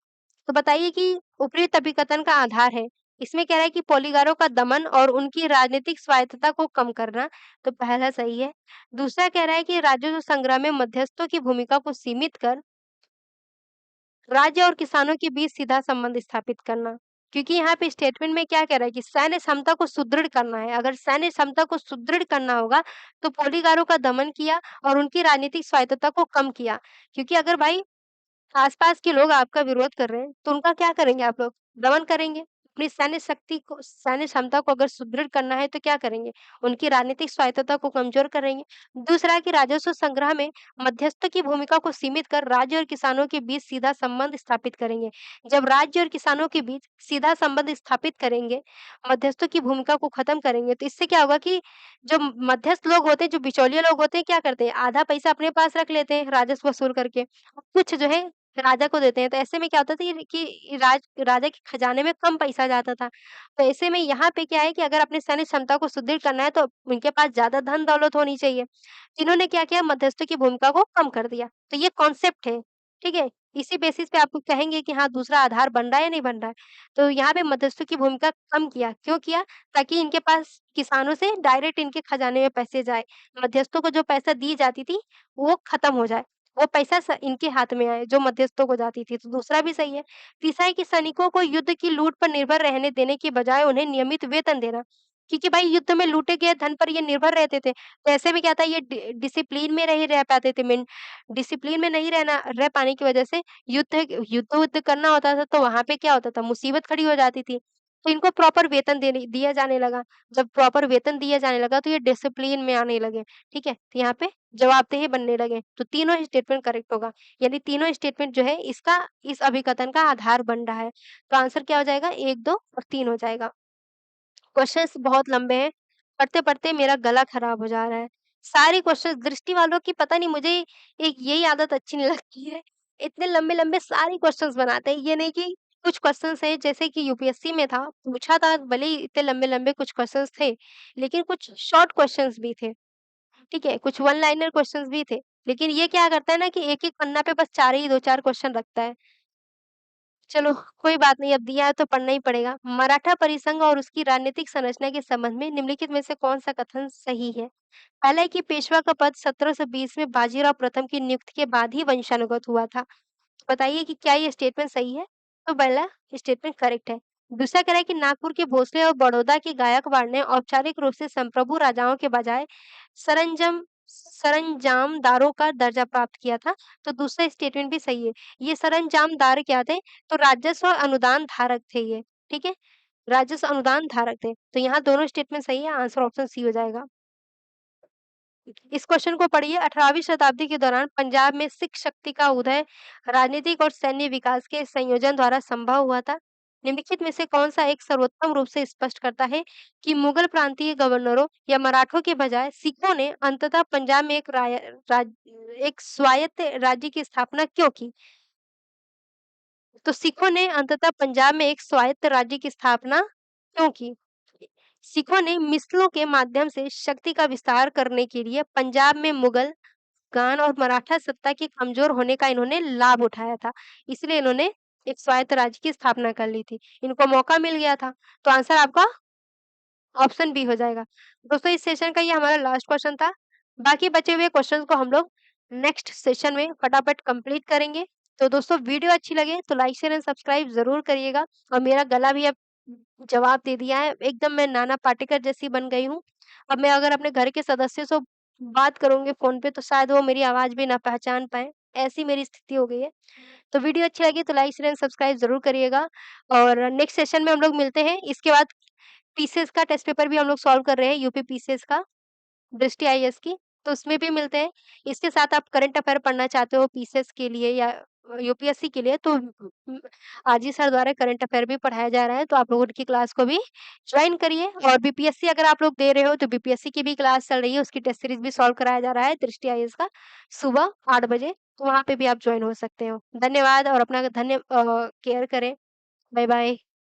तो बताइए कि उपयुक्त अभिकथन का आधार है। इसमें कह रहा है कि पोलीगारों का दमन और उनकी राजनीतिक स्वायत्तता को कम करना, तो पहला सही है। दूसरा कह रहा है कि राजस्व संग्रह में मध्यस्थों की भूमिका को सीमित कर राज्य और किसानों के बीच सीधा संबंध स्थापित करना। क्योंकि यहाँ पे स्टेटमेंट में क्या कह रहा है कि सैन्य क्षमता को सुदृढ़ करना है। अगर सैन्य क्षमता को सुदृढ़ करना होगा, तो पोलीगारों का दमन किया और उनकी राजनीतिक स्वायत्तता को कम किया। क्योंकि अगर भाई आस-पास के लोग आपका विरोध कर रहे हैं, तो उनका क्या करेंगे आप लोग? दमन करेंगे। अपनी सैन्य क्षमता को अगर सुदृढ़ करना है तो क्या करेंगे? उनकी राजनीतिक स्वायत्तता को कमज़ोर करेंगे। दूसरा कि राजस्व संग्रह में मध्यस्थ की भूमिका को सीमित कर राज्य और किसानों के बीच सीधा संबंध स्थापित करेंगे। जब राज्य और किसानों के बीच सीधा संबंध स्थापित करेंगे, मध्यस्थों की भूमिका को खत्म करेंगे, तो इससे क्या होगा कि जो मध्यस्थ लोग होते हैं, जो बिचौलिए लोग होते हैं, क्या करते हैं? आधा पैसा अपने पास रख लेते हैं राजस्व वसूल करके। कुछ जो है राजा को देते हैं, तो ऐसे में क्या होता था कि राजा के खजाने में कम पैसा जाता था। तो ऐसे में यहाँ पे क्या है कि अगर अपनी सैन्य क्षमता को सुदृढ़ करना है तो उनके पास ज़्यादा धन-दौलत होनी चाहिए। इन्होंने क्या किया मध्यस्थों की भूमिका को कम कर दिया। तो ये कॉन्सेप्ट है, ठीक है? इसी बेसिस पे आपको कहेंगे कि हाँ, दूसरा आधार बन रहा है या नहीं बन रहा है। तो यहाँ पे मध्यस्थों की भूमिका कम किया, क्यों किया? ताकि इनके पास किसानों से डायरेक्ट इनके खजाने में पैसे जाए। मध्यस्थों को जो पैसा दी जाती थी, वो खत्म हो जाए। वो पैसा इनके हाथ में आए, जो मध्यस्थों को जाती थी, तो दूसरा भी सही है। तीसरा है कि सैनिकों को युद्ध की लूट पर निर्भर रहने देने की बजाय उन्हें नियमित वेतन देना। क्योंकि भाई युद्ध में लूटे गए धन पर ये निर्भर रहते थे। तो ऐसे में क्या था ये डिसिप्लिन में नहीं रह पाते थे मेन डिसिप्लिन में नहीं रह पाने की वजह से युद्ध-वुद्ध करना होता था तो वहाँ पे क्या होता था मुसीबत खड़ी हो जाती थी। तो इनको प्रॉपर वेतन देने दिया जाने लगा। जब प्रॉपर वेतन दिया जाने लगा तो ये डिसिप्लिन में आने लगे, ठीक है? तो यहाँ पे जवाबदेही बनने लगे। तो तीनों ही स्टेटमेंट करेक्ट होगा। यानी तीनों स्टेटमेंट जो है इसका इस अभिकथन का आधार बन रहा है। तो आंसर क्या हो जाएगा 1, 2 और 3 हो जाएगा। क्वेश्चंस बहुत लंबे हैं। पढ़ते-पढ़ते मेरा गला खराब हो जा रहा है। सारे क्वेश्चन दृष्टि वालों की पता नहीं मुझे एक यही आदत अच्छी नहीं लगती है। इतने लंबे-लंबे सारे क्वेश्चन्स बनाते हैं। ये नहीं कि कुछ क्वेश्चन्स हैं जैसे कि यूपीएससी में था, पूछा था भले ही इतने लंबे-लंबे कुछ क्वेश्चन्स थे, लेकिन कुछ शॉर्ट क्वेश्चन्स भी थे, ठीक है? कुछ वन लाइनर क्वेश्चन्स भी थे। लेकिन ये क्या करता है ना कि एक-एक पन्ना पे बस 4 ही 2-4 क्वेश्चन रखता है। चलो, कोई बात नहीं, अब दिया है तो पढ़ना ही पड़ेगा। मराठा परिसंघ और उसकी राजनीतिक संरचना के संबंध में निम्नलिखित में से कौन-सा कथन सही है? पहला है कि पेशवा का पद 1720 में बाजीराव प्रथम की नियुक्ति के बाद ही वंशानुगत हुआ था। बताइए कि क्या ये स्टेटमेंट सही है? तो पहला स्टेटमेंट करेक्ट है। दूसरा कह रहा है कि नागपुर के भोसले और बड़ौदा के गायकवाड़ ने औपचारिक रूप से संप्रभु राजाओं के बजाय सरंजामदारों का दर्जा प्राप्त किया था। तो दूसरा स्टेटमेंट भी सही है। ये सरंजामदार क्या थे? तो राजस्व और अनुदान धारक थे ये, ठीक है? राजस्व अनुदान धारक थे। तो यहाँ दोनों स्टेटमेंट सही है, आंसर ऑप्शन सी हो जाएगा। इस क्वेश्चन को पढ़िए 18वीं शताब्दी के दौरान पंजाब में सिख शक्ति का उदय राजनीतिक और सैन्य विकास के संयोजन द्वारा संभव हुआ था। निम्नलिखित में से कौन सा एक सर्वोत्तम रूप से स्पष्ट करता है कि मुगल प्रांतीय गवर्नरों या मराठों के बजाय सिखों ने अंततः पंजाब में एक स्वायत्त राज्य की स्थापना क्यों की? तो सिखों ने अंततः पंजाब में एक स्वायत्त राज्य की स्थापना क्यों की? सिखों ने मिसलों के माध्यम से शक्ति का विस्तार करने के लिए पंजाब में मुगल, अफ़गान और मराठा सत्ता के कमज़ोर होने का इन्होंने लाभ उठाया था। इसलिए इन्होंने एक स्वायत्त राज्य की स्थापना कर ली थी। इनको मौका मिल गया था। तो आंसर आपका ऑप्शन बी हो जाएगा। दोस्तों इस सेशन का ये हमारा लास्ट क्वेश्चन था। बाकी बचे हुए क्वेश्चन्स को हम लोग नेक्स्ट सेशन में फटाफट कंप्लीट करेंगे। तो दोस्तों वीडियो अच्छी लगे तो लाइक, शेयर एंड सब्सक्राइब ज़रूर करिएगा और मेरा गला भी अब जवाब दे दिया है। एकदम मैं नाना पाटेकर जैसी बन गई हूँ। अब मैं अगर अपने घर के सदस्यों से बात करूँगी फ़ोन पे तो शायद वो मेरी आवाज़ भी ना पहचान पाएँ, ऐसी मेरी स्थिति हो गई है। तो वीडियो अच्छी लगी तो लाइक, शेयर एंड सब्सक्राइब ज़रूर करिएगा और नेक्स्ट सेशन में हम लोग मिलते हैं। इसके बाद पीसीएस का टेस्ट पेपर भी हम लोग सॉल्व कर रहे हैं, यूपी पीसीएस का, दृष्टि आईएएस की, तो उसमें भी मिलते हैं। इसके साथ आप करंट अफ़ेयर पढ़ना चाहते हो पीसीएस के लिए या यूपीएससी के लिए तो आरजी सर द्वारा करंट अफ़ेयर भी पढ़ाया जा रहा है, तो आप लोग उनकी क्लास को भी जॉइन करिए और बीपीएससी अगर आप लोग दे रहे हो तो बीपीएससी की भी क्लास चल रही है, उसकी टेस्ट सीरीज़ भी सॉल्व कराया जा रहा है दृष्टि आईएएस का, सुबह 8 बजे, तो वहाँ पे भी आप जॉइन हो सकते हो। धन्यवाद और अपना केयर करें। Bye bye.